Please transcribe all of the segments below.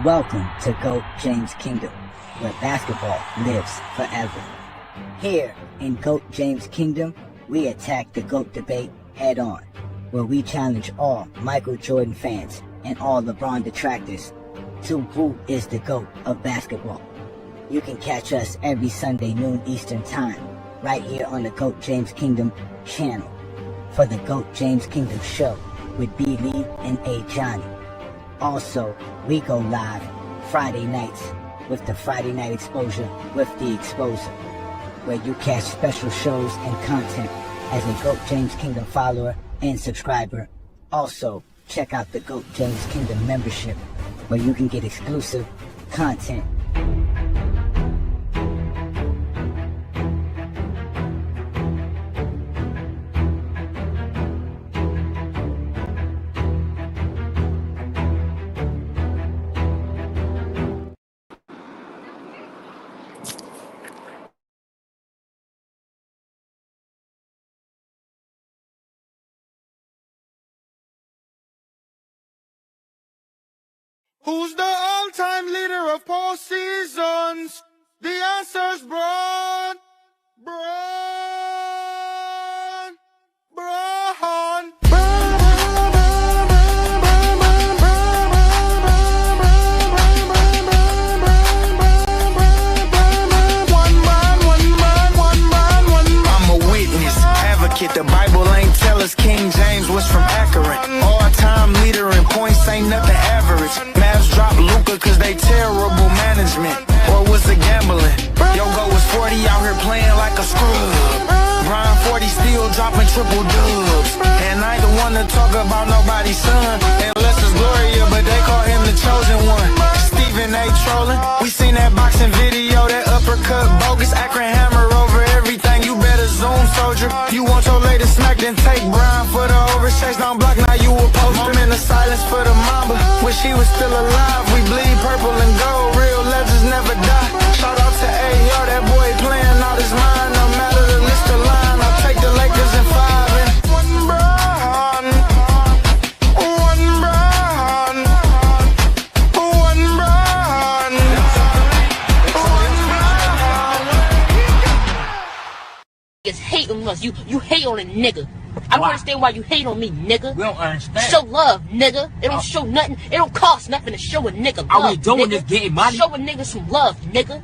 Welcome to GOAT James Kingdom, where basketball lives forever. Here in GOAT James Kingdom, we attack the GOAT debate head on, where we challenge all Michael Jordan fans and all LeBron detractors to who is the GOAT of basketball. You can catch us every Sunday noon Eastern Time, right here on the GOAT James Kingdom channel, for the GOAT James Kingdom show with Willie and Ajani. Also, we go live Friday nights with the Friday Night Exposure with the Exposer, where you catch special shows and content as a GOAT James Kingdom follower and subscriber. Also, check out the GOAT James Kingdom membership, where you can get exclusive content. Who's the all-time leader of postseasons? The answer's Bron. I'm a witness, advocate. The Bible ain't tell us King James was from Akron. All-time leader in points ain't nothing average. Mavs drop Luka cause they terrible management. Or was it gambling? Yogo was 40 out here playing like a scrub. Brian 40 still dropping triple dubs. And I ain't the one to talk about nobody's son, unless it's Gloria, but they call him the chosen one. Stephen A. trolling. We seen that boxing video, that uppercut bogus. Akron hammer over everything. You better zoom, soldier. You want your latest smack, then take Brian for the overchase. Don't block, now you a poster. Moment of silence for the mamba. Wish he was still alive. We bleed purple and gold. Real legends never die. Shout out to AR, that boy playing out his mind. No matter the list of line, I'll take the Lakers in 5 and one Brian. One Brian. One Brian. One Brian. Niggas hate on us. You hate on a nigga. I don't understand why you hate on me, nigga. We don't understand. Show love, nigga. It don't show nothing. It don't cost nothing to show a nigga love. Are we doing nigga. this getting money? Show a nigga some love, nigga.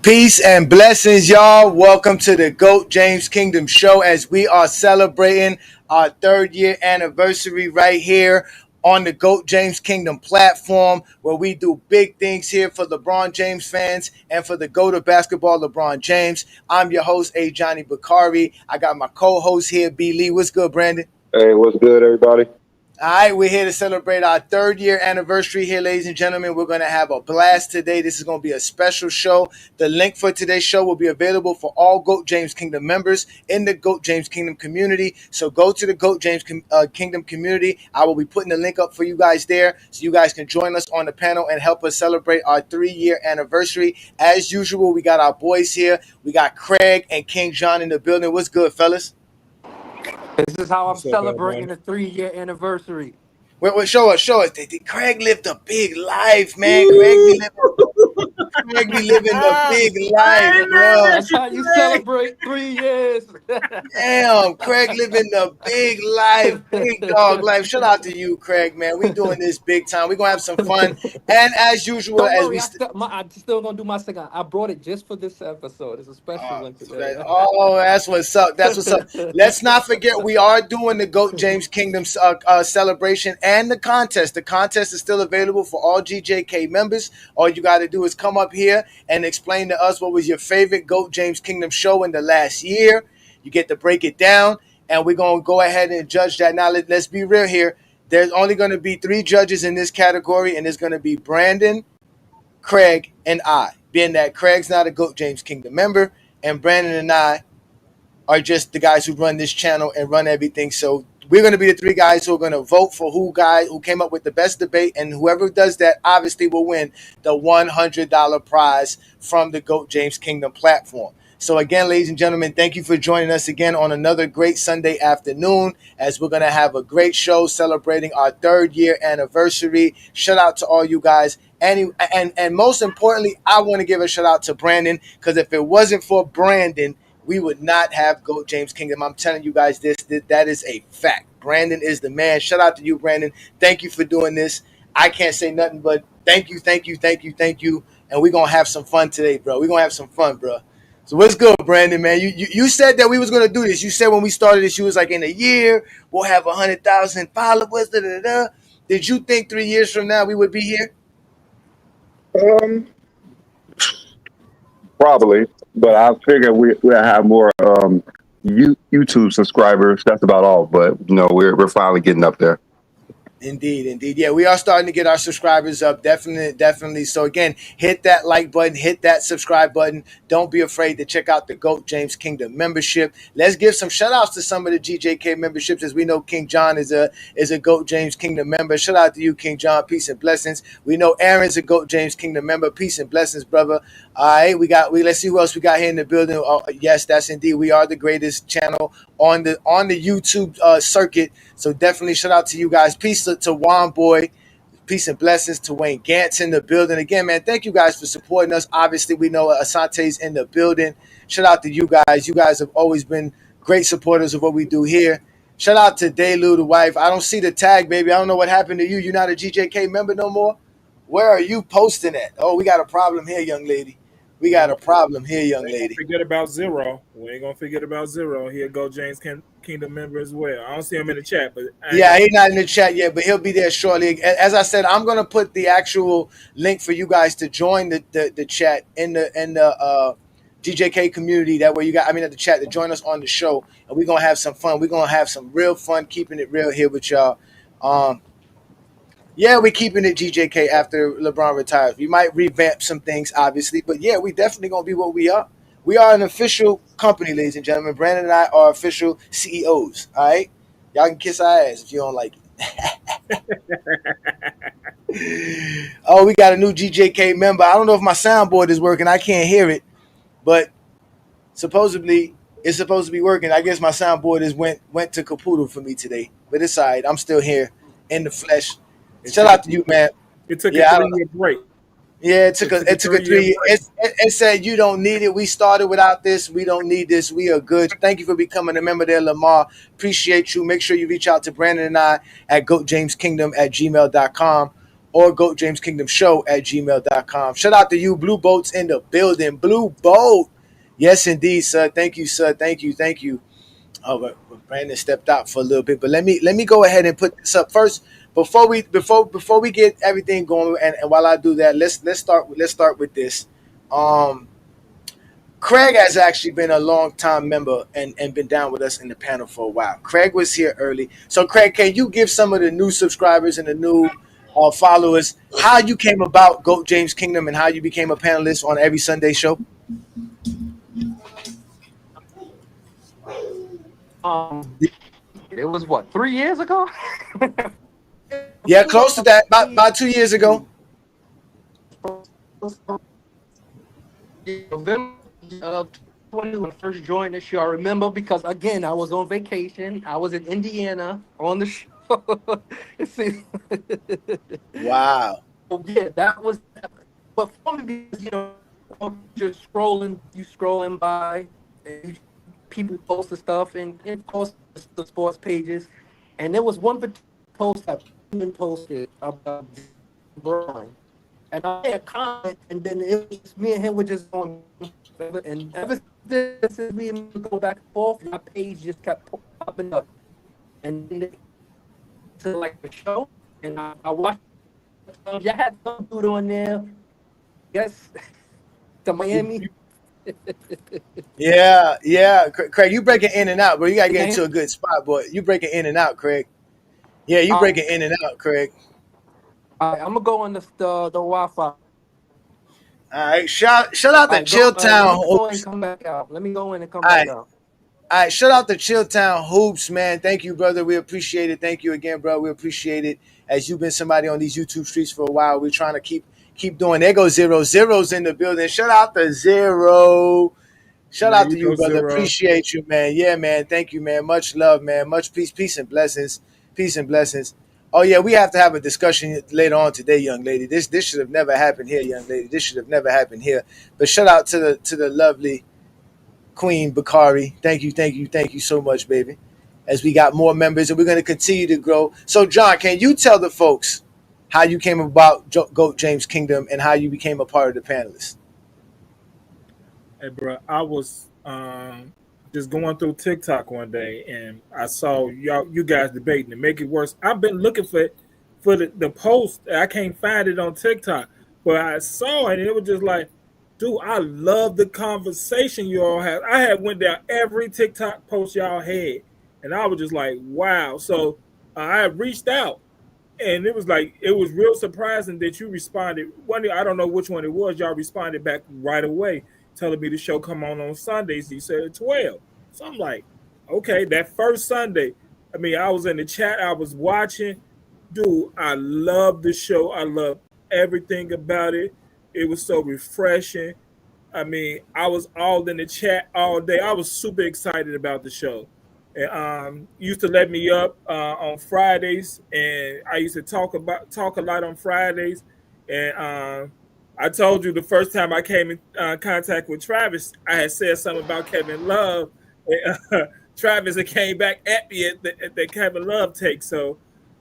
Peace and blessings, y'all. Welcome to the GOAT James Kingdom show as we are celebrating our 3rd year anniversary right here on the GOAT James Kingdom platform, where we do big things here for LeBron James fans and for the GOAT of basketball, LeBron James. I'm your host, Ajani Bakari. I got my co-host here, B. Lee. What's good, Brandon? Hey, what's good, everybody? All right, we're here to celebrate our 3rd year anniversary here, ladies and gentlemen. We're going to have a blast today. This is going to be a special show. The link for today's show will be available for all GOAT James Kingdom members in the GOAT James Kingdom community. So go to the GOAT James Kingdom community. I will be putting the link up for you guys there so you guys can join us on the panel and help us celebrate our 3-year anniversary. As usual, we got our boys here. We got Craig and King John in the building. What's good, fellas? This is how I'm celebrating the 3-year anniversary. Wait, show us. Craig lived a big life, man. Craig be living Craig be living the big life, bro. That's how you celebrate 3 years. Damn, Craig living the big life, big dog life. Shout out to you, Craig, man. We doing this big time. We gonna have some fun. And as usual, Don't as worry, we I'm still gonna do my second. I brought it just for this episode. It's a special one today. oh, that's what's up. That's what's up. Let's not forget we are doing the GOAT James Kingdom celebration and the contest. The contest is still available for all GJK members. All you got to do is come up here and explain to us what was your favorite GOAT James Kingdom show in the last year. You get to break it down, and we're gonna go ahead and judge that. Now, let's be real here. There's only going to be 3 judges in this category, and it's going to be Brandon, Craig, and I. Being that Craig's not a GOAT James Kingdom member, and Brandon and I are just the guys who run this channel and run everything. So we're going to be the 3 guys who are going to vote for who came up with the best debate, and whoever does that obviously will win the $100 prize from the GOAT James Kingdom platform. So again, ladies and gentlemen, thank you for joining us again on another great Sunday afternoon as we're going to have a great show celebrating our 3rd year anniversary. Shout out to all you guys. And most importantly, I want to give a shout out to Brandon, because if it wasn't for Brandon, we would not have GOAT James Kingdom. I'm telling you guys that is a fact. Brandon is the man. Shout out to you, Brandon. Thank you for doing this. I can't say nothing but thank you. And we're going to have some fun today, bro. We're going to have some fun, bro. So what's good, Brandon, man? You said that we was gonna do this. You said when we started this, you was like, in a year we'll have 100,000 followers. Did you think 3 years from now we would be here? Probably, but I figure we'll have more YouTube subscribers. That's about all. But we're finally getting up there. Indeed. Yeah, we are starting to get our subscribers up. Definitely. So again, hit that like button, hit that subscribe button. Don't be afraid to check out the GOAT James Kingdom membership. Let's give some shout outs to some of the GJK memberships. As we know, King John is a GOAT James Kingdom member. Shout out to you, King John. Peace and blessings. We know Aaron's a GOAT James Kingdom member. Peace and blessings, brother. All right, let's see who else we got here in the building. Yes, that's indeed. We are the greatest channel on the YouTube circuit. So definitely shout out to you guys. Peace to Juan Boy. Peace and blessings to Wayne Gantz in the building. Again, man, thank you guys for supporting us. Obviously, we know Asante's in the building. Shout out to you guys. You guys have always been great supporters of what we do here. Shout out to Delu, the wife. I don't see the tag, baby. I don't know what happened to you. You're not a GJK member no more? Where are you posting at? Oh, we got a problem here, young lady. We got a problem here, young lady. Forget about Zero. We ain't gonna forget about Zero. He'll go James Kingdom member as well. I don't see him in the chat, but yeah, he's not in the chat yet, but he'll be there shortly. As I said, I'm gonna put the actual link for you guys to join the chat in the GJK community. That way the chat to join us on the show, and we're gonna have some fun. We're gonna have some real fun keeping it real here with y'all. Yeah, we're keeping it GJK after LeBron retires. We might revamp some things, obviously, but yeah, we definitely gonna be what we are. We are an official company, ladies and gentlemen. Brandon and I are official CEOs. All right, y'all can kiss our ass if you don't like it. Oh, we got a new GJK member. I don't know if my soundboard is working. I can't hear it, but supposedly it's supposed to be working. I guess my soundboard went to Capoodle for me today, but it's all right. I'm still here in the flesh. Shout out to you, man. It took a 3-year break. Yeah, it took a 3 year. It said you don't need it. We started without this. We don't need this. We are good. Thank you for becoming a member there, Lamar. Appreciate you. Make sure you reach out to Brandon and I at goatjameskingdom@gmail.com or goatjameskingdomshow@gmail.com. Shout out to you, Blue Boats in the building. Blue Boat. Yes, indeed, sir. Thank you, sir. Thank you. Oh, but Brandon stepped out for a little bit, but let me go ahead and put this up first. Before we get everything going, and while I do that, let's start with this. Craig has actually been a long time member and been down with us in the panel for a while. Craig was here early. So Craig, can you give some of the new subscribers and the new followers how you came about GOAT James Kingdom and how you became a panelist on every Sunday show? It was what, 3 years ago? Yeah, close to that. About 2 years ago. November 20 when I first joined the show. I remember because again I was on vacation. I was in Indiana on the show. Wow. Yeah, that was. But for me, because just scrolling by, and people posting stuff, and of course the sports pages. And there was one particular post that been posted about Lebron, and I made a comment, and then it was me and him were just going, and ever since we go back and forth, my page just kept popping up, and then to like the show, and I watched. You had some dude on there. Yes, to Miami. Yeah. Craig, you breaking in and out, bro. You gotta get into a good spot, boy. You breaking in and out, Craig. Yeah, you breaking in and out, Craig. All right, I'm gonna go on the Wi-Fi. All right, shout out to Chilltown Hoops. Let me go in and come back out. All right, shout out to Chilltown Hoops, man. Thank you, brother. We appreciate it. Thank you again, bro. We appreciate it. As you've been somebody on these YouTube streets for a while, we're trying to keep doing. There goes Zero. Zero's in the building. Shout out to Zero. Shout out to you, brother. Zero. Appreciate you, man. Yeah, man. Thank you, man. Much love, man. Much peace and blessings. Peace and blessings. Oh yeah, we have to have a discussion later on today, young lady. This should have never happened here, young lady. This should have never happened here. But shout out to the lovely Queen Bakari. Thank you so much, baby. As we got more members and we're going to continue to grow. So, John, can you tell the folks how you came about GOAT James Kingdom and how you became a part of the panelists? Hey, bro, I was just going through TikTok one day and I saw you guys debating to make it worse. I've been looking for the post. I can't find it on TikTok, but I saw it and it was just like, dude, I love the conversation you all had. I had went down every TikTok post y'all had, and I was just like, wow. So I reached out, and it was real surprising that you responded. I don't know which one it was. Y'all responded back right away, telling me the show come on Sundays. You said 12. So I'm like, okay, that first Sunday. I mean, I was in the chat. I was watching. Dude, I love the show. I love everything about it. It was so refreshing. I mean, I was all in the chat all day. I was super excited about the show. And used to let me up on Fridays, and I used to talk a lot on Fridays. And I told you the first time I came in contact with Travis, I had said something about Kevin Love. And, Travis came back at me at the Kevin Love take. So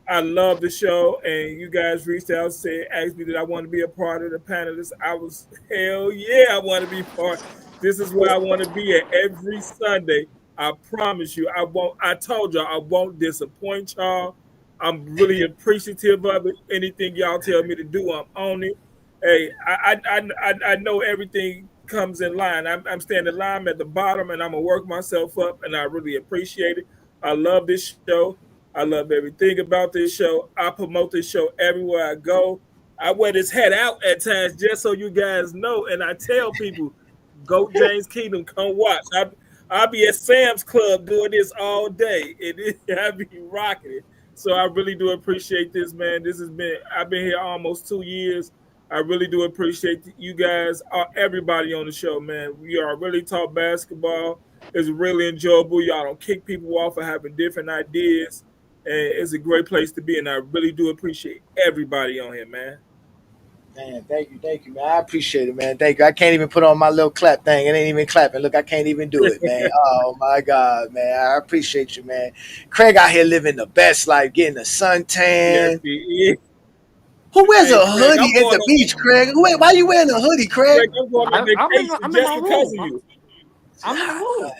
I love the show, and you guys reached out, asked me that I want to be a part of the panelists. I was, hell yeah, I want to be part. This is where I want to be at every Sunday. I promise you, I told y'all I won't disappoint y'all. I'm really appreciative of it. Anything y'all tell me to do, I'm on it. Hey, I know everything comes in line. I'm staying in line at the bottom, and I'm gonna work myself up, and I really appreciate it. I love this show. I love everything about this show. I promote this show everywhere I go. I wear this hat out at times just so you guys know, and I tell people, GOAT James Kingdom, come watch. I'll be at Sam's Club doing this all day. I'll be rocking it. So I really do appreciate this, man. I've been here almost 2 years. I really do appreciate you guys, everybody on the show, man. We are really talk basketball. It's really enjoyable. Y'all don't kick people off for having different ideas. And it's a great place to be, and I really do appreciate everybody on here, man. Man, thank you, man. I appreciate it, man. Thank you. I can't even put on my little clap thing. It ain't even clapping. Look, I can't even do it, man. Oh, my God, man. I appreciate you, man. Craig out here living the best life, getting the suntan. Yes, who wears a hoodie at the beach, Craig? Why you wearing a hoodie, Craig? I'm going on vacation just because of you. I'm in the room.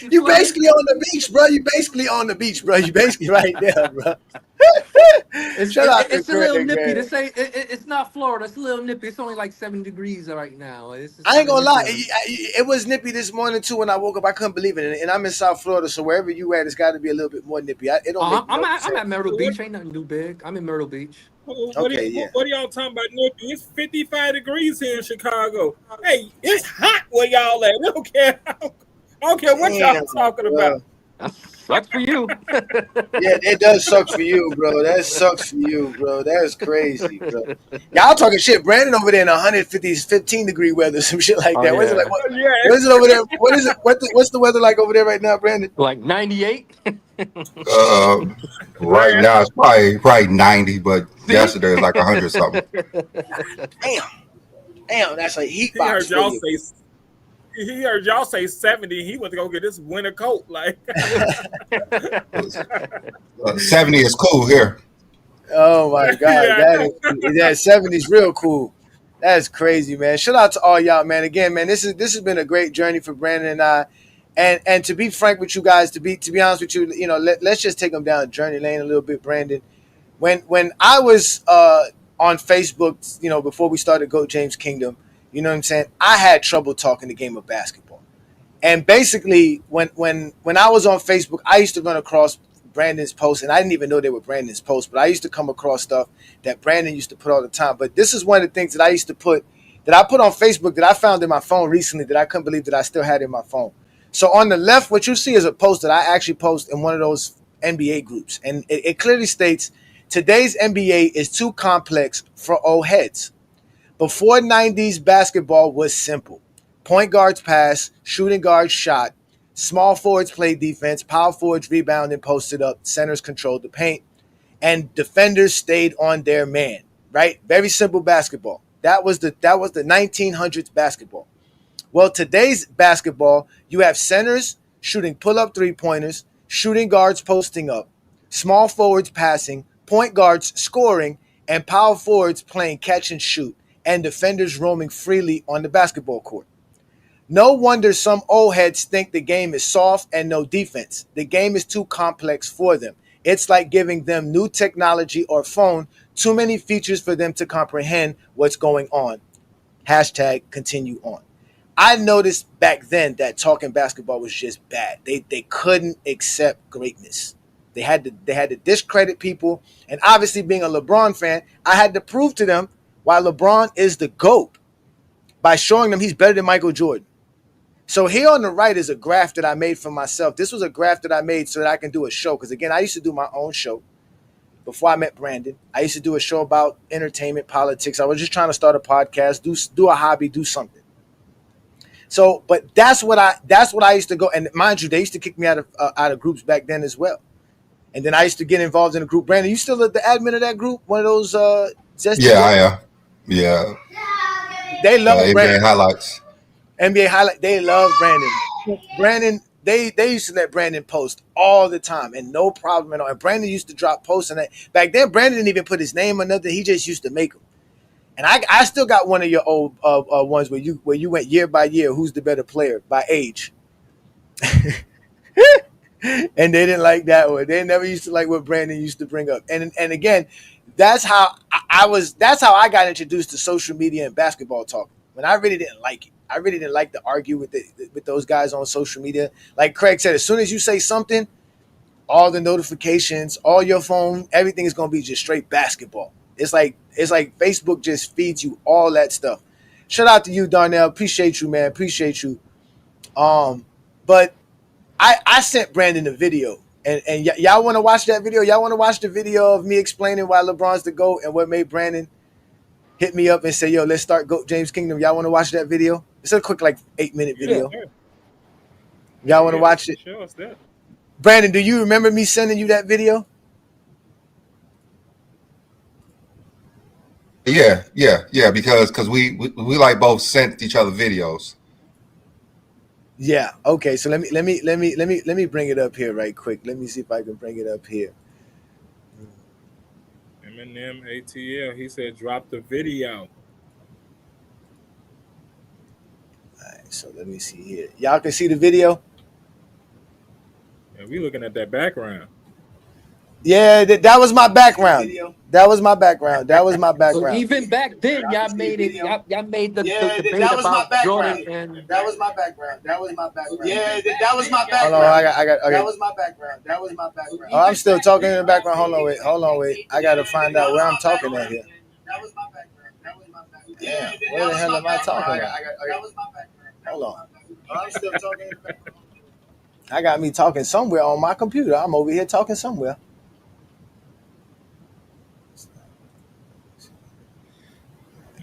You basically on the beach, bro. You basically on the beach, bro. You basically right there, bro. It's a little nippy. It's not Florida. It's a little nippy. It's only like 7 degrees right now. I ain't gonna lie. It was nippy this morning too. When I woke up, I couldn't believe it. And I'm in South Florida, so wherever you at, it's got to be a little bit more nippy. I'm at Myrtle Beach. Ain't nothing too big. I'm in Myrtle Beach. What are y'all talking about, nippy? It's 55 degrees here in Chicago. Hey, it's hot where y'all at. I don't care what y'all talking about. That sucks for you. Yeah, it does suck for you, bro. That sucks for you, bro. That's crazy, bro. Y'all talking shit. Brandon over there in 15-degree weather, some shit like that. What is it over there? What is it? What's the weather like over there right now, Brandon? Like 98. Right now it's probably 90, but yesterday was like 100 something. Damn, that's a heat He box heard for y'all you. say. He heard y'all say 70. He went to go get this winter coat. Like 70 is cool here. Oh my God, yeah, I know. that 70's real cool. That's crazy, man. Shout out to all y'all, man. Again, man, this has been a great journey for Brandon and I. And to be frank with you guys, to be honest with you, let's just take them down journey lane a little bit, Brandon. When I was on Facebook, before we started Go James Kingdom, you know what I'm saying? I had trouble talking the game of basketball. And basically, when I was on Facebook, I used to run across Brandon's posts, and I didn't even know they were Brandon's posts, but I used to come across stuff that Brandon used to put all the time. But this is one of the things that I used to put, that I put on Facebook, that I found in my phone recently, that I couldn't believe that I still had in my phone. So on the left, what you see is a post that I actually post in one of those NBA groups. And it clearly states, today's NBA is too complex for old heads. Before 90s basketball was simple. Point guards pass, shooting guards shot, small forwards played defense, power forwards rebounded and posted up, centers controlled the paint, and defenders stayed on their man. Right? Very simple basketball. That was the 1900s basketball. Well, today's basketball, you have centers shooting pull-up three-pointers, shooting guards posting up, small forwards passing, point guards scoring, and power forwards playing catch and shoot, and defenders roaming freely on the basketball court. No wonder some old heads think the game is soft and no defense. The game is too complex for them. It's like giving them new technology or phone, too many features for them to comprehend what's going on. Hashtag continue on. I noticed back then that talking basketball was just bad. They couldn't accept greatness. They had to discredit people. And obviously, being a LeBron fan, I had to prove to them why LeBron is the GOAT by showing them he's better than Michael Jordan. So here on the right is a graph that I made for myself. This was a graph that I made so that I can do a show. Because again, I used to do my own show before I met Brandon. I used to do a show about entertainment, politics. I was just trying to start a podcast, do a hobby, do something. So, but that's what I used to go. And mind you, they used to kick me out of groups back then as well. And then I used to get involved in a group. Brandon, you still the admin of that group? One of those zesty Yeah, I am. Yeah. They love NBA Brandon. highlights. NBA highlight. They love Brandon. Brandon, they used to let Brandon post all the time and no problem at all. And Brandon used to drop posts, and back then Brandon didn't even put his name or nothing. He just used to make them. And I still got one of your old ones where you went year by year, who's the better player by age. And they didn't like that one. They never used to like what Brandon used to bring up. And again, that's how that's how I got introduced to social media and basketball talk. When I really didn't like it. I really didn't like to argue with those guys on social media. Like Craig said, as soon as you say something, all the notifications, all your phone, everything is going to be just straight basketball. It's like Facebook just feeds you all that stuff. Shout out to you, Darnell. Appreciate you, man. Appreciate you. But I sent Brandon a video, and y'all want to watch that video? Y'all want to watch the video of me explaining why LeBron's the GOAT and what made Brandon hit me up and say, "Yo, let's start GOAT James Kingdom." Y'all want to watch that video? It's a quick, like 8-minute video. Yeah. Y'all want to watch it? Sure, it's that. Brandon, do you remember me sending you that video? Yeah, because we like both sent each other videos. Yeah. Okay. So let me bring it up here right quick. Let me see if I can bring it up here. Eminem ATL. He said, "Drop the video." All right. So let me see here. Y'all can see the video. And we looking at that background. Yeah, that was my background. That was my background. So even back then, y'all made it. Y'all made the debate about Jordan and that was my background. Yeah, that was my background. Hold on, I got. Okay. That was my background. Oh, I'm still talking in the background. Hold on, wait. I got to find out where I'm talking at here. That was my background. Yeah, where the hell am I talking at? That was my background. Hold on. I'm still talking in the background. I got me talking somewhere on my computer. I'm over here talking somewhere.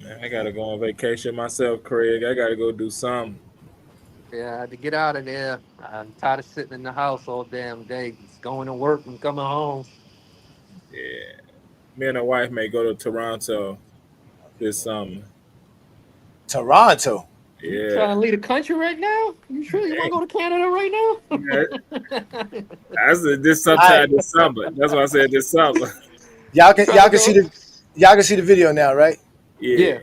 Man, I gotta go on vacation myself, Craig. I gotta go do something. Yeah, I had to get out of there. I'm tired of sitting in the house all damn day, just going to work and coming home. Yeah. Me and the wife may go to Toronto this summer. Toronto. You Yeah. trying to leave the country right now? You sure you want to go to Canada Yeah. right now? That's this sometime this summer. That's why I said this summer. Y'all Trying to can see go? the video now, right? Yeah. Yeah.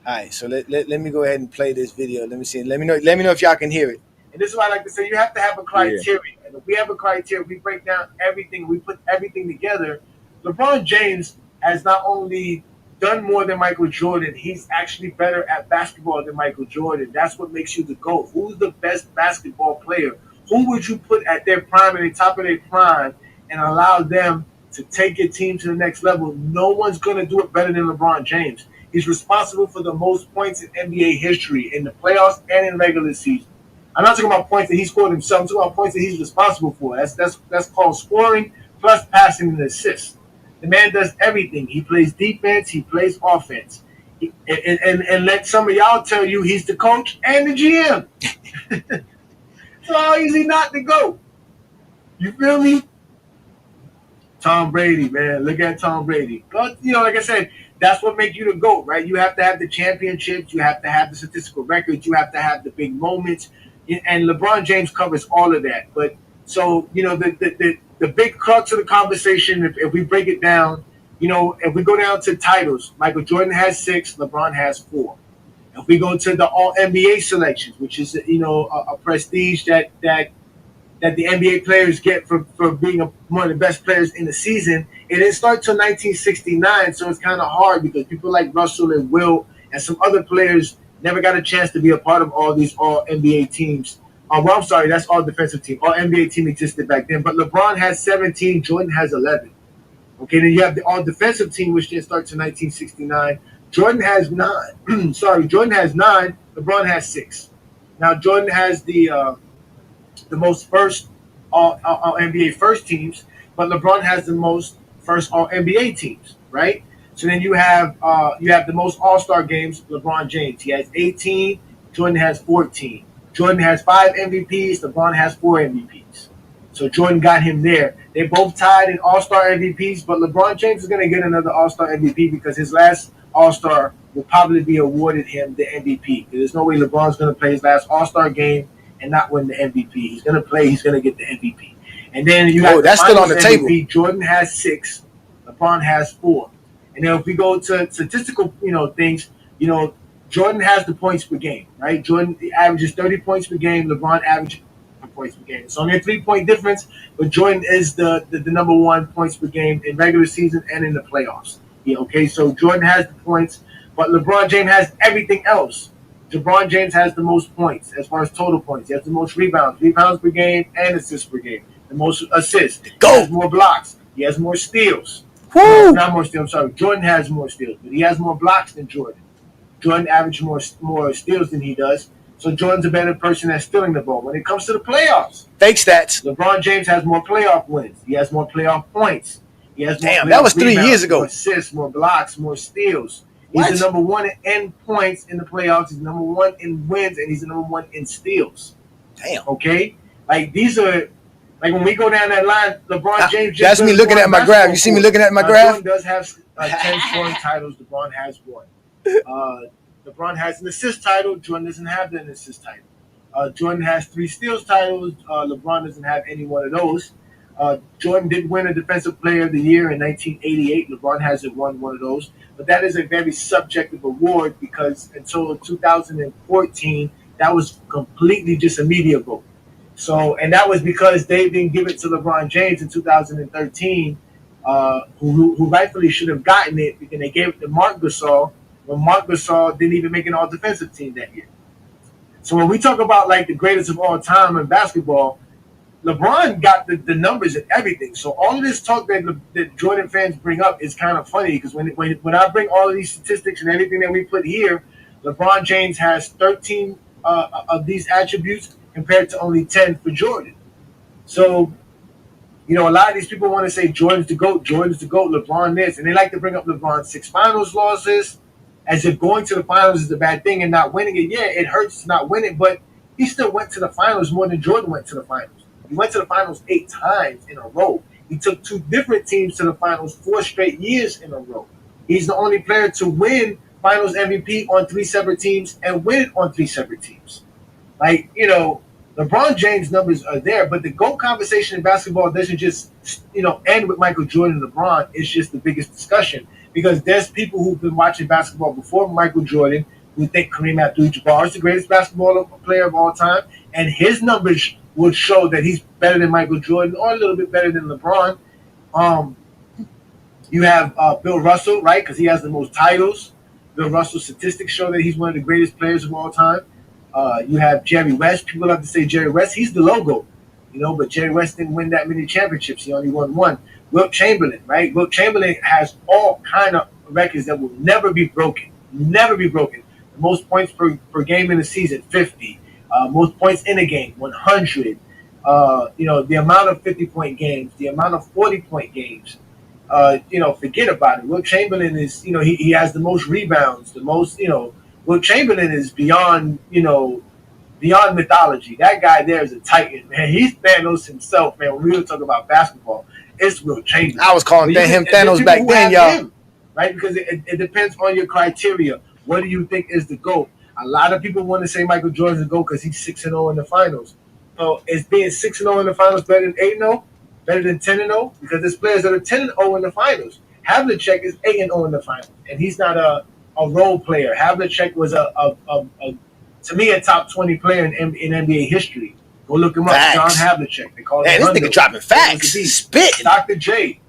All right, so let me go ahead and play this video. Let me see. Let me know if y'all can hear it. And this is why I like to say you have to have a criteria. And if we have a criteria, we break down everything, we put everything together. LeBron James has not only done more than Michael Jordan, he's actually better at basketball than Michael Jordan. That's what makes you the GOAT. Who's the best basketball player? Who would you put at their prime and the top of their prime and allow them to take your team to the next level? No one's going to do it better than LeBron James. He's responsible for the most points in NBA history in the playoffs and in regular season. I'm not talking about points that he scored himself. I'm talking about points that he's responsible for. That's called scoring plus passing and assists. The man does everything. He plays defense. He plays offense. And let some of y'all tell you he's the coach and the GM. So how is he not to go? You feel me? Tom Brady, man. Look at Tom Brady. But, like I said, that's what makes you the GOAT, right? You have to have the championships. You have to have the statistical records. You have to have the big moments. And LeBron James covers all of that. But so, the big crux of the conversation, if we break it down, if we go down to titles, Michael Jordan has 6, LeBron has 4. If we go to the All NBA selections, which is a prestige that the NBA players get for being one of the best players in the season, it didn't start till 1969, so it's kind of hard because people like Russell and Will and some other players never got a chance to be a part of all these All NBA teams. I'm sorry, that's All Defensive Team. All NBA team existed back then, but LeBron has 17, Jordan has 11. Okay, then you have the All Defensive Team, which didn't start till 1969. Jordan has 9. Jordan has 9. LeBron has 6. Now Jordan has the most first All NBA first teams, but LeBron has the most first All NBA teams, right? So then you have the most All-Star games. LeBron James, he has 18. Jordan has 14. Jordan has 5 MVPs. LeBron has 4 MVPs. So Jordan got him there. They both tied in All-Star MVPs, but LeBron James is going to get another All-Star MVP because his last All-Star will probably be awarded him the MVP. There's no way LeBron's going to play his last All-Star game and not win the MVP. He's going to play. He's going to get the MVP. And then you have that's still on the MVP. table. Jordan has 6. LeBron has 4. And then if we go to statistical, things, Jordan has the points per game, right? Jordan averages 30 points per game. LeBron averages points per game. It's only a 3-point difference, but Jordan is the number 1 points per game in regular season and in the playoffs. Yeah, okay, so Jordan has the points, but LeBron James has everything else. LeBron James has the most points as far as total points. He has the most rebounds per game and assists per game. The most assists. He has more blocks. He has more steals. Woo! Not more steals. I'm sorry. Jordan has more steals, but he has more blocks than Jordan. Jordan averages more steals than he does. So Jordan's a better person at stealing the ball. When it comes to the playoffs, fake stats. LeBron James has more playoff wins. He has more playoff points. He has more Damn, that was 3 rebounds, years ago. More assists, more blocks, more steals. He's the number 1 in points in the playoffs. He's the number 1 in wins, and he's the number 1 in steals. Damn. Okay? Like, these are... Like, when we go down that line, LeBron James... That's me looking at my graph. You see me looking at my graph? Jordan does have 10 scoring titles. LeBron has 1. LeBron has an assist title. Jordan doesn't have an assist title. Jordan has 3 steals titles. LeBron doesn't have any one of those. Jordan did win a Defensive Player of the Year in 1988. LeBron hasn't won one of those. But that is a very subjective award because until 2014, that was completely just a media vote. So, and that was because they didn't give it to LeBron James in 2013, who rightfully should have gotten it because they gave it to Marc Gasol when Marc Gasol didn't even make an all-defensive team that year. So when we talk about like the greatest of all time in basketball, LeBron got the numbers and everything. So all of this talk that Jordan fans bring up is kind of funny because when I bring all of these statistics and everything that we put here, LeBron James has 13 of these attributes compared to only 10 for Jordan. So, a lot of these people want to say Jordan's the GOAT, LeBron this, and they like to bring up LeBron's 6 finals losses as if going to the finals is a bad thing and not winning it. Yeah, it hurts to not win it, but he still went to the finals more than Jordan went to the finals. He went to the finals 8 times in a row. He took 2 different teams to the finals 4 straight years in a row. He's the only player to win finals MVP on 3 separate teams and win it on 3 separate teams. Like, LeBron James numbers are there, but the GOAT conversation in basketball doesn't just, end with Michael Jordan and LeBron. It's just the biggest discussion because there's people who've been watching basketball before Michael Jordan who think Kareem Abdul-Jabbar is the greatest basketball player of all time, and his numbers would show that he's better than Michael Jordan or a little bit better than LeBron. You have Bill Russell, right, because he has the most titles. Bill Russell's statistics show that he's one of the greatest players of all time. You have Jerry West. People love to say Jerry West. He's the logo, but Jerry West didn't win that many championships. He only won 1. Wilt Chamberlain, right? Wilt Chamberlain has all kind of records that will never be broken. Never be broken. The most points per game in a season, 50. Most points in a game, 100. The amount of 50-point games, the amount of 40-point games. Forget about it. Wilt Chamberlain is, he has the most rebounds, the most, Wilt Chamberlain is beyond mythology. That guy there is a titan, man. He's Thanos himself, man. When we were talking about basketball, it's Wilt Chamberlain. I was calling him Thanos back then, y'all. Right? Because it depends on your criteria. What do you think is the GOAT? A lot of people want to say Michael Jordan's the GOAT because he's 6-0 in the finals. So is being 6-0 in the finals better than 8-0? Better than 10-0? Because there's players that are 10-0 in the finals. Havlicek is 8-0 in the finals, and he's not a role player. Havlicek was to me a top 20 player in NBA history. Go look him up, John Havlicek. They call him this nigga dropping facts. Spit. Dr. J,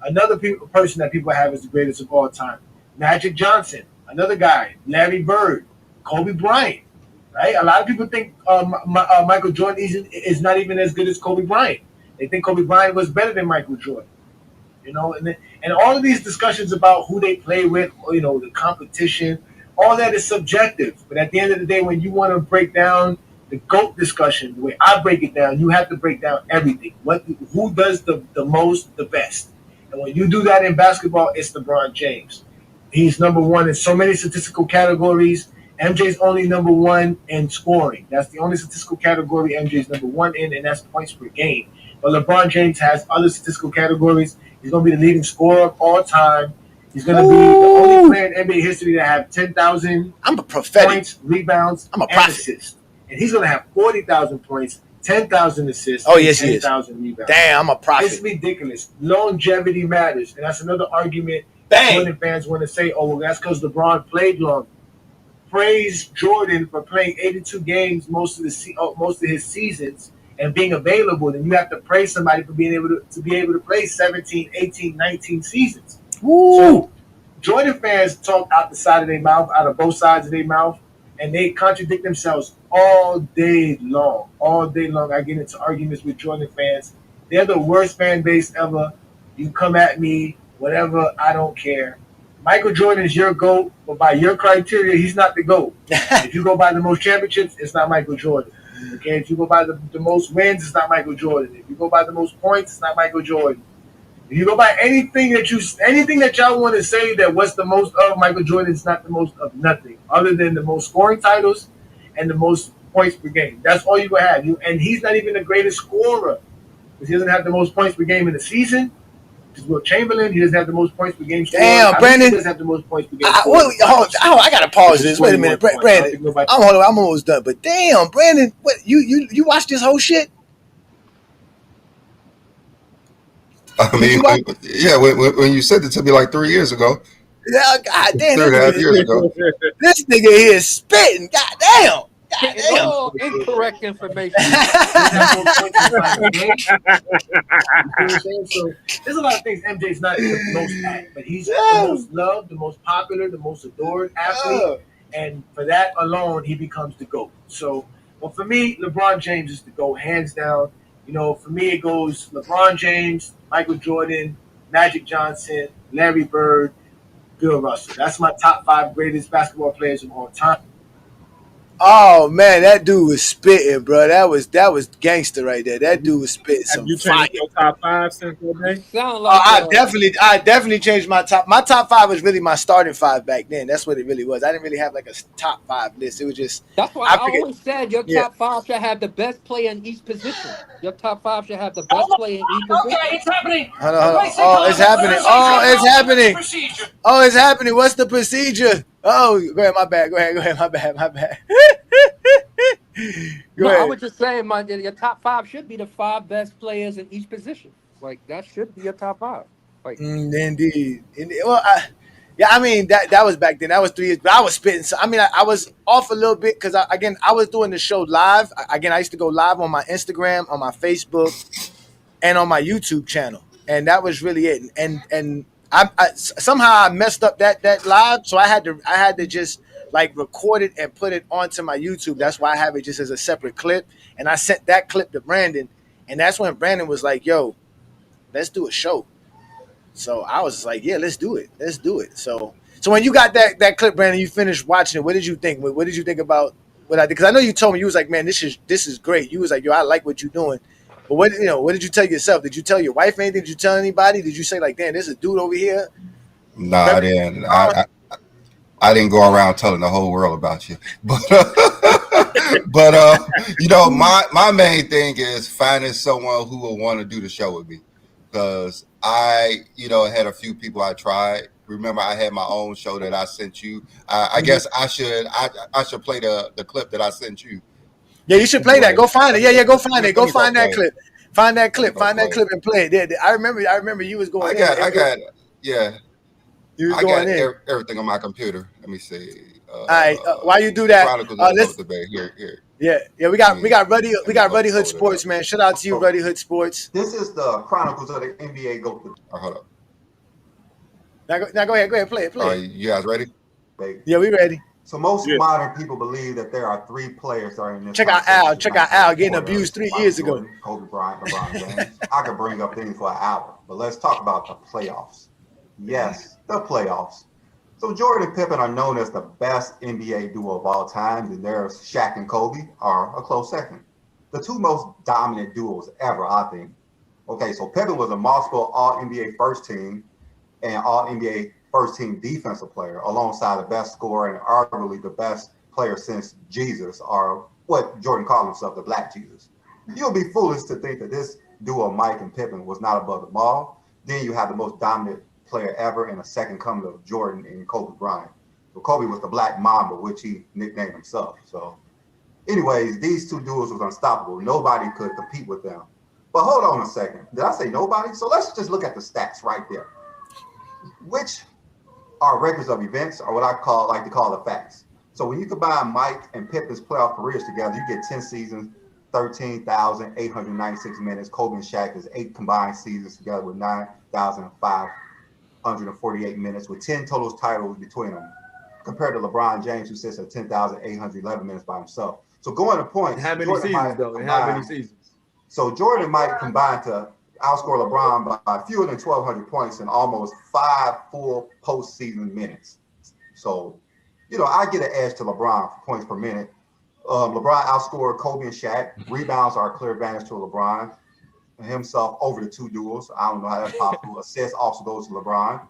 another person that people have as the greatest of all time. Magic Johnson, another guy. Larry Bird, Kobe Bryant. Right? A lot of people think Michael Jordan is not even as good as Kobe Bryant. They think Kobe Bryant was better than Michael Jordan. And all of these discussions about who they play with, the competition, all that is subjective. But at the end of the day, when you want to break down the GOAT discussion, the way I break it down, you have to break down everything. Who does the most, the best. And when you do that in basketball, it's LeBron James. He's number 1 in so many statistical categories. MJ's only number 1 in scoring. That's the only statistical category MJ's number 1 in, and that's points per game. But LeBron James has other statistical categories. He's going to be the leading scorer of all time. He's going to be the only player in NBA history to have 10,000 points, rebounds, and assists. And he's going to have 40,000 points, 10,000 assists, oh, yes, 10,000 rebounds. Damn, I'm a prophet. It's ridiculous. Longevity matters. And that's another argument Jordan fans want to say, oh, well, that's because LeBron played long. Praise Jordan for playing 82 games most of his seasons and being available. Then you have to praise somebody for being able to play 17, 18, 19 seasons. Woo. So Jordan fans talk out the side of their mouth, out of both sides of their mouth, and they contradict themselves all day long. All day long, I get into arguments with Jordan fans. They're the worst fan base ever. You come at me, whatever, I don't care. Michael Jordan is your GOAT, but by your criteria, he's not the GOAT. If you go by the most championships, it's not Michael Jordan. Okay, if you go by the most wins, it's not Michael Jordan. If you go by the most points, it's not Michael Jordan. If you go by anything that y'all want to say that what's the most of Michael Jordan, it's not the most of nothing other than the most scoring titles and the most points per game. That's all you will have. And he's not even the greatest scorer because he doesn't have the most points per game in the season. Wilt Chamberlain, he doesn't have the most points per game. Damn, Brandon. He doesn't have the most points per game. I gotta pause this. Wait a minute, Brandon. I'm almost done. But damn, Brandon, what you watched this whole shit? I mean, when you said it to me like 3 years ago. Yeah, goddamn. 3.5 years ago. This nigga here is spitting. Goddamn. It's all incorrect information. So there's a lot of things MJ's not the most at, but he's the most loved, the most popular, the most adored athlete, and for that alone, he becomes the GOAT. So, but for me, LeBron James is the GOAT, hands down. For me, it goes LeBron James, Michael Jordan, Magic Johnson, Larry Bird, Bill Russell. That's my top 5 greatest basketball players of all time. Oh man, that dude was spitting, bro. That was gangster right there. That dude was spitting Have some you fire. changed your top 5 since that You day? sound like I definitely changed my top. My top five was really my starting five back then. That's what it really was. I didn't really have like a top five list. It was just that's why I I figured, always said your yeah. top 5 should have the best player in each position. Your top 5 should have the best player in each position. Okay, it's happening. Hold on, hold on. Oh, it's happening. Oh, it's happening. Oh, it's happening. What's the procedure? Oh, go ahead. My bad. Go ahead. My bad. Go No, I ahead. was just saying, your top 5 should be the 5 best players in each position. Like that should be your top 5. Like Indeed. Well, yeah, I mean that was back then. That was 3 years. But I was spitting. So, I mean, I was off a little bit because I was doing the show live. I used to go live on my Instagram, on my Facebook, and on my YouTube channel, and that was really it. And I somehow I messed up that live, so I had to just like record it and put it onto my YouTube. That's why I have it just as a separate clip. And I sent that clip to Brandon, and that's when Brandon was like, "Yo, let's do a show." So I was like, "Yeah, let's do it. Let's do it." So when you got that clip, Brandon, you finished watching it. What did you think? What did you think about what I did? Because I know you told me, you was like, "Man, this is great." You was like, "Yo, I like what you're doing." But what did you tell yourself? Did you tell your wife anything? Did you tell anybody? Did you say like, "Damn, there's a dude over here"? Nah, I didn't. I didn't go around telling the whole world about you, but my main thing is finding someone who will want to do the show with me, because I had a few people I tried. Remember, I had my own show that I sent you. I guess I should play the clip that I sent you. Yeah, you should play that. Go find it. Yeah, go find it. Go find that clip. Find that clip. Find that play clip and play it. Yeah, I remember you was going. I got yeah. You was I going got in. everything on my computer. Let me see. All right. While you do that, Chronicles of the Goat Debate. Here. Yeah. We got Ruddy Hood Sports, man. Shout out to you, Ruddy Hood Sports. This is the Chronicles of the NBA Goat Debate. Hold up. Now go ahead. Play it. Are you guys ready? Yeah, we ready. So most modern people believe that there are 3 players that are in this. Check out Al getting abused 3 years ago. Kobe Bryant, LeBron James. I could bring up things for an hour, but let's talk about the playoffs. Yes, the playoffs. So Jordan and Pippen are known as the best NBA duo of all time, and there's Shaq and Kobe are a close second. The 2 most dominant duos ever, I think. Okay, so Pippen was a multiple All-NBA first team and All-NBA first team defensive player, alongside the best scorer and arguably the best player since Jesus, or what Jordan called himself, the Black Jesus. You'll be foolish to think that this duo, Mike and Pippen, was not above the ball. Then you have the most dominant player ever and a second coming of Jordan and Kobe Bryant. So Kobe was the Black Mamba, which he nicknamed himself. So anyways, these 2 duos was unstoppable. Nobody could compete with them. But hold on a second. Did I say nobody? So let's just look at the stats right there, which are records of events, or what I like to call the facts. So when you combine Mike and Pippen's playoff careers together, you get 10 seasons, 13,896 minutes. Kobe and Shaq is 8 combined seasons together with 9,548 minutes, with 10 total titles between them, compared to LeBron James, who sits at 10,811 minutes by himself. So going to points. How many seasons, though? How many seasons? So Jordan and Mike combined to outscore LeBron by fewer than 1,200 points in almost 5 full postseason minutes. So, I get an edge to LeBron for points per minute. LeBron outscored Kobe and Shaq. Rebounds are a clear advantage to LeBron himself over the 2 duels. I don't know how that's possible. Assists also goes to LeBron.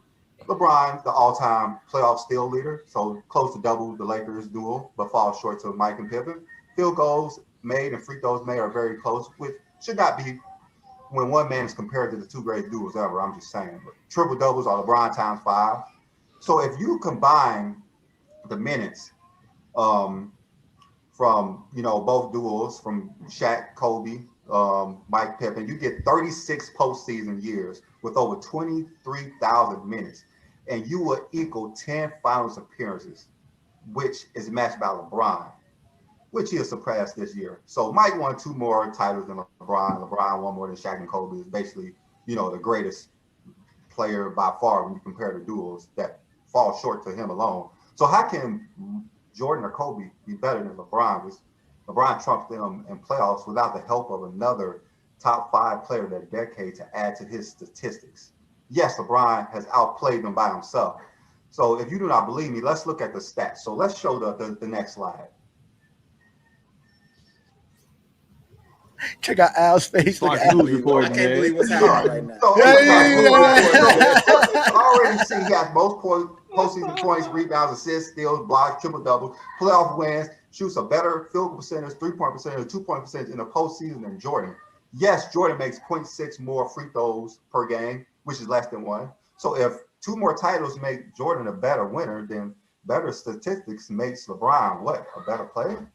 LeBron, the all-time playoff steal leader, so close to double the Lakers duel, but falls short to Mike and Pippen. Field goals made and free throws made are very close, which should not be when one man is compared to the 2 greatest duos ever. I'm just saying. But triple doubles are LeBron times 5. So if you combine the minutes from both duels, from Shaq, Kobe, Mike, Pippen, you get 36 postseason years with over 23,000 minutes, and you will equal 10 finals appearances, which is matched by LeBron, which he'll surpass this year. So Mike won 2 more titles than LeBron. LeBron won more than Shaq and Kobe. Is basically, the greatest player by far when you compare the duels that fall short to him alone. So how can Jordan or Kobe be better than LeBron? Because LeBron trumped them in playoffs without the help of another top 5 player of that decade to add to his statistics. Yes, LeBron has outplayed them by himself. So if you do not believe me, let's look at the stats. So let's show the next slide. Check out Al's face. Look Fox at Al. News reporting, I can't man. believe what's happening right now. So, I already see he has most postseason points, rebounds, assists, steals, blocks, triple doubles, playoff wins, shoots a better field goal percentage, 3-point percentage, 2-point percentage in the postseason than Jordan. Yes, Jordan makes 0.6 more free throws per game, which is less than one. So if 2 more titles make Jordan a better winner, then better statistics makes LeBron what? A better player?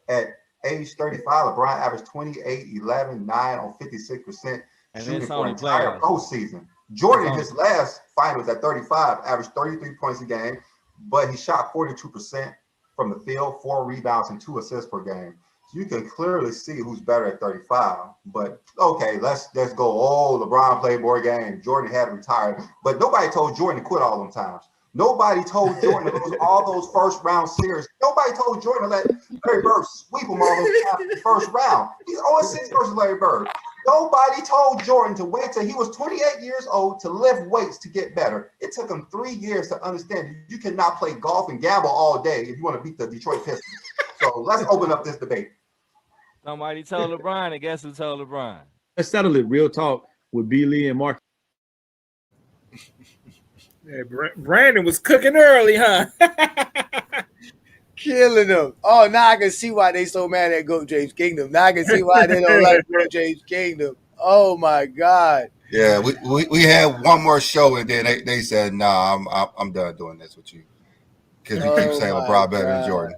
At age 35, LeBron averaged 28, 11, 9 on 56% shooting for an entire postseason. Jordan, his last finals at 35, averaged 33 points a game, but he shot 42% from the field, 4 rebounds and 2 assists per game. So you can clearly see who's better at 35. But okay, let's go. Oh, LeBron played more games. Jordan had retired, but nobody told Jordan to quit all them times. Nobody told Jordan to lose all those first round series. Nobody told Jordan to let Larry Bird sweep him all those times in the first round. He's 0-6 versus Larry Bird. Nobody told Jordan to wait till he was 28 years old to lift weights to get better. It took him 3 years to understand you cannot play golf and gamble all day if you want to beat the Detroit Pistons. So let's open up this debate. Somebody told LeBron, and guess who told LeBron? Let's settle it. Real talk with B. Lee and Mark. Yeah, Brandon was cooking early, huh? Killing them. Oh, now I can see why they so mad at GOAT James Kingdom. Now I can see why they don't like GOAT James Kingdom. Oh my God. Yeah, we had one more show and then they said, "Nah, I'm done doing this with you," because you keep saying LeBron better than Jordan.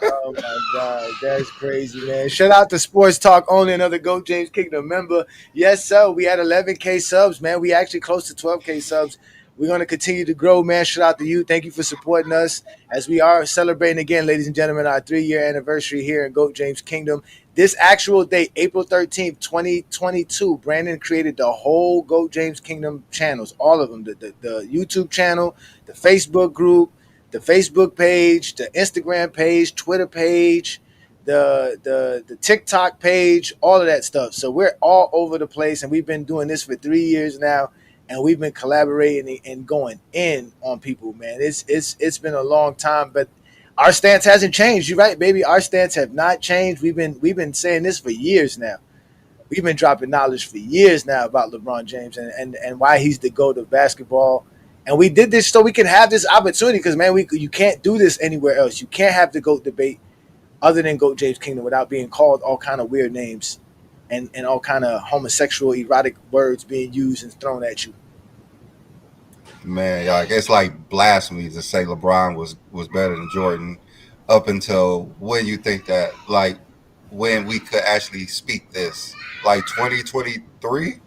Oh my God, that's crazy, man. Shout out to Sports Talk Only, another GOAT James Kingdom member. Yes, sir. We had 11K subs, man. We actually close to 12K subs. We're going to continue to grow, man. Shout out to you. Thank you for supporting us as we are celebrating again, ladies and gentlemen, our 3-year anniversary here in GOAT James Kingdom. This actual date, April 13th, 2022, Brandon created the whole GOAT James Kingdom channels, all of them, the YouTube channel, the Facebook group, the Facebook page, the Instagram page, Twitter page, the TikTok page, all of that stuff. So we're all over the place, and we've been doing this for 3 years now. And we've been collaborating and going in on people, man. It's been a long time, but our stance hasn't changed. You're right, baby. Our stance have not changed. We've been saying this for years now. We've been dropping knowledge for years now about LeBron James and why he's the GOAT of basketball. And we did this so we can have this opportunity because, man, you can't do this anywhere else. You can't have the GOAT debate other than GOAT James Kingdom without being called all kind of weird names. And all kind of homosexual, erotic words being used and thrown at you. Man, like it's like blasphemy to say LeBron was better than Jordan up until when you think that, like when we could actually speak this, like 2023,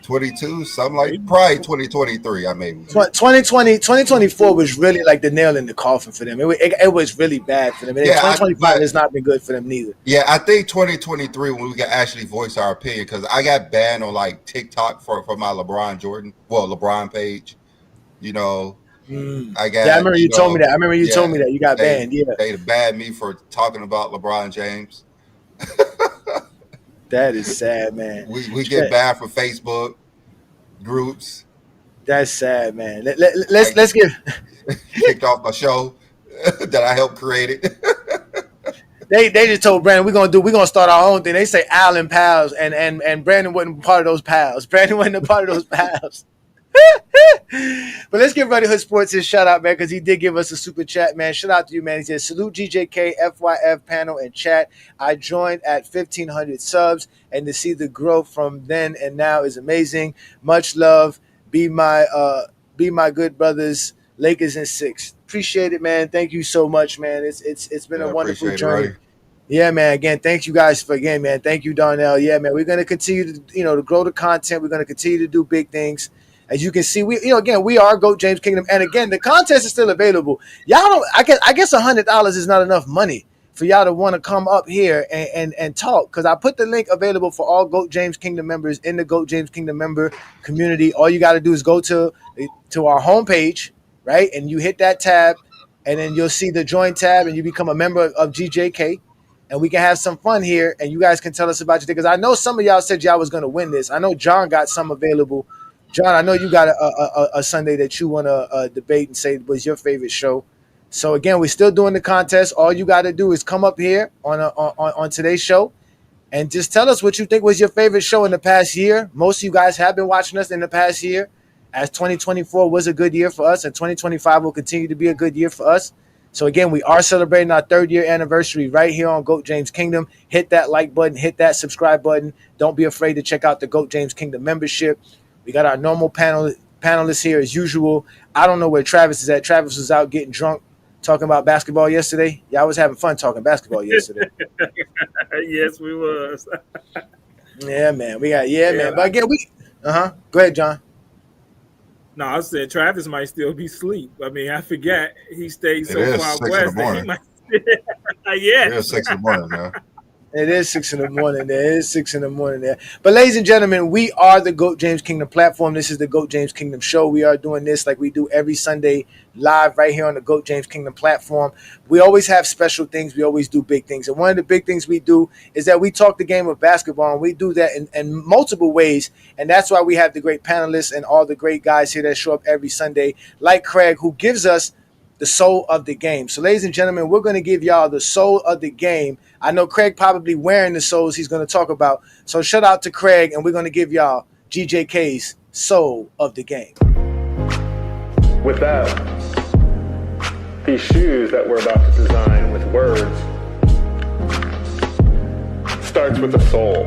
22, something like probably 2023. I mean, 2024 was really like the nail in the coffin for them. It was really bad for them. And 2025 has not been good for them neither. Yeah, I think 2023 when we can actually voice our opinion, because I got banned on like TikTok for my LeBron page. You know, I got. Yeah, I remember you told me that. I remember you told me that you got banned. Yeah, they banned me for talking about LeBron James. That is sad, man. We get banned from Facebook groups. That's sad, man. Let's give kicked off my show that I helped create it. They just told Brandon we're gonna start our own thing. They say Al and pals, and Brandon wasn't part of those pals. Brandon wasn't a part of those pals. But let's give Running Hood Sports his shout out, man, because he did give us a super chat, man. Shout out to you, man. He says, salute GJK, FYF panel and chat. I joined at 1,500 subs, and to see the growth from then and now is amazing. Much love. Be my good brothers. Lakers in 6. Appreciate it, man. Thank you so much, man. It's been a wonderful journey. Yeah, man. Again, thank you guys man. Thank you, Darnell. Yeah, man. We're gonna continue to grow the content. We're gonna continue to do big things. As you can see, we are GOAT James Kingdom, and again, the contest is still available. Y'all don't. I guess $100 is not enough money for y'all to want to come up here and talk, because I put the link available for all GOAT James Kingdom members in the GOAT James Kingdom member community. All you got to do is go to our homepage, right, and you hit that tab, and then you'll see the join tab, and you become a member of GJK, and we can have some fun here, and you guys can tell us about your thing, because I know some of y'all said y'all was going to win this. I know John got some available. John, I know you got a Sunday that you want to debate and say was your favorite show. So again, we're still doing the contest. All you got to do is come up here on today's show, And just tell us what you think was your favorite show in the past year. Most of you guys have been watching us in the past year, as 2024 was a good year for us, and 2025 will continue to be a good year for us. So again, we are celebrating our 3rd-year anniversary right here on GOAT James Kingdom. Hit that like button, hit that subscribe button. Don't be afraid to check out the GOAT James Kingdom membership. We got our normal panelists here as usual. I don't know where Travis is at. Travis was out getting drunk, talking about basketball yesterday. Yeah, I was having fun talking basketball yesterday. Yes, we was. Yeah, man. Man. But again, go ahead, John. No, I said Travis might still be asleep. I mean, I forget he stayed so far 6 west in the that he morning. might. It is 6 in the morning, man. It is 6 in the morning there. It is 6 in the morning there. But ladies and gentlemen, we are the GOAT James Kingdom platform. This is the GOAT James Kingdom show. We are doing this like we do every Sunday live right here on the GOAT James Kingdom platform. We always have special things. We always do big things. And one of the big things we do is that we talk the game of basketball, and we do that in multiple ways. And that's why we have the great panelists and all the great guys here that show up every Sunday, like Craig, who gives us the soul of the game. So ladies and gentlemen, we're going to give y'all the soul of the game. I know Craig probably wearing the souls he's going to talk about. So shout out to Craig, and we're going to give y'all GJK's soul of the game. With that, these shoes that we're about to design with words starts with a soul.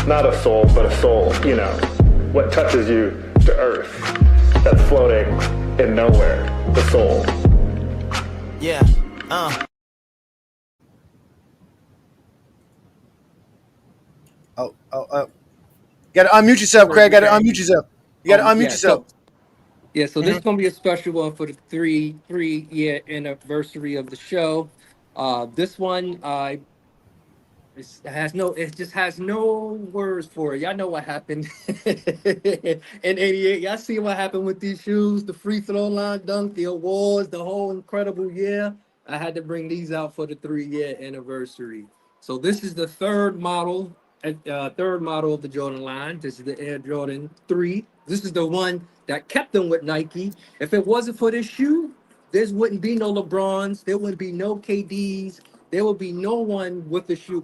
Not a soul, but a soul, you know, what touches you to earth, that's floating in nowhere, the soul. Yeah, Gotta unmute yourself, Craig. Gotta unmute yourself. You gotta unmute yourself. So this is gonna be a special one for the three-year anniversary of the show. This one, it just has no words for it. Y'all know what happened in '88. Y'all see what happened with these shoes, the free throw line dunk, the awards, the whole incredible year. I had to bring these out for the 3-year anniversary. So this is the third model of the Jordan line. This is the Air Jordan 3. This is the one that kept them with Nike. If it wasn't for this shoe, there wouldn't be no LeBrons. There wouldn't be no KDs. There will be no one with the shoe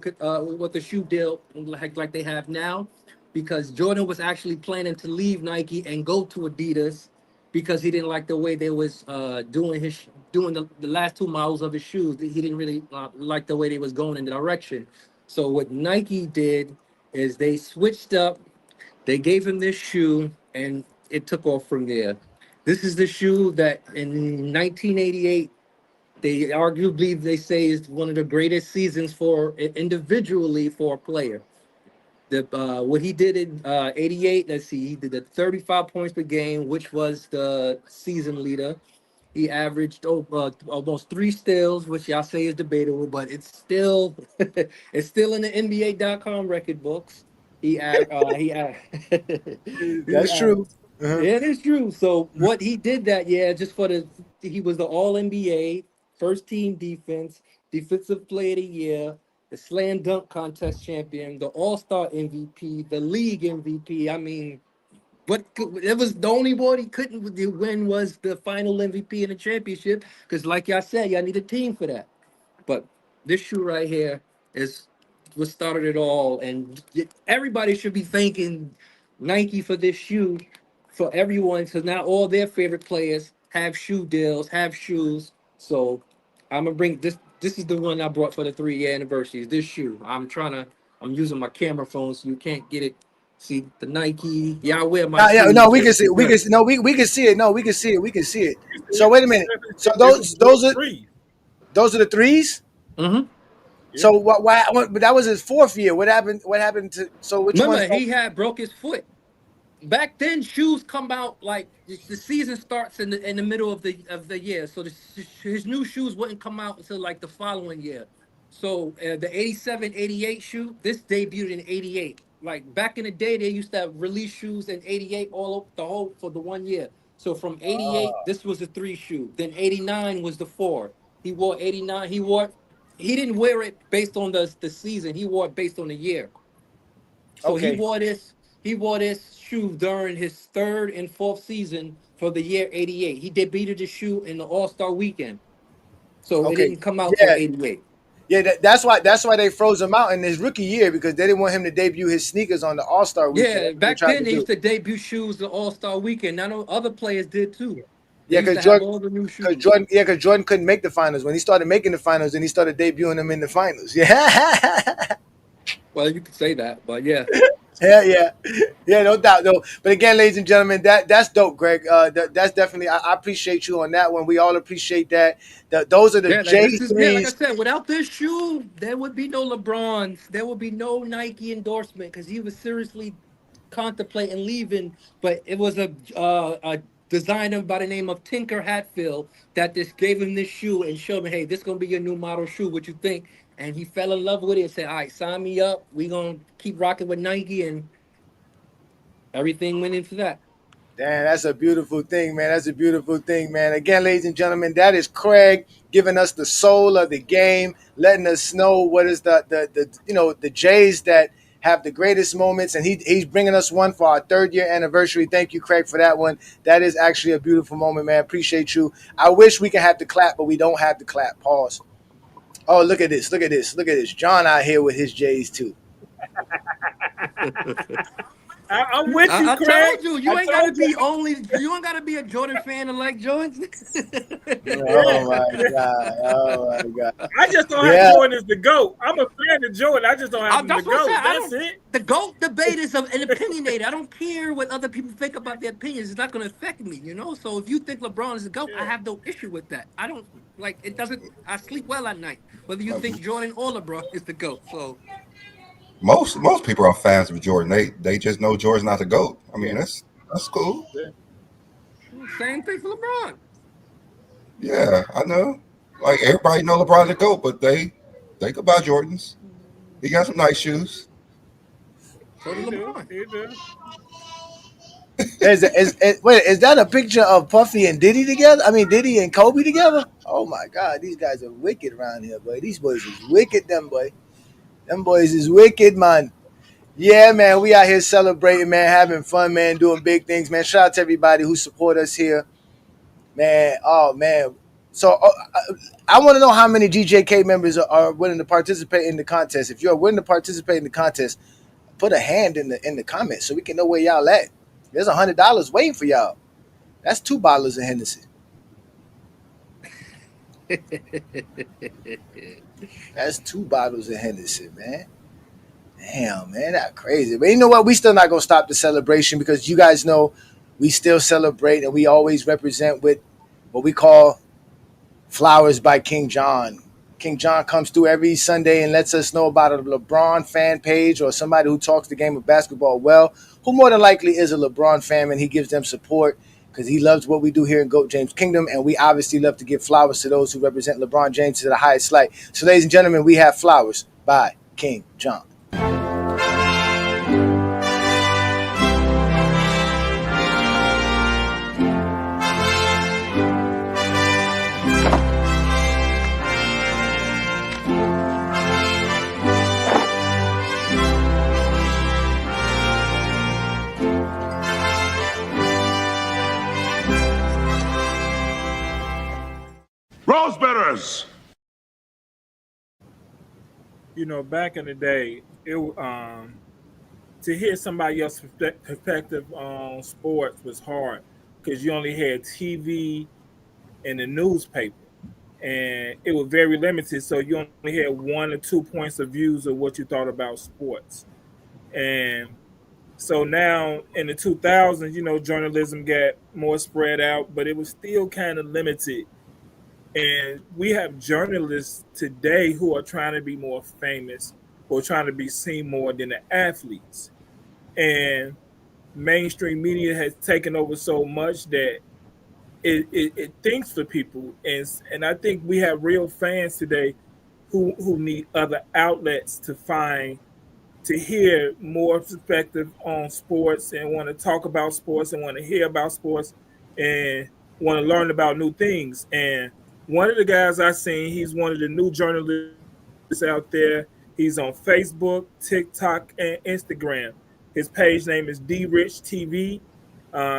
deal like they have now, because Jordan was actually planning to leave Nike and go to Adidas because he didn't like the way they was doing the last 2 models of his shoes. He didn't really like the way they was going in the direction. So what Nike did is they switched up. They gave him this shoe, and it took off from there. This is the shoe that in 1988. They say is one of the greatest seasons for individually for a player. What he did in '88, let's see, he did the 35 points per game, which was the season leader. He averaged almost 3 steals, which y'all say is debatable, but it's still it's still in the NBA.com record books. That's true. Yeah, it is true. So what he did that year, he was the All NBA, first team defense, defensive player of the year, the slam dunk contest champion, the All-Star MVP, the league MVP. I mean, it was the only one he couldn't win was the final MVP in the championship, because like y'all said, y'all need a team for that. But this shoe right here is what started it all, and everybody should be thanking Nike for this shoe, for everyone, because now all their favorite players have shoe deals, have shoes. So I'm gonna bring this. This is the one I brought for the 3-year anniversary. This shoe. I'm using my camera phone, so you can't get it. See the Nike. Yeah, I wear my. No, we can see. We can see it. No, we can see it. We can see it. So wait a minute. So those are the 3s. Mm-hmm. So why? But that was his 4th year. What happened? What happened to? So which one? Remember, he had broke his foot. Back then, shoes come out like the season starts in the middle of the year. So his new shoes wouldn't come out until like the following year. So the 87, 88 shoe, this debuted in 88. Like back in the day, they used to release shoes in 88 for the 1 year. So from 88, this was the 3 shoe. Then 89 was the 4. He wore 89. He didn't wear it based on the season. He wore it based on the year. So Okay. He wore this shoe during his 3rd and 4th season for the year 88. He debuted the shoe in the All-Star weekend. So it didn't come out till 88. Yeah, that's why they froze him out in his rookie year because they didn't want him to debut his sneakers on the All-Star weekend. Yeah, That's what they back tried then to they do. used to debut shoes the All-Star weekend. I know other players did too. They Yeah, used because to have all the new shoes. Jordan couldn't make the finals. When he started making the finals, then he started debuting them in the finals. Yeah. Well, you could say that, but yeah. Yeah, no doubt, though. But again, ladies and gentlemen, that's dope, Greg. That's definitely. I appreciate you on that one. We all appreciate that. Those are the Yeah, like, this is like I J3s. said, without this shoe, there would be no LeBron, there would be no Nike endorsement because he was seriously contemplating leaving. But it was a designer by the name of Tinker Hatfield that just gave him this shoe and showed me, hey, this gonna be your new model shoe. What you think? And he fell in love with it and said, all right, sign me up. We gonna keep rocking with Nike, and everything went into that. Damn, that's a beautiful thing, man. That's a beautiful thing, man. Again, ladies and gentlemen, that is Craig giving us the soul of the game, letting us know what is the Jays that have the greatest moments, and he's bringing us one for our 3rd year anniversary. Thank you, Craig, for that one. That is actually a beautiful moment, man. Appreciate you. I wish we could have the clap, but we don't have the clap. Pause. Oh, look at this. Look at this. Look at this. John out here with his Jays too. I'm with you, I Craig. told you, you ain't gotta be a Jordan fan to like Jordan. Oh my god! I just don't have Jordan as the GOAT. I'm a fan of Jordan. I just don't have him as the GOAT. That's it. The GOAT debate is an opinionated. I don't care what other people think about their opinions. It's not going to affect me, you know. So if you think LeBron is the GOAT, I have no issue with that. I don't like it. Doesn't I sleep well at night? Whether you think Jordan or LeBron is the GOAT. So most people are fans of Jordan. They just know Jordan's not the GOAT. I mean, that's cool. Same thing for LeBron. Yeah, I know. Like everybody know LeBron the GOAT, but they think about Jordans. He got some nice shoes. So did LeBron. Wait, is that a picture of Puffy and Diddy together? I mean, Diddy and Kobe together? Oh my God, these guys are wicked around here, boy. These boys is wicked, them boys is wicked, man. Yeah, man, we out here celebrating, man, having fun, man, doing big things, man. Shout out to everybody who support us here, man. Oh man, so I want to know how many GJK members are willing to participate in the contest. If you're willing to participate in the contest, put a hand in the comments so we can know where y'all at. There's $100 waiting for y'all. That's 2 bottles of Hennessy. That's 2 bottles of Hennessy, man. Damn, man, that's crazy. But you know what? We still not gonna stop the celebration because you guys know we still celebrate and we always represent with what we call Flowers by King John. King John comes through every Sunday and lets us know about a LeBron fan page or somebody who talks the game of basketball well, who more than likely is a LeBron fan, and he gives them support because he loves what we do here in GOAT James Kingdom, and we obviously love to give flowers to those who represent LeBron James to the highest light. So, ladies and gentlemen, we have Flowers by King John. Rosebetters. You know, back in the day, it to hear somebody else's perspective on sports was hard because you only had TV and the newspaper, and it was very limited. So you only had 1 or 2 points of views of what you thought about sports. And so now in the 2000s, you know, journalism got more spread out, but it was still kind of limited. And we have journalists today who are trying to be more famous or trying to be seen more than the athletes. And mainstream media has taken over so much that it thinks for people. And I think we have real fans today who need other outlets to hear more perspective on sports and want to talk about sports and want to hear about sports and want to learn about new things. And one of the guys I seen, he's one of the new journalists out there. He's on Facebook, TikTok, and Instagram. His page name is D Rich TV.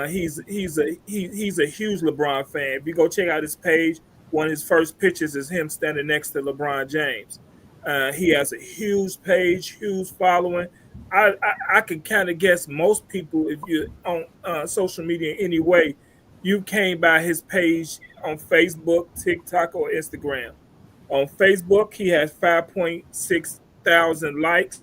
He's a huge LeBron fan. If you go check out his page, one of his first pictures is him standing next to LeBron James. He has a huge page, huge following. I can kind of guess most people, if you're on social media in any way, you came by his page on Facebook, TikTok, or Instagram. On Facebook, he has 5.6 thousand likes,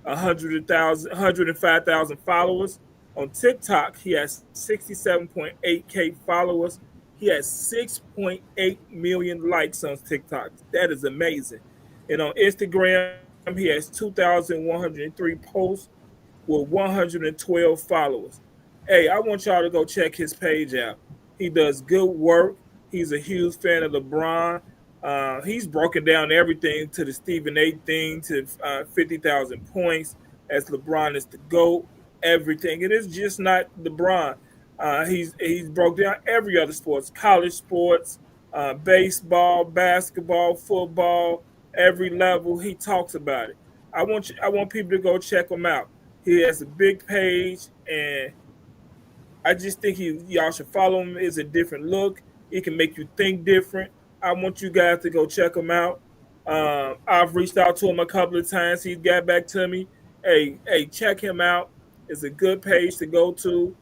105,000 followers. On TikTok, he has 67.8K followers. He has 6.8 million likes on TikTok. That is amazing. And on Instagram, he has 2,103 posts with 112 followers. Hey, I want y'all to go check his page out. He does good work. He's a huge fan of LeBron. He's broken down everything to the Stephen A thing, to 50,000 points, as LeBron is the GOAT, everything. It is just not LeBron. He's broke down every other sports, college sports, baseball, basketball, football, every level. He talks about it. I want people to go check him out. He has a big page, and I just think y'all should follow him. It's a different look. It can make you think different. I want you guys to go check him out. I've reached out to him a couple of times. He's got back to me. Hey, check him out. It's a good page to go to.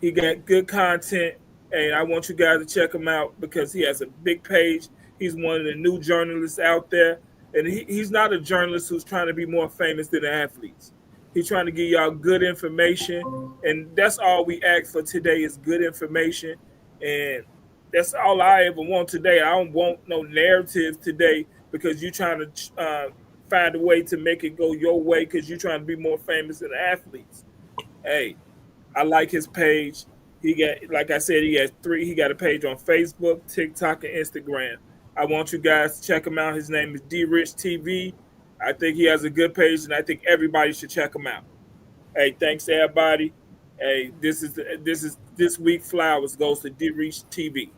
He got good content, and I want you guys to check him out because he has a big page. He's one of the new journalists out there, and he's not a journalist who's trying to be more famous than the athletes. He's trying to give y'all good information, and that's all we ask for today is good information, and that's all I ever want today. I don't want no narratives today because you're trying to find a way to make it go your way because you're trying to be more famous than the athletes. Hey, I like his page. He got, like I said, he got a page on Facebook, TikTok, and Instagram. I want you guys to check him out. His name is D Rich TV. I think he has a good page, and I think everybody should check him out. Hey, thanks to everybody. Hey, this week flowers goes to D Rich TV.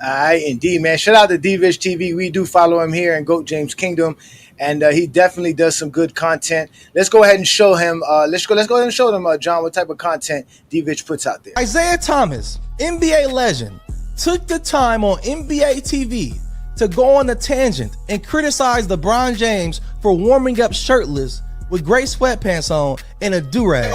All right, indeed, man. Shout out to D-Rich TV. We do follow him here in GOAT James Kingdom, and he definitely does some good content. Let's go ahead and show him. Let's go ahead and show them, John, what type of content D-Rich puts out there. Isaiah Thomas, NBA legend, took the time on NBA TV to go on a tangent and criticize LeBron James for warming up shirtless with gray sweatpants on and a do-rag.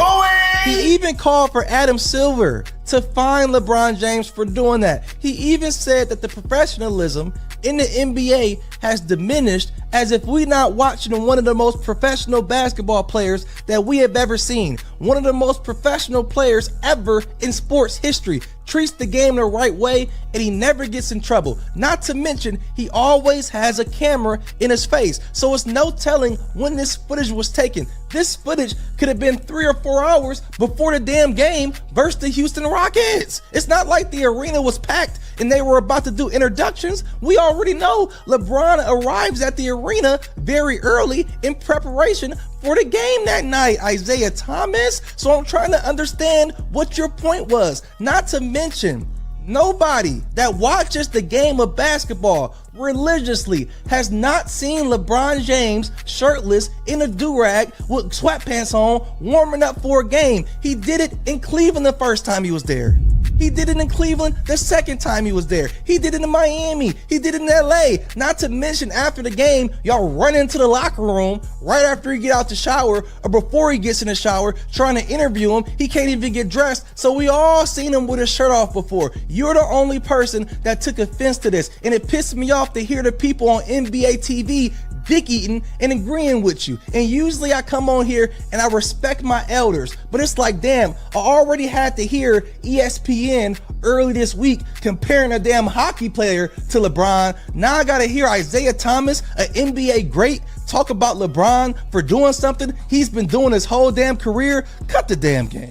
He even called for Adam Silver to fine LeBron James for doing that. He even said that the professionalism in the NBA has diminished as if we're not watching one of the most professional basketball players that we have ever seen. One of the most professional players ever in sports history. Treats the game the right way, and he never gets in trouble. Not to mention, he always has a camera in his face. So it's no telling when this footage was taken. This footage could have been 3 or 4 hours before the damn game versus the Houston Rockets. It's not like the arena was packed and they were about to do introductions. We already know LeBron arrives at the arena very early in preparation for the game that night, Isaiah Thomas. So I'm trying to understand what your point was. Not to mention, nobody that watches the game of basketball religiously has not seen LeBron James shirtless in a do-rag with sweatpants on warming up for a game. He did it in Cleveland the first time he was there. He did it in Cleveland the second time he was there. He did it in Miami. He did it in LA. Not to mention after the game, y'all run into the locker room right after he get out the shower or before he gets in the shower trying to interview him. He can't even get dressed. So we all seen him with his shirt off before. You're the only person that took offense to this. And it pissed me off to hear the people on NBA TV dick eating and agreeing with you. And usually I come on here and I respect my elders, but it's like, damn, I already had to hear ESPN early this week comparing a damn hockey player to LeBron. Now I gotta hear Isaiah Thomas, an NBA great, talk about LeBron for doing something he's been doing his whole damn career. Cut the damn game.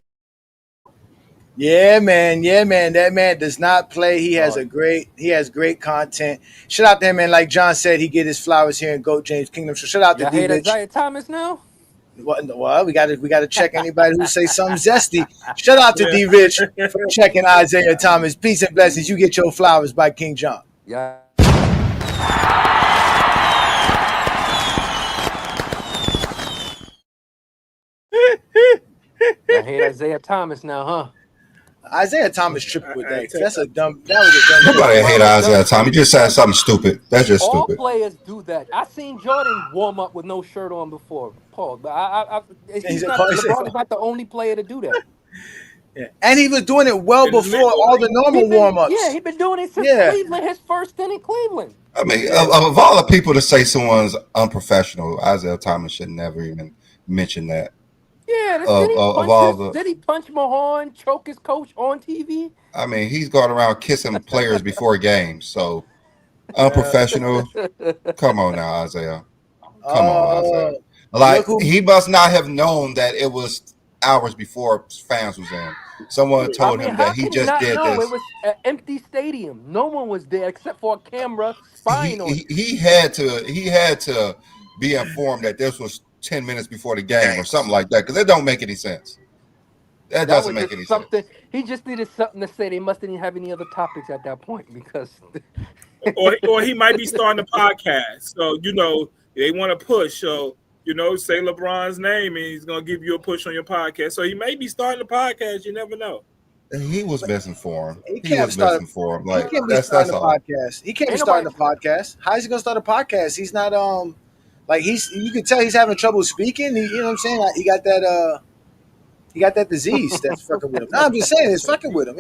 Yeah, man. That man does not play. He has great content. Shout out to him, man. Like John said, he get his flowers here in GOAT James Kingdom. So shout out to D Rich. Isaiah Thomas now? Well, we got to check anybody who say something zesty. Shout out to D Rich for checking Isaiah Thomas. Peace and blessings. You get your flowers by King John. Yeah. I hate Isaiah Thomas now, huh? Isaiah Thomas tripping with that. That was a dumb. Nobody hate Isaiah Thomas. He just said something stupid. That's just All stupid. players do that. I seen Jordan warm up with no shirt on before. Paul, but LeBron is not the only player to do that. Yeah. And he was doing it well before all the normal warm-ups. Yeah, he's been doing it since Cleveland, his first stint in Cleveland. I mean, of all the people to say someone's unprofessional, Isaiah Thomas should never even mention that. Yeah, did he punch Mahorn, choke his coach on TV? I mean, he's going around kissing players before games, so unprofessional. Come on now, Isaiah. Come on, Isaiah. Like, he must not have known that it was hours before fans was in. Someone told him that he just did this. It was an empty stadium. No one was there except for a camera spying on him. He had to be informed that this was 10 minutes before the game or something like that, because it don't make any sense. That doesn't make any sense. He just needed something to say. They must didn't have any other topics at that point because or he might be starting a podcast. So, they want to push. So, say LeBron's name and he's going to give you a push on your podcast. So he may be starting a podcast. You never know. He was misinformed. He can't be starting a podcast. He can't be starting a podcast. How is he going to start a podcast? He's not you can tell he's having trouble speaking. You know what I'm saying? Like, he got that disease that's fucking with him. No, I'm just saying it's fucking with him.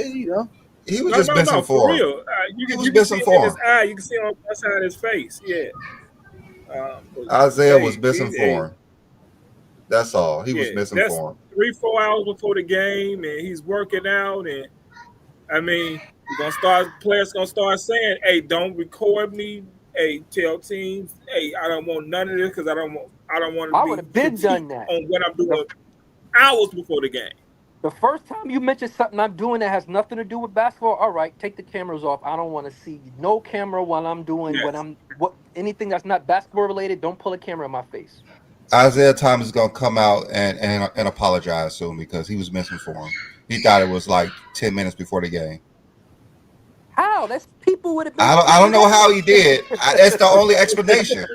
He was just misinformed. For real. You can see it in his eye. You can see it on the side of his face. Yeah. Isaiah was misinformed. That's all. He was misinformed. 3-4 hours before the game, and he's working out. And I mean, players gonna start saying, "Hey, don't record me. Hey, tell teams, hey, I don't want none of this because I don't want to." I would have been done that on what I'm doing hours before the game. The first time you mention something I'm doing that has nothing to do with basketball, all right, take the cameras off. I don't want to see no camera while I'm doing anything that's not basketball related. Don't pull a camera in my face. Isaiah Thomas is gonna come out and apologize soon because he was misinformed. He thought it was like 10 minutes before the game. How? That's people would have been. I don't know how he did. That's the only explanation.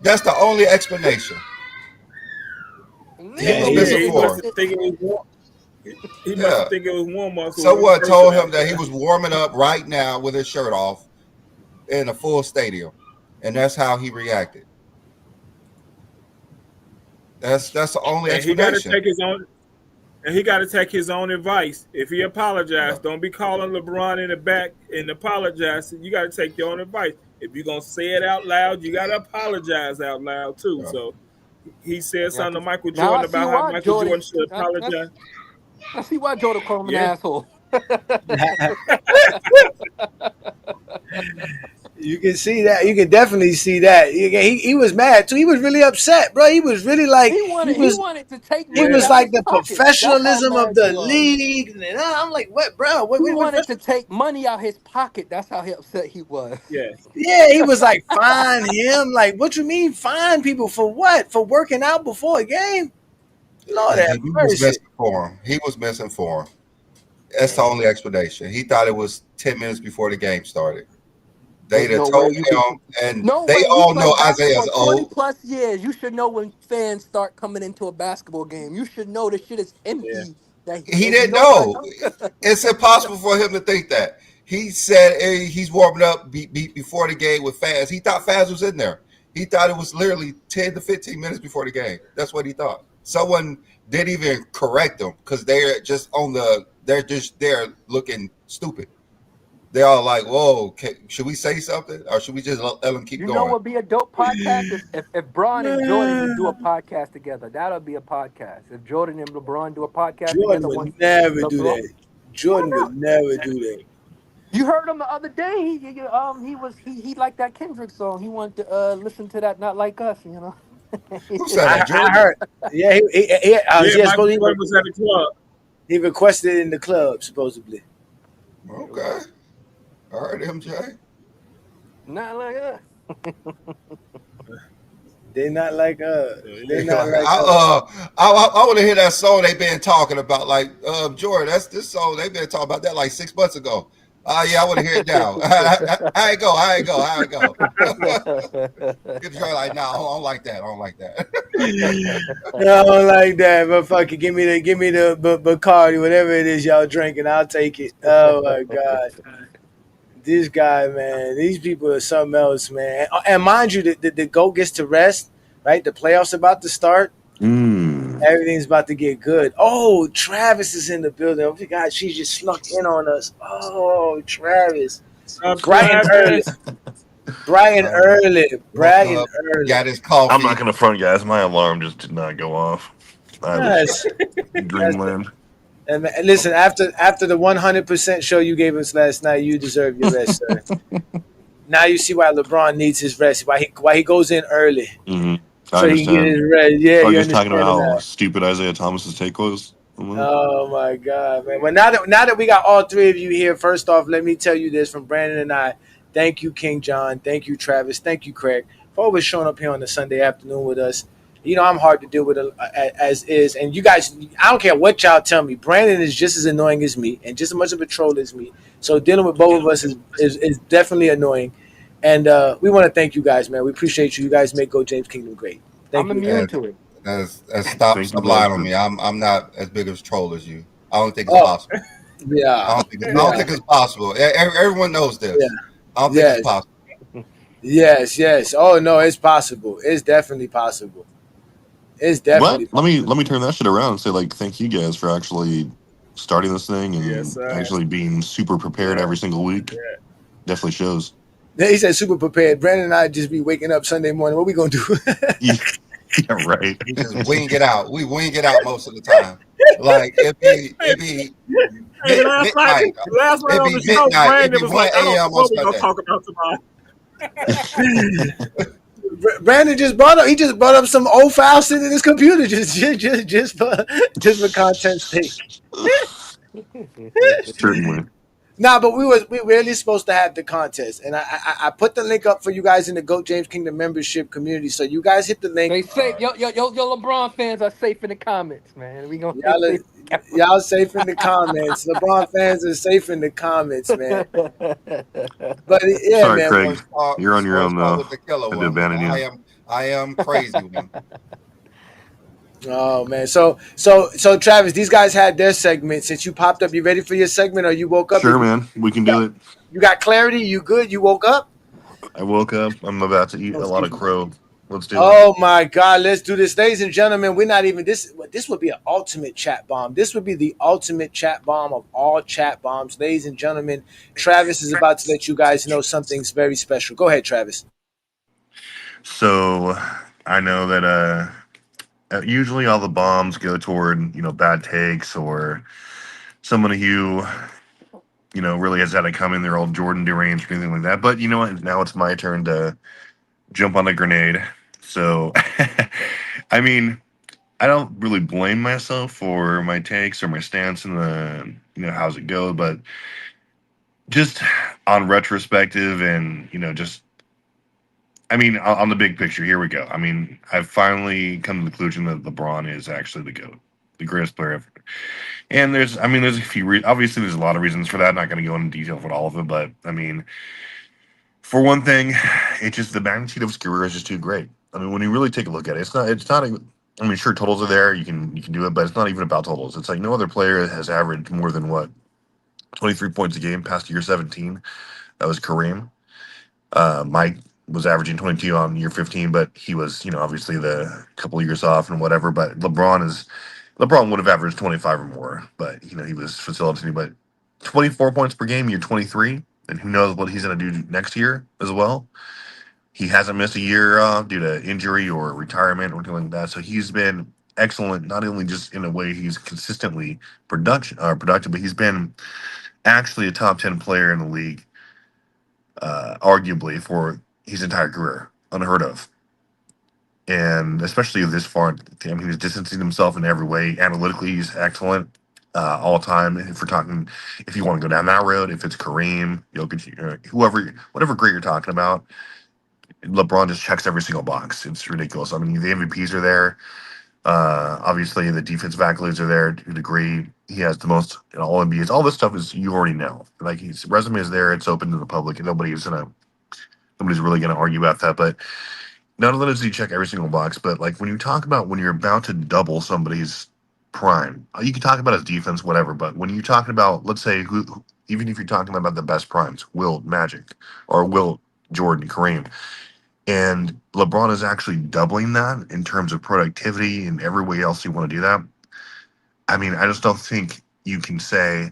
That's the only explanation. He was misinformed. He must think it was warm up. Someone told him that he was warming up right now with his shirt off in a full stadium, and that's how he reacted. That's the only explanation. He got to take his own advice. If he apologized, don't be calling LeBron in the back and apologize. You got to take your own advice. If you're gonna say it out loud, you got to apologize out loud too. Yeah. So he said something to Michael Jordan about how Michael Jordan should apologize. I see why Jordan called him an asshole. You can see that. You can definitely see that. He was mad too. He was really upset, bro. He was really like he wanted to take. He was like the professionalism of the league. And I'm like, what, bro? He wanted to take money out his pocket. That's how upset he was. Yeah, he was like, fine him. Like, what you mean, fine people for what? For working out before a game? Lord have mercy. He was misinformed. That's the only explanation. He thought it was 10 minutes before the game started. They told him, and they all know Isaiah's old. 20+ years, you should know when fans start coming into a basketball game. You should know the shit is empty. Yeah. He didn't know. It's impossible for him to think that. He said he's warming up before the game with fans. He thought fans was in there. He thought it was literally 10 to 15 minutes before the game. That's what he thought. Someone didn't even correct them because they're just there looking stupid. They're all like, whoa, should we say something? Or should we just let them keep going? You know what would be a dope podcast? if Bron and Jordan would do a podcast together. That'll be a podcast. If Jordan and LeBron do a podcast Jordan together. Would never do that. Jordan would never do that. You heard him the other day. He liked that Kendrick song. He wanted to listen to that Not Like Us, you know. Who said that? I heard. Yeah, he was at the club. He requested it in the club, supposedly. Okay. All right, MJ. Not like us. They're not like us. They're not like us. I want to hear that song they've been talking about. Like, Jordan, that's this song they've been talking about that like 6 months ago. Yeah, I want to hear it now. How it go? How it go? How it go? Get the like, nah, I don't like that. I don't like that. I don't like that, but fuck it. Give me the Bacardi, whatever it is y'all drinking. I'll take it. Oh my god, this guy, man. These people are something else, man. And mind you, the GOAT gets to rest, right? The playoffs about to start. Everything's about to get good. Oh, Travis is in the building. Oh my God, she just snuck in on us. Oh, Travis. Brighton early. Brighton early. Got his coffee. I'm not going to front, guys. My alarm just did not go off. I was dreamland. And listen, after the 100% show you gave us last night, you deserve your rest, sir. Now you see why LeBron needs his rest. Why he goes in early. Mm-hmm. So he can get his rest. Yeah, you you just talking about how that. stupid Isaiah Thomas's take was. Oh my God, man! Well, now that we got all three of you here, first off, let me tell you this from Brandon and I. Thank you, King John. Thank you, Travis. Thank you, Craig, for always showing up here on the Sunday afternoon with us. You know, I'm hard to deal with as is, and you guys, I don't care what y'all tell me. Brandon is just as annoying as me, and just as much of a troll as me. So dealing with both of us is definitely annoying. And we want to thank you guys, man. We appreciate you. You guys make Go James Kingdom great. I'm immune to it. Stop lying on me. I'm not as big of a troll as you. I don't think it's possible. Yeah. I don't think it's possible. Everyone knows this. Yeah. I don't think it's possible. Yes. Oh no, it's possible. It's definitely possible. It's definitely possible. Let me turn that shit around and say, like, thank you guys for actually starting this thing and actually being super prepared every single week. Yeah. Definitely shows. He said super prepared. Brandon and I just be waking up Sunday morning. What we gonna do? Yeah, right. We just wing it out. We wing it out most of the time. Like it be last night on the show, Brandon was like, I don't know what we're gonna talk about tomorrow. Brandon just brought up some old files sitting in his computer just for content's sake. Certainly. Nah, but we really supposed to have the contest, and I put the link up for you guys in the GOAT James Kingdom membership community. So you guys hit the link. They safe. Yo, LeBron fans are safe in the comments, man. We gonna y'all safe in the comments. LeBron fans are safe in the comments, man. But yeah, sorry, man. Craig, you're on your own though. I am crazy one. Oh man, so Travis, these guys had their segment. Since you popped up, you ready for your segment, or you woke up? Sure, man, we can do it. You got clarity? You good? You woke up? I woke up. I'm about to eat a lot of crow. Let's do it. Oh my God, let's do this, ladies and gentlemen. We're not even this. This would be an ultimate chat bomb. This would be the ultimate chat bomb of all chat bombs, ladies and gentlemen. Travis is about to let you guys know something's very special. Go ahead, Travis. So I know that usually all the bombs go toward, bad takes or somebody who, really has had it coming. They're all Jordan deranged or anything like that. But you know what? Now it's my turn to jump on a grenade. So, I mean, I don't really blame myself for my takes or my stance in the, how's it go. But just on retrospective and, on the big picture, here we go. I mean, I've finally come to the conclusion that LeBron is actually the GOAT, the greatest player ever. And there's a few obviously there's a lot of reasons for that. I'm not going to go into detail for all of them, but I mean, for one thing, it's just the magnitude of his career is just too great. I mean, when you really take a look at it, it's not even, I mean, sure, totals are there, you can do it, but it's not even about totals. It's like no other player has averaged more than 23 points a game past year 17. That was Kareem. Mike was averaging 22 on year 15, but he was, obviously the couple of years off and whatever. But LeBron would have averaged 25 or more, but he was facilitating. But 24 points per game, year 23, and who knows what he's going to do next year as well. He hasn't missed a year due to injury or retirement or anything like that. So he's been excellent, not only just in a way he's consistently productive, but he's been actually a top 10 player in the league, arguably for his entire career, unheard of. And especially this far, I mean, he's distancing himself in every way. Analytically, he's excellent all time. If you want to go down that road, if it's Kareem, Jokic, whatever great you're talking about, LeBron just checks every single box. It's ridiculous. I mean, the MVPs are there. Obviously, the defensive accolades are there to a degree. He has the most in all NBAs. All this stuff is you already know. Like his resume is there. It's open to the public, and nobody's really gonna argue about that. But not only does he check every single box, but like when you talk about when you're about to double somebody's prime, you can talk about his defense, whatever. But when you're talking about, let's say, even if you're talking about the best primes, Will Magic or Will Jordan, Kareem. And LeBron is actually doubling that in terms of productivity and every way else you want to do that. I mean, I just don't think you can say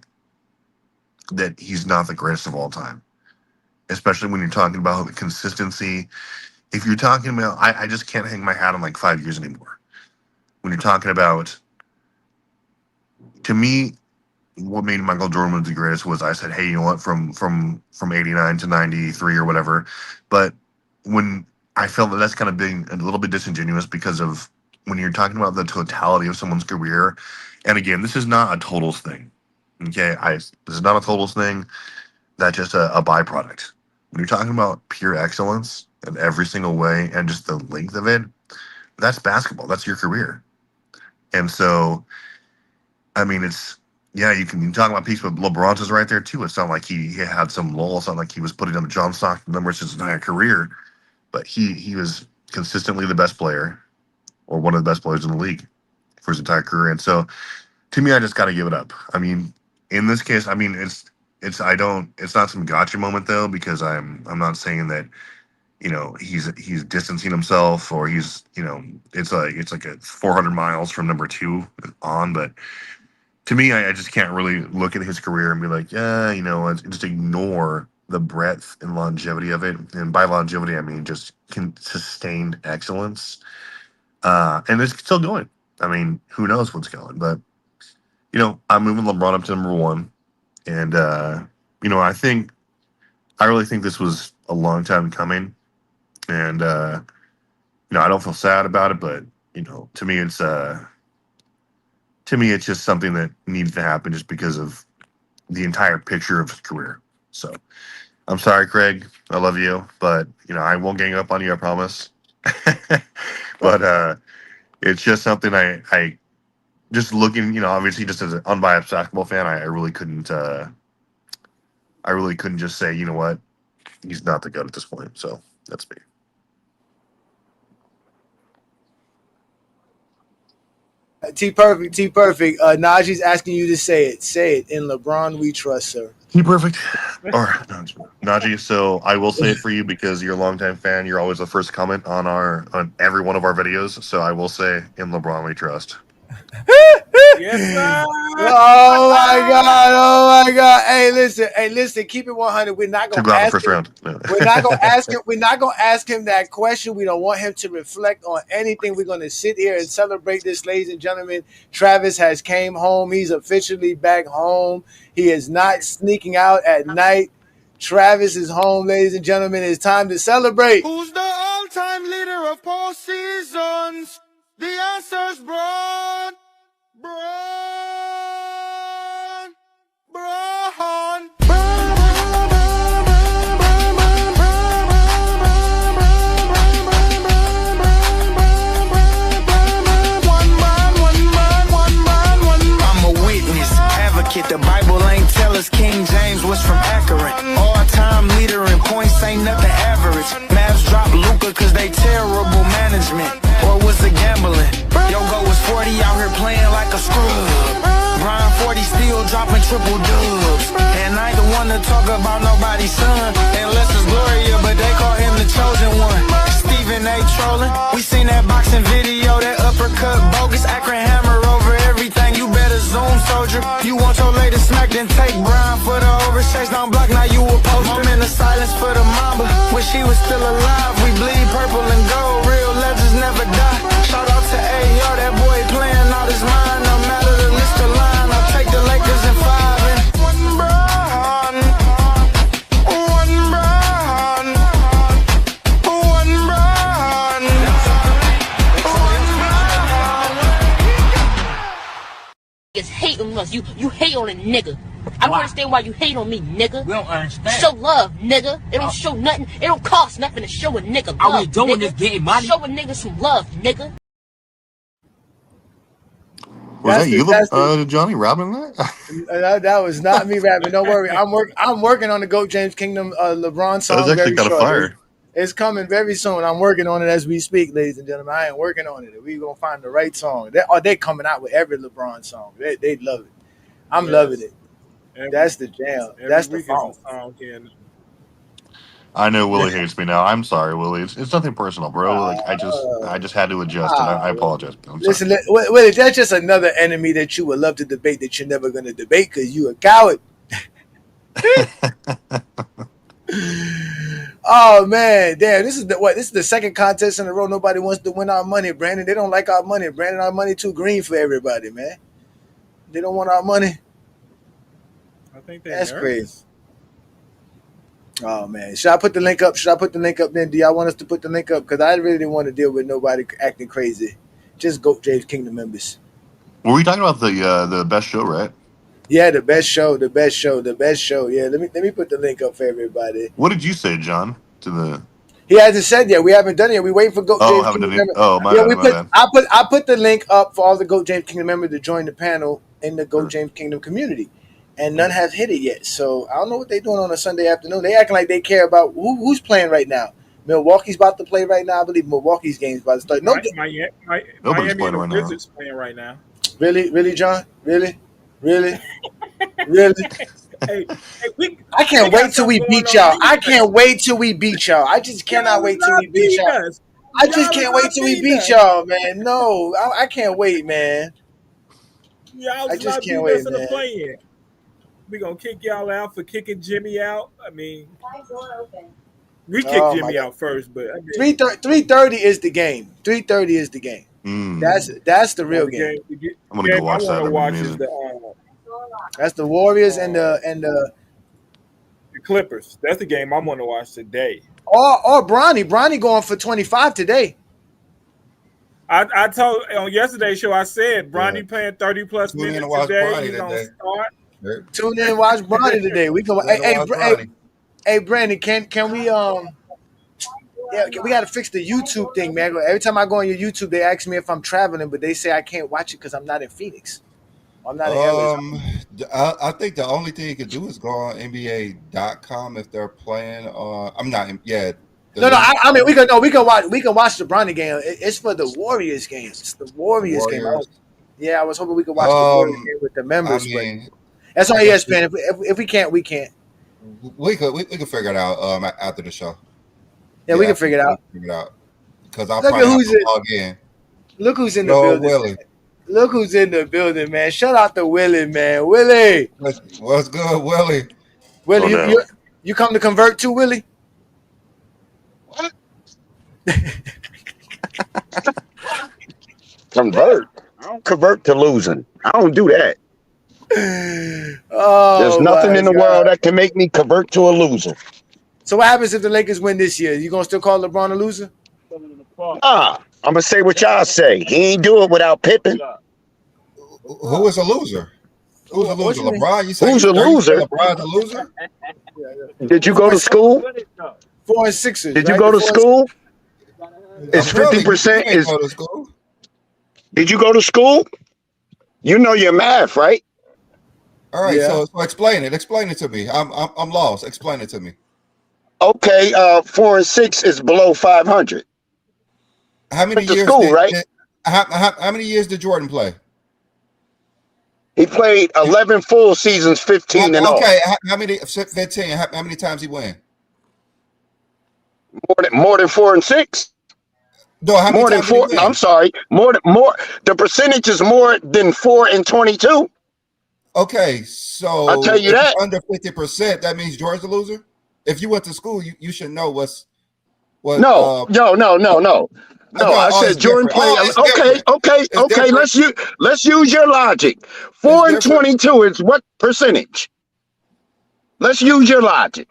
that he's not the greatest of all time, especially when you're talking about the consistency. If you're talking about, I just can't hang my hat on like 5 years anymore. When you're talking about, to me, what made Michael Jordan the greatest was I said, hey, you know what, from 89 to 93 or whatever. But when I felt that that's kind of being a little bit disingenuous because of when you're talking about the totality of someone's career. And again, this is not a totals thing. Okay, this is not a totals thing. That's just a byproduct. When you're talking about pure excellence in every single way and just the length of it, that's basketball. That's your career. And so, I mean, you can talk about peace, but LeBron's is right there too. It's not like he had some lull. It's not like he was putting up John Stockton numbers his entire career, but he was consistently the best player or one of the best players in the league for his entire career. And so, to me, I just got to give it up. I mean, in this case, I mean, it's not some gotcha moment though, because I'm not saying that, you know, he's distancing himself or he's, you know, it's like a 400 miles from number 2 on, but to me, I just can't really look at his career and be like, yeah, you know, just ignore the breadth and longevity of it. And by longevity, I mean just sustained excellence. And it's still going. I mean, who knows what's going, but you know, I'm moving LeBron up to number 1. And, you know, I really think this was a long time coming. And, you know, I don't feel sad about it, but, you know, to me, it's just something that needs to happen just because of the entire picture of his career. So I'm sorry, Craig. I love you, but, you know, I won't gang up on you, I promise. But it's just something I just looking, you know, obviously just as an unbiased basketball fan, I really couldn't just say, you know what, he's not the GOAT at this point. So that's me. T Perfect. Najee's asking you to say it. Say it. In LeBron we trust, sir. T Perfect. Or Najee, so I will say it for you because you're a longtime fan. You're always the first comment on every one of our videos. So I will say, in LeBron we trust. Yes, sir. Oh my God. Hey, listen, keep it 100. We're not gonna ask first him. round. No. We're not gonna ask him. We're not gonna ask him that question. We don't want him to reflect on anything. We're gonna sit here and celebrate this, ladies and gentlemen. Travis has came home. He's officially back home. He is not sneaking out at night. Travis is home, ladies and gentlemen. It's time to celebrate. Who's the all-time leader of postseasons? The answer's Bron. The Bible ain't tell us King James was from Akron. All-time leader in points ain't nothing average. Mavs drop Luka cause they terrible management. Or was it gambling? Yogo was 40 out here playing like a scrub. Brian 40 still dropping triple dubs. And I ain't the one to talk about nobody's son, unless it's Gloria, but they call him the chosen one. Stephen A. trolling. We seen that boxing video, that uppercut bogus. Akron hammer over everything. You better zoom, soldier. You want your lady smacked and take Brian for the overchase. Don't block, now you a poster. Moment of silence for the mamba. Wish she was still alive. We bleed purple and gold. Real legends never die. Shout out to A.O. That boy playing out his mind. No matter the list of line, I'll take the Lakers in 5 and one Brian. One Brian. One Brian. Niggas hate on us. You hate on a nigga. I don't understand why you hate on me, nigga. We don't understand. Show love, nigga. It don't show nothing. It don't cost nothing to show a nigga love. All we doing nigga. is getting money. Show a nigga some love, nigga. Was that you, that's the Johnny, rapping that? that was not me rapping. Don't worry. I'm working on the GOAT James Kingdom LeBron That was song actually very kind of shortly. fire. It's coming very soon. I'm working on it as we speak, ladies and gentlemen. I ain't working on it. We gonna find the right song. They coming out with every LeBron song. They love it. I'm loving it. That's the jam. That's the phone. I know Willie hates me now. I'm sorry, Willie. It's nothing personal, bro. Like I just had to adjust, and I apologize. I'm Listen, sorry. Willie, that's just another enemy that you would love to debate that you're never gonna debate because you a coward. Oh man, damn! This is the second contest in a row. Nobody wants to win our money, Brandon. They don't like our money, Brandon. Our money too green for everybody, man. They don't want our money. I think that's crazy. Oh man, should I put the link up? Should I put the link up then? Do y'all want us to put the link up? Because I really didn't want to deal with nobody acting crazy. Just GOAT James Kingdom members. Were we talking about the best show, right? Yeah, the best show. Yeah, let me put the link up for everybody. What did you say, John? He hasn't said yet. We haven't done it yet. We waiting for GOAT James Kingdom members. Oh, my bad. I put the link up for all the GOAT James Kingdom members to join the panel in the GOAT James Kingdom community, and none have hit it yet. So I don't know what they're doing on a Sunday afternoon. They acting like they care about who's playing right now. Milwaukee's about to play right now. I believe Milwaukee's game's about to start. Miami and the Wizards playing right now. Really, John? Really? Hey, I can't wait till we beat y'all. I can't wait till we beat y'all. I just cannot wait till we beat y'all. I just can't wait till we beat y'all, man. No, I can't wait, man. I just can't wait, man. We gonna kick y'all out for kicking Jimmy out. I mean, we kicked Jimmy out first, but I mean, 3:30 is the game. 3:30 is the game. That's the real game. I'm gonna go watch that. That's the Warriors and the Clippers. That's the game I'm gonna watch today. Or Bronny going for 25 today. I told on yesterday's show. I said Bronny playing 30+ minutes today. He's gonna start. Tune in and watch Bronny today. We go. Hey, Brandon, can we we got to fix the YouTube thing, man. Every time I go on your YouTube, they ask me if I'm traveling, but they say I can't watch it because I'm not in Phoenix. I'm not in LA. I think the only thing you could do is go on NBA.com if they're playing. I'm not. I mean we can watch the Bronny game. It's for the Warriors game. It's the Warriors game. I was hoping we could watch the Warriors game with the members. But that's on ESPN. If we can't, we can't. We could figure it out after the show. Yeah, we can figure it out. Because I'll probably have to log in. Look who's in the building. Willie. Look who's in the building, man. Shout out to Willie, man. Willie. What's good, Willie? Willie, you come to convert too, Willie? What? Convert? I don't convert to losing. I don't do that. There's nothing in the world that can make me convert to a loser. So what happens if the Lakers win this year? You gonna still call LeBron a loser? I'm gonna say what y'all say. He ain't do it without Pippen. Who is a loser? Who's a loser? LeBron? You say who's a loser? LeBron's a loser? Did you go to school? 4 and 6. Did you go to school? It's 50%. Did you go to school? You know your math, right? All right, so explain it. Explain it to me. I'm lost. Explain it to me. Okay, 4 and 6 is below 500. How many years? How many years did Jordan play? He played 11 full seasons, 15 and all. Okay, how many? 15. How many times he win? More than 4 and 6. No, how many more than 4. I'm sorry. More. The percentage is more than 4 and 22. Okay, so I'll tell you that under 50%, that means Jordan's a loser. If you went to school, you should know what. No. No, I said Jordan played. Okay. Let's use your logic. 4 and 22 is what percentage? Let's use your logic.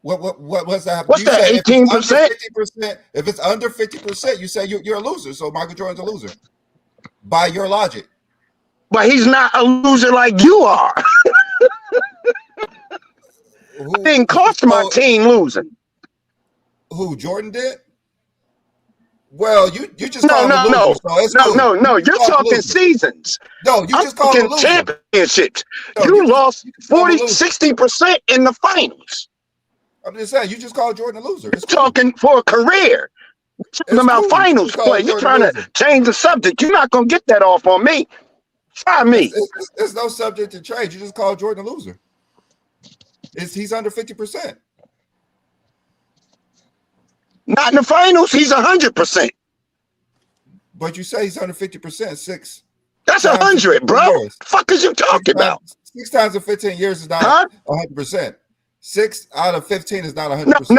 What's that? What's that? 18%. If it's under 50%, you say you're a loser. So Michael Jordan's a loser by your logic. But he's not a loser like you are. It didn't cost my team losing. Who, Jordan did? Well, you just call him a loser. So it's cool. No. You're talking seasons. No, you just call him a loser. Championships. No, you lost 60% in the finals. I'm just saying, you just called Jordan a loser. You're talking for a career. We're talking about finals play. You're trying to change the subject. You're not going to get that off on me. Try me. There's no subject to change. You just called Jordan a loser. He's under 50%. Not in the finals. He's 100%. But you say he's under 50%. Six. That's 100, bro. What the fuck is you talking about? 6 times in 15 years is not 100%. 6 out of 15 is not 100%.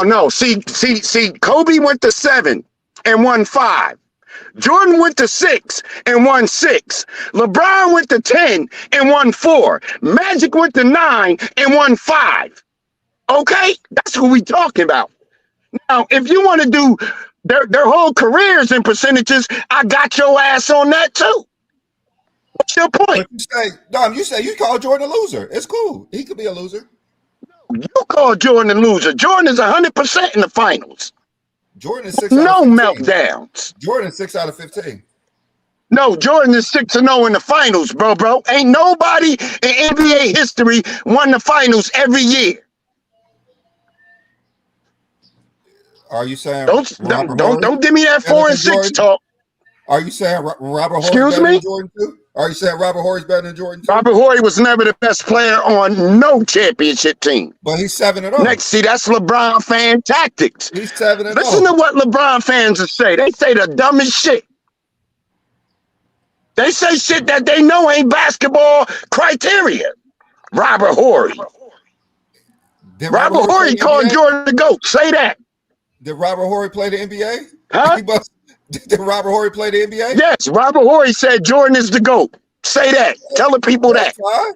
No. See, Kobe went to 7 and won 5. Jordan went to 6 and won 6. LeBron went to 10 and won 4. Magic went to 9 and won 5. Okay? That's what we talking about. Now, if you want to do their whole careers in percentages, I got your ass on that too. What's your point? You say you call Jordan a loser. It's cool. He could be a loser. You call Jordan a loser. Jordan is 100% in the finals. Jordan is 6 out of 15. No meltdowns. Jordan is 6 out of 15. No, Jordan is 6-0 in the finals, bro. Ain't nobody in NBA history won the finals every year. Are you saying don't give me that 4 and 6 talk? Are you saying Robert Horry Excuse better me? than Jordan too? Are you saying Robert Horry's better than Jordan too? Robert Horry was never the best player on no championship team. But he's 7-0. Next, see, that's LeBron fan tactics. He's 7-0. Listen to what LeBron fans say. They say the dumbest shit. They say shit that they know ain't basketball criteria. Robert Horry. Robert Horry called Jordan the GOAT. Say that. Did Robert Horry play the NBA? Huh? Did Robert Horry play the NBA? Yes, Robert Horry said Jordan is the GOAT. Say that. Tell the people that. Fine.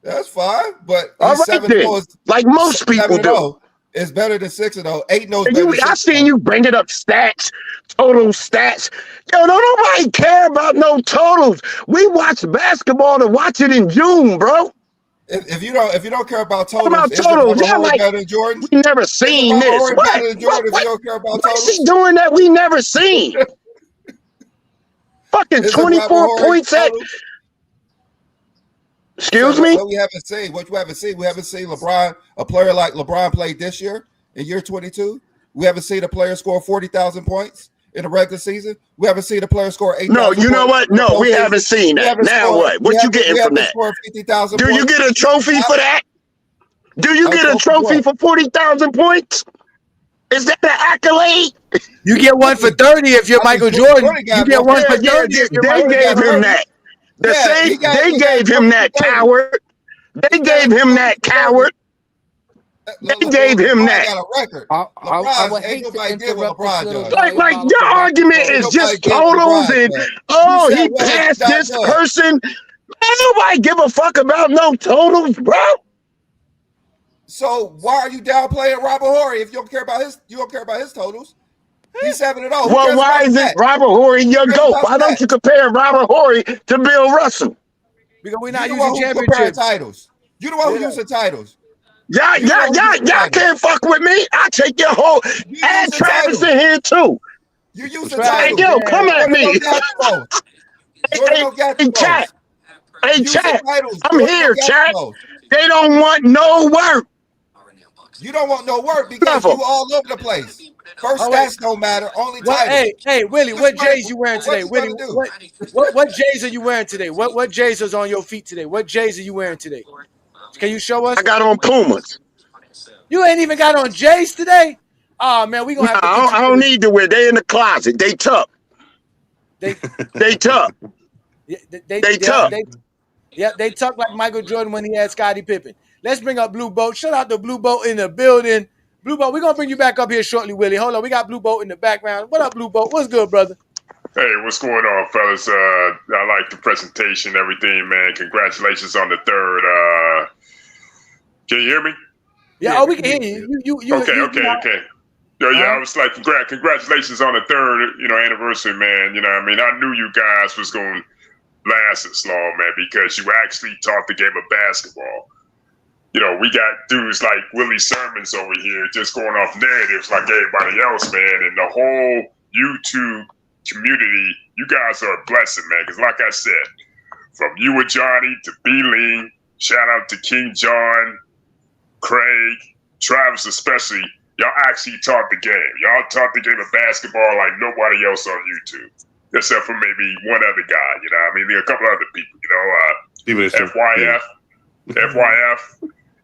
That's fine. But all right then. Like most people do. It's better than 6-0. 8-0. I seen you bringing up stats, total stats. Yo, don't nobody care about no totals. We watch basketball to watch it in June, bro. If you don't care about totals, better than Jordan? We never seen this. What? If you don't care about totals? What's he doing that we never seen? Fucking 24 points at. Excuse me? What you haven't seen. We haven't seen LeBron, a player like LeBron played this year in year 22. We haven't seen a player score 40,000 points in the regular season. We haven't seen a player score 8,000 points. No, you know what? No, we haven't seen that. Now what? What you getting from that? Do you get a trophy for that? Do you get a trophy for 40,000 points? Is that an accolade? You get one for 30 if you're Michael Jordan. You get one for 30 if you're Michael Jordan. They gave him that. They gave him that coward. They gave him that coward. They gave him that. I would hate to interrupt like your argument is just totals and he passed this person. Man, nobody give a fuck about no totals, bro. So why are you downplaying Robert Horry if you don't care about his totals? He's 7-0. Well, why is it Robert Horry your GOAT? Why don't you compare Robert Horry to Bill Russell? Because we're not using championships. Titles. You the one who using titles. Y'all can't fuck with me. I take your whole add Travis in here too. You using titles. Yo, come at me. Hey, chat. I'm here, chat. They don't want no work. You don't want no work because you all over the place. First stats don't matter. Only titles. Hey, Willie, what J's you wearing today? Willie, what J's are you wearing today? What J's is on your feet today? What J's are you wearing today? Can you show us? I got on Pumas. You ain't even got on J's today? Oh man, we gonna have to. I don't need to wear. They in the closet. They tuck. They tuck. They tuck. They tuck like Michael Jordan when he had Scottie Pippen. Let's bring up Blue Boat. Shout out to Blue Boat in the building. Blue Boat, we're gonna bring you back up here shortly, Willie. Hold on, we got Blue Boat in the background. What up, Blue Boat? What's good, brother? Hey, what's going on, fellas? I like the presentation, everything, man. Congratulations on the third. Can you hear me? Yeah, we can hear you. Okay. Yeah, I was like, congratulations on the third, anniversary, man. You know what I mean? I knew you guys was going to last this long, man, because you actually taught the game of basketball. You know, we got dudes like Willie Sermons over here just going off narratives like everybody else, man. And the whole YouTube community, you guys are a blessing, man. Because like I said, from you, Ajani, to B-Lee, shout out to King John, Craig, Travis especially, y'all actually taught the game. Y'all taught the game of basketball like nobody else on YouTube. Except for maybe one other guy, you know. I mean, there are a couple other people, you know.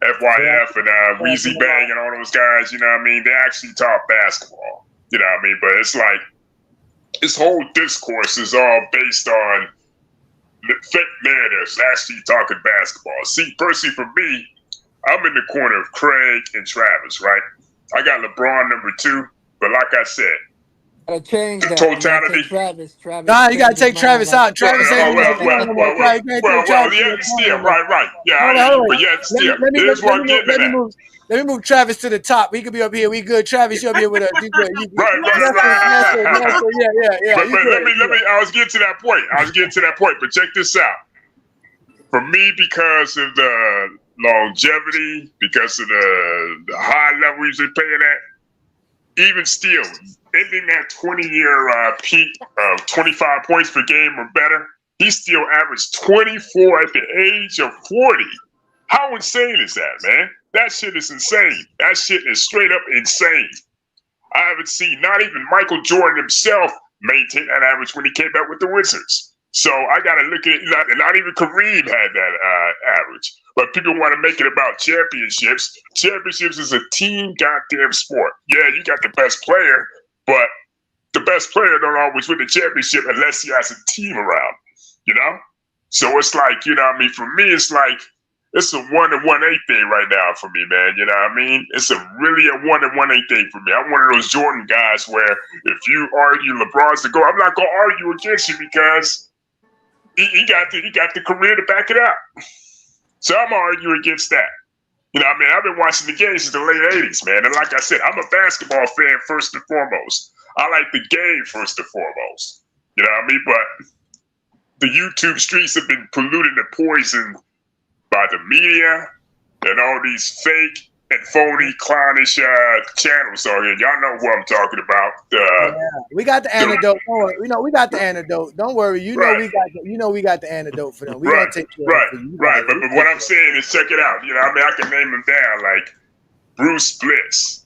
FYF, and Weezy Bang and all those guys, you know what I mean? They actually taught basketball, you know what I mean? But it's like, this whole discourse is all based on fake narratives, actually talking basketball. See, personally for me, I'm in the corner of Craig and Travis, right? I got LeBron number 2, but like I said, gotta change that. Totality. Travis. Nah, you gotta take Travis out. Travis ain't right. Yeah, still, right. Yeah, but yeah, still. Let me move Travis to the top. He could be up here. We good. Travis, you up here with us. You good. Right. Yeah. But let me. I was getting to that point. But check this out. For me, because of the longevity, because of the high levels they're paying at, even still, ending that 20-year peak of 25 points per game or better, he still averaged 24 at the age of 40. How insane is that, man? That shit is insane. That shit is straight up insane. I haven't seen not even Michael Jordan himself maintain that average when he came back with the Wizards. So I got to look at it. Not even Kareem had that average. But people want to make it about championships. Championships is a team goddamn sport. Yeah, you got the best player, but the best player don't always win the championship unless he has a team around, you know? So it's like, you know what I mean? For me, it's like, it's a 1 and 1/8 thing right now for me, man. You know what I mean? It's really a 1 and 1/8 thing for me. I'm one of those Jordan guys where if you argue LeBron's the GOAT, I'm not going to argue against you because he got the career to back it up. So I'm going to argue against that. You know what I mean? I've been watching the game since the late 80s, man. And like I said, I'm a basketball fan first and foremost. I like the game first and foremost. You know what I mean? But the YouTube streets have been polluted and poisoned by the media and all these fake and phony clownish channels on here. Y'all know who I'm talking about. We got the antidote. Don't worry. We got the antidote. Don't worry. You know we got the antidote for them. We gonna take care of it for you. Right. But what I'm saying is, check it out. You know what I mean? I can name them down like Bruce Bliss.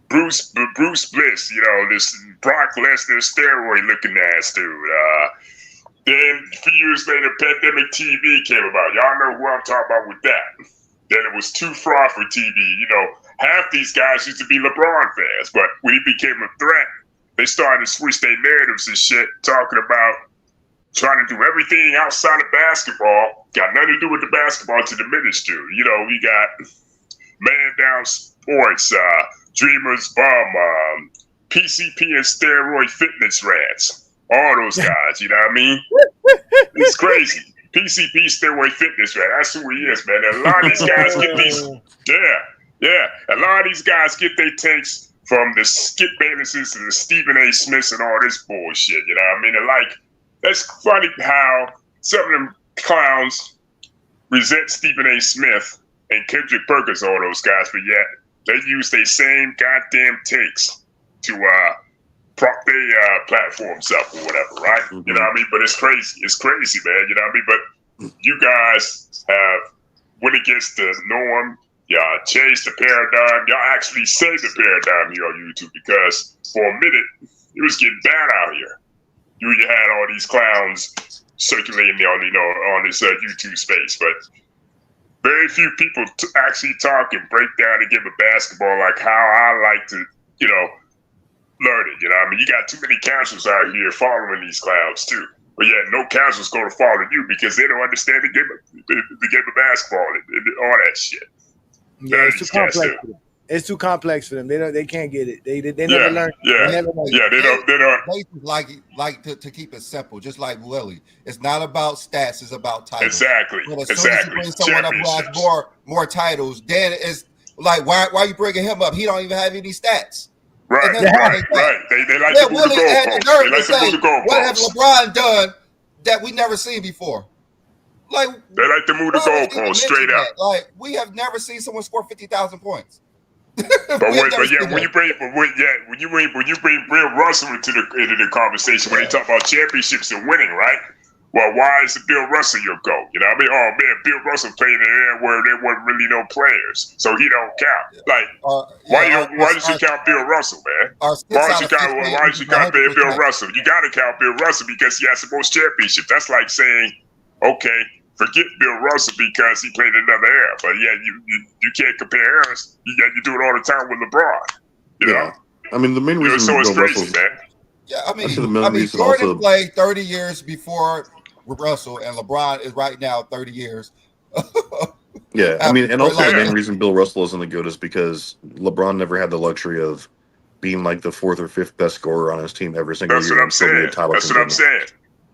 Bruce Bliss, you know, this Brock Lesnar steroid looking ass dude. Then a few years later, Pandemic TV came about. Y'all know who I'm talking about with that. Then it was Too Fraud for TV. You know, half these guys used to be LeBron fans, but when he became a threat, they started to switch their narratives and shit, talking about trying to do everything outside of basketball. Got nothing to do with the basketball to diminish dude. You know, we got Man Down Sports, Dreamers Bum, PCP and Steroid Fitness Rats. All those guys, you know what I mean? It's crazy. PCP Steroid Fitness Rat. That's who he is, man. And a lot of these guys get these, a lot of these guys get their takes from the Skip Baylesses and the Stephen A. Smiths and all this bullshit, you know what I mean? And like, that's funny how some of them clowns resent Stephen A. Smith and Kendrick Perkins, all those guys, but yet they use their same goddamn takes to prop their platforms up or whatever, right? Mm-hmm. You know what I mean? But it's crazy. It's crazy, man. You know what I mean? But you guys have went against the norm. Y'all changed the paradigm. Y'all actually saved the paradigm here on YouTube because for a minute, it was getting bad out here. You had all these clowns circulating on this YouTube space, but very few people actually talk and break down the game of basketball like how I like to, learn it. You know what I mean? You got too many casuals out here following these clowns too. But yeah, no casuals going to follow you because they don't understand the game of basketball and all that shit. Yeah, it's too complex for them. It's too complex for them. They can't get it. They never learn. Yeah, they don't. Like to keep it simple, just like Willie. It's not about stats. It's about titles. Exactly. But as soon as you bring someone up who has more titles, then it's like why are you bringing him up? He don't even have any stats. Right. They like to move the goalposts. What have LeBron done that we never seen before? Like they like to move the goalposts straight up. Like we have never seen someone score 50,000 points. When you bring Bill Russell into the conversation when they talk about championships and winning, right? Well, why is Bill Russell your GOAT? You know, I mean, oh man, Bill Russell played in there where there wasn't really no players, so he don't count. Like, why did you count Bill Russell, man? Why did you count Bill Russell? You got to count Bill Russell because he has the most championships. That's like saying, okay, forget Bill Russell because he played in another era, but yeah, you can't compare eras. You do it all the time with LeBron. You know, I mean, the main reason so it's Bill crazy, Russell's, man. Yeah, I mean, Jordan played 30 years before Russell, and LeBron is right now 30 years. Yeah, I mean, and also the main reason Bill Russell isn't the GOAT is because LeBron never had the luxury of being like the 4th or 5th best scorer on his team every single year. That's what I'm saying.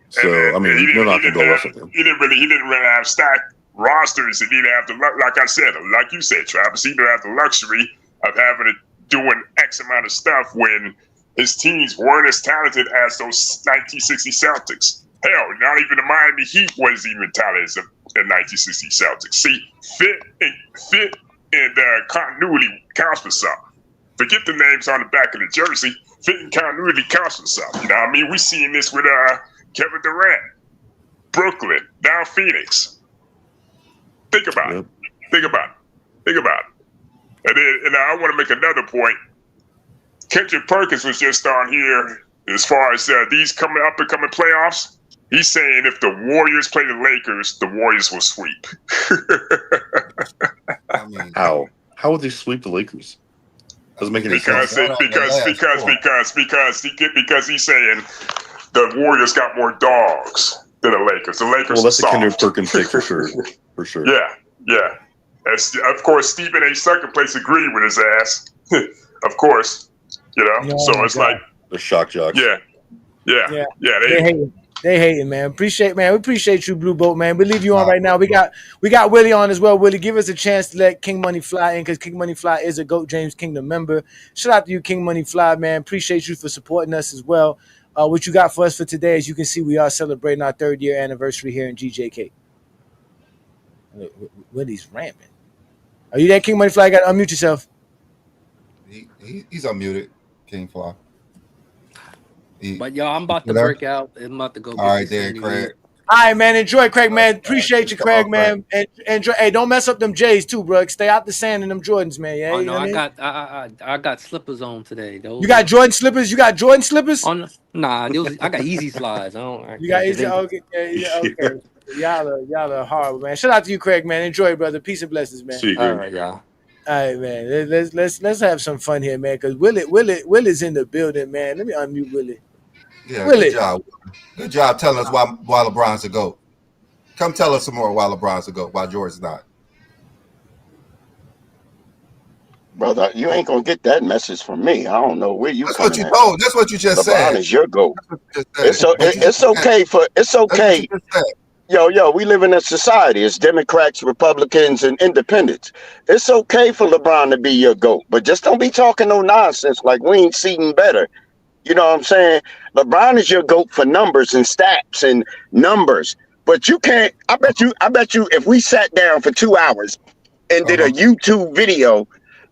So I mean, you're not going to Bill Russell. He didn't really have stacked rosters, and he didn't have the like I said, like you said, Travis. He didn't have the luxury of having to doing X amount of stuff when his teams weren't as talented as those 1960 Celtics. Hell, not even the Miami Heat wasn't even talented as the 1960 Celtics. See, fit and continuity counts for something. Forget the names on the back of the jersey. Fit and continuity counts for something. You know what I mean? We seeing this with Kevin Durant, Brooklyn, now Phoenix. Think about it. Think about it. And I want to make another point. Kendrick Perkins was just on here as far as these up and coming playoffs. He's saying if the Warriors play the Lakers, the Warriors will sweep. I mean, how would they sweep the Lakers? Doesn't make any sense. Because he's saying the Warriors got more dogs than the Lakers. The Lakers. Well, that's a Kendrick Perkins take for sure. For sure. Yeah. As, of course, Stephen A. Second Place agreed with his ass. Of course, you know. So it's like the shock jocks. Yeah. They hating, man. We appreciate you, Blue Boat, man. We leave you on right now. We got Willie on as well. Willie, give us a chance to let King Money Fly in because King Money Fly is a GOAT James Kingdom member. Shout out to you, King Money Fly, man. Appreciate you for supporting us as well. What you got for us for today? As you can see, we are celebrating our 3rd year anniversary here in GJK. Willie's ramping. Are you there, King Money Fly? You got to unmute yourself. He's unmuted, King Fly. But y'all, I'm about to break out. I'm about to go. All right, there, Craig. All right, man. Enjoy, Craig, man. Appreciate you, Craig, man. And enjoy. Hey, don't mess up them J's too, bro. Stay out the sand in them Jordans, man. Yeah. Oh no, I got slippers on today. Those you got Jordan slippers? You got Jordan slippers? Oh, no. Nah, I got easy slides. You got easy. Okay. Y'all are horrible, man. Shout out to you, Craig, man. Enjoy, brother. Peace and blessings, man. All right, y'all. All right, man. Let's have some fun here, man. Because Willie's in the building, man. Let me unmute Willie. Yeah, Willie. Good job telling us why LeBron's a GOAT. Come tell us some more why LeBron's a GOAT, why Jordan's not. Brother, you ain't gonna get that message from me. I don't know where you. That's what you told. That's what you just said. LeBron is your GOAT. It's okay. Yo, we live in a society. It's Democrats, Republicans, and Independents. It's okay for LeBron to be your GOAT, but just don't be talking no nonsense like we ain't seen better. You know what I'm saying? LeBron is your GOAT for numbers and stats and numbers. But you can't, I bet you, if we sat down for 2 hours and did a YouTube video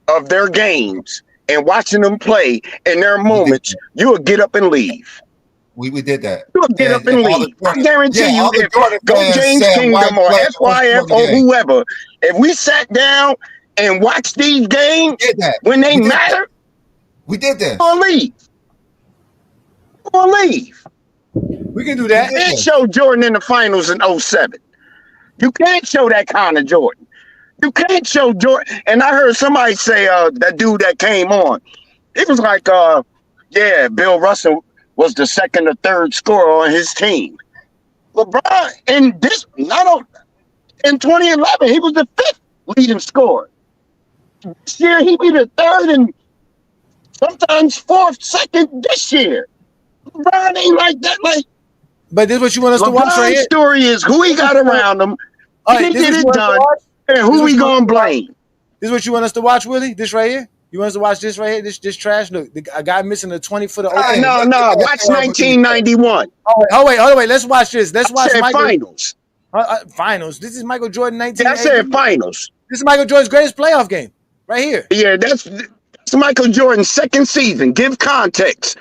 of their games and watching them play in their moments, you would get up and leave. We did that. You would get up and leave. I guarantee you, if GOAT James Kingdom or SYF or whoever, if we sat down and watched these games when they matter, we did that. Or leave. We can do that. You can't show Jordan in the finals in 07. You can't show that kind of Jordan. You can't show Jordan. And I heard somebody say that dude that came on, it was like, Bill Russell was the 2nd or 3rd scorer on his team. LeBron in 2011, he was the 5th leading scorer. This year he be the 3rd and sometimes 4th, 2nd this year. LeBron ain't like that. But this is what you want us to watch right here? LeBron's story is who he got around him, he didn't get it done, and who we gonna blame. This is what you want us to watch, Willie? This right here? You want us to watch this right here? This trash? Look, a guy missing a 20-footer. No. Watch 1991. Oh wait. Let's watch this. Let's watch Michael. Finals. Finals. This is Michael Jordan 19. I said finals. This is Michael Jordan's greatest playoff game, right here. Yeah, that's Michael Jordan's second season. Give context.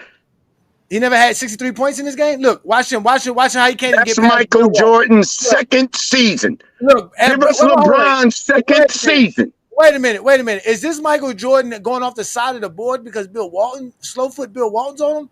He never had 63 points in this game. Look, watch him how he can't even get past Michael Jordan's second season. Look, give us LeBron's second season. Wait a minute. Is this Michael Jordan going off the side of the board because Bill Walton, slowfoot Bill Walton's on him?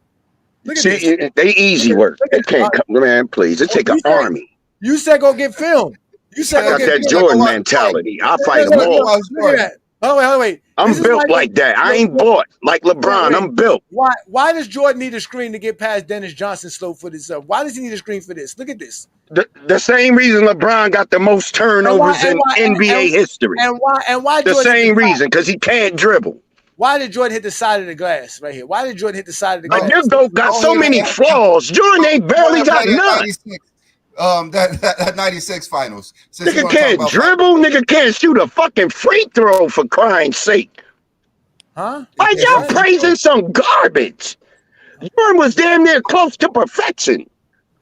Look at this. They easy work. They can't come, man, please. It take an army. You said go get film. You said I got that Jordan mentality. I'll fight them all. Look at that. Oh, wait. I'm built like that. I ain't bought like LeBron. I'm built. Why does Jordan need a screen to get past Dennis Johnson slow-footed stuff? Why does he need a screen for this? Look at this. The same reason LeBron got the most turnovers in NBA history. And why the same reason, because he can't dribble. Why did Jordan hit the side of the glass right here? Why did Jordan hit the side of the glass? Your GOAT got so many flaws. Jordan ain't barely got none. That 96 finals. Nigga can't dribble. Nigga can't shoot a fucking free throw, for crying sake. Huh? Why y'all praising some garbage? Jordan was damn near close to perfection.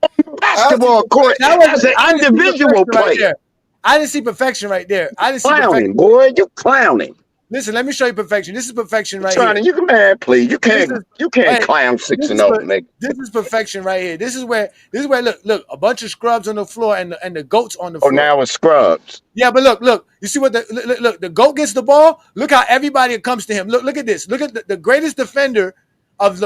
On the basketball court as an individual player. I didn't see perfection right there. I didn't see clowning, boy. You clowning. Listen, let me show you perfection. This is perfection right here. You can, man, please. You can't clown 6-0, nigga. This is perfection right here. This is where look, a bunch of scrubs on the floor and the goats on the floor. Oh, now it's scrubs. Yeah, but look. You see what the goat gets the ball? Look how everybody comes to him. Look at this. Look at the greatest defender of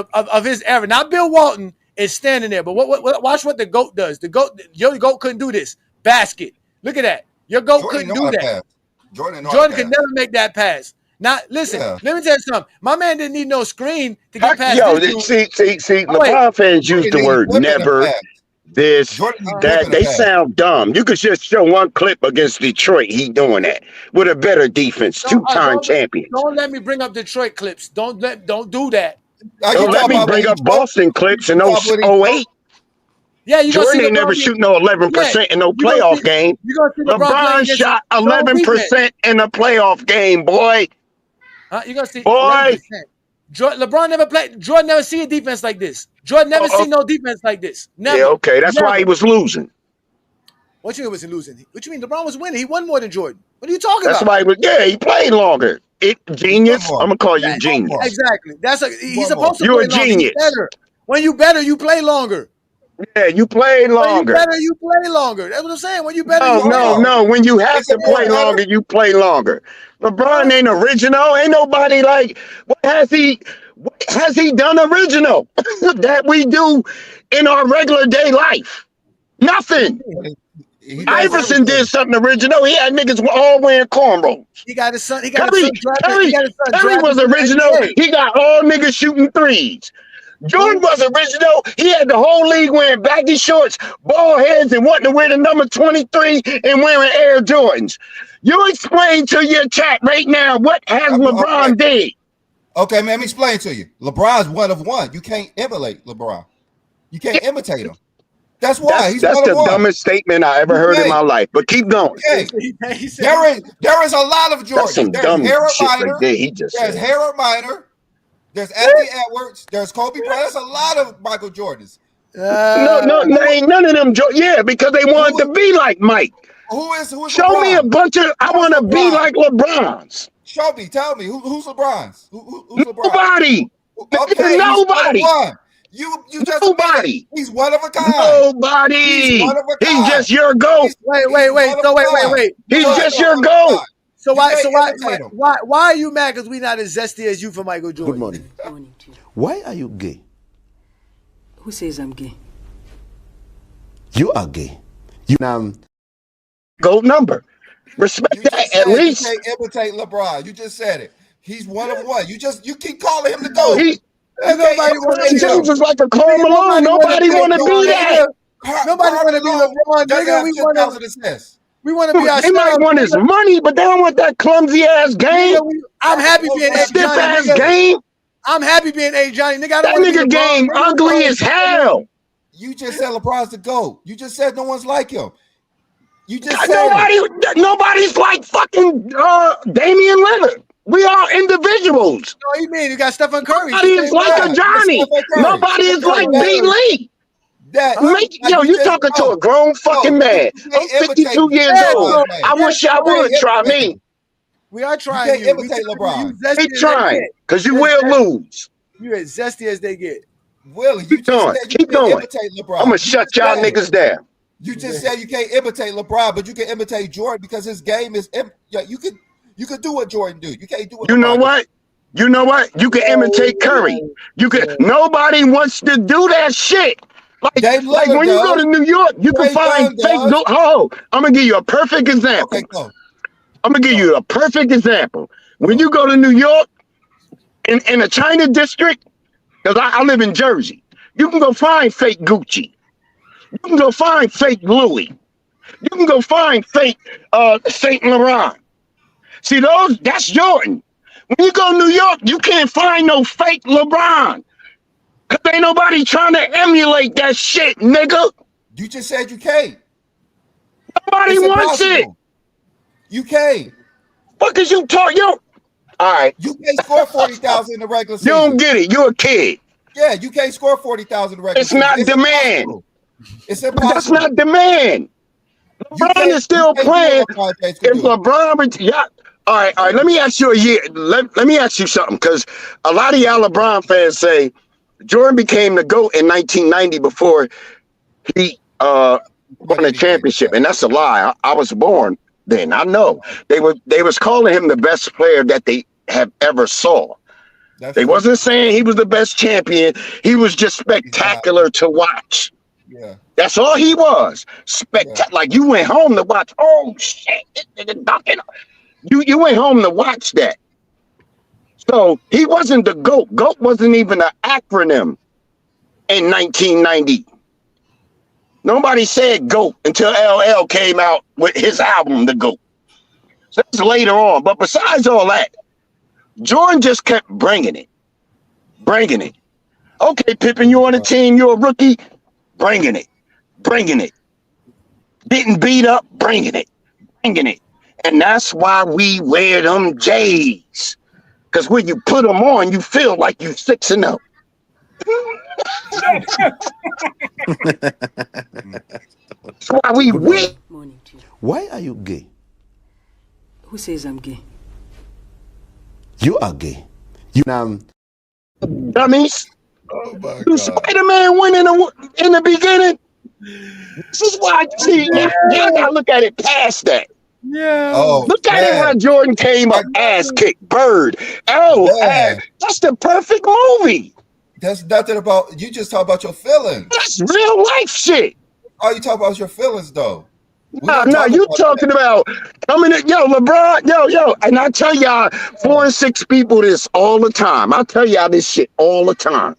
his era. Not Bill Walton is standing there, but watch what the goat does. Your goat couldn't do this. Basket. Look at that. Your goat couldn't do that. Jordan could never make that pass. Now, listen, let me tell you something. My man didn't need no screen to get past this. See, LeBron fans use the word never, this, that. They sound dumb. You could just show one clip against Detroit. He doing that with a better defense, two-time champion. Don't let me bring up Detroit clips. Don't do that. Don't let me bring up Boston clips in 08. Yeah, you Jordan ain't never shoot no 11% in no playoff game. LeBron shot 11% in a playoff game, boy. You're gonna see 11%. LeBron never played. Jordan never see a defense like this. Jordan never see no defense like this. Never. Yeah, okay. That's why he was losing. What you mean wasn't losing? What you mean? LeBron was winning. He won more than Jordan. What are you talking about? That's why he was. Yeah, he played longer. Genius. I'm gonna call you genius. Exactly. He's supposed to. You're a genius. When you better, you play longer. Yeah, you play longer. When you better, you play longer. That's what I'm saying. When you better, no. When you have to play longer, you play longer. LeBron ain't original. Ain't nobody like. What has he done original that we do in our regular day life? Nothing. Iverson did something original. He had niggas all wearing cornrows. He got his son. Curry was original. He got all niggas shooting threes. Jordan was original. He had the whole league wearing baggy shorts, bald heads, and wanting to wear the number 23 and wearing Air Jordans. You explain to your chat right now what has LeBron did. Okay, man, let me explain to you. LeBron's one of one. You can't emulate LeBron. You can't imitate him. That's why that's the dumbest statement I ever heard in my life. But keep going. Okay. There is a lot of Jordan. There's Harold Miner. There's Harold Miner. There's Anthony Edwards. There's Kobe Bryant. There's a lot of Michael Jordans. No, ain't none of them. Yeah, because they wanted to be like Mike. Who is Show LeBron? Me a bunch of. I want to be like LeBron's. Show me. Tell me who's LeBron's. Who's LeBron? Nobody. Okay, nobody. You just nobody. He's one of a kind. Nobody. He's just your GOAT. Wait. He's just your GOAT. So why are you mad because we not as zesty as you for Michael Jordan? Good morning. Why are you gay? Who says I'm gay? You are gay. GOAT number. Respect that at least. You can't imitate LeBron. You just said it. He's one of one. You keep calling him the GOAT. Nobody James is like a Karl Malone. Nobody want to be that. Nobody want to be LeBron. Nigga, we want to be They might want his money, but they don't want that clumsy ass game. I'm happy being stiff ass game. I'm happy being Ajani. Nigga, that nigga game ugly as hell. You just said LeBron's the GOAT. You just said no one's like him. You just said nobody's like fucking Damian Lillard. We are individuals. No, you mean you got Stephen Curry. Nobody is like Ajani. Nobody is like B. Lee. You talking to a grown fucking man. I'm 52 years old. I wish y'all would try me. We are trying. You can't imitate LeBron. Keep trying, because you will lose. You're as zesty as they get. Willie, you just said you keep can't going. imitate LeBron. I'm gonna shut y'all niggas down. You just said you can't imitate LeBron, but you can imitate Jordan because his game is. You could do what Jordan do. You can't do what. You know what? You know what? You can imitate Curry. You can. Nobody wants to do that shit. Like when you go to New York, you can find fake. I'm gonna give you a perfect example. Okay, go. I'm gonna give you a perfect example. When you go to New York, in a China district, because I live in Jersey, you can go find fake Gucci. You can go find fake Louis. You can go find fake Saint Laurent. See that's Jordan. When you go to New York, you can't find no fake LeBron. Cause ain't nobody trying to emulate that shit, nigga. You just said you can't. Nobody wants it. You can't. What cause you talk, yo? All right. You can't score 40,000 in the regular season. You don't get it. You're a kid. Yeah, you can't score 40,000 in the regular season. It's not demand. Impossible. It's impossible. That's not demand. LeBron is still playing. If LeBron, all right. Let me ask you let me ask you something, because a lot of y'all LeBron fans say Jordan became the GOAT in 1990 before he won a championship, and that's a lie. I was born then. I know they was calling him the best player that they have ever saw. They wasn't saying he was the best champion. He was just spectacular to watch. Yeah, that's all he was. Spectacular. Like you went home to watch. Oh shit! You went home to watch that. So he wasn't the GOAT. GOAT wasn't even an acronym in 1990. Nobody said GOAT until LL came out with his album, The GOAT. So that's later on. But besides all that, Jordan just kept bringing it. Okay, Pippen, you on the team, you're a rookie. Bringing it. Getting beat up, bringing it. And that's why we wear them J's. Because when you put them on, you feel like you're 6-0. That's why we win. Why are you gay? Who says I'm gay? You are gay. You dummies. Oh my God. Spider-Man went in the beginning. This is why y'all gotta look at it past that. Yeah. Oh, look at it how Jordan came up ass kicked Bird. That's the perfect movie. That's nothing about you. Just talk about your feelings. That's real life shit. Oh, you talk about your feelings though. No, you talking about coming in, LeBron, and I tell y'all 4 and 6 people this all the time. I tell y'all this shit all the time.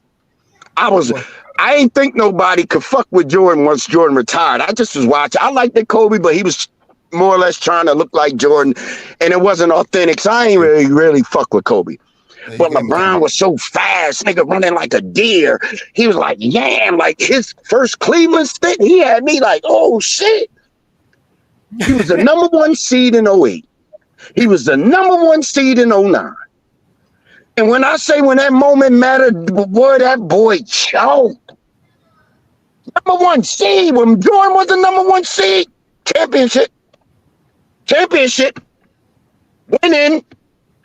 I ain't think nobody could fuck with Jordan once Jordan retired. I just was watching. I liked that Kobe, but he was more or less trying to look like Jordan, and it wasn't authentic. So I ain't really fuck with Kobe. But LeBron was so fast, nigga, running like a deer. He was like, like his first Cleveland stint, he had me like, oh shit. He was the number 1 seed in 08. He was the number 1 seed in 09. And when I say when that moment mattered, boy, that boy choked. Number 1 seed, when Jordan was the number 1 seed, championship, winning.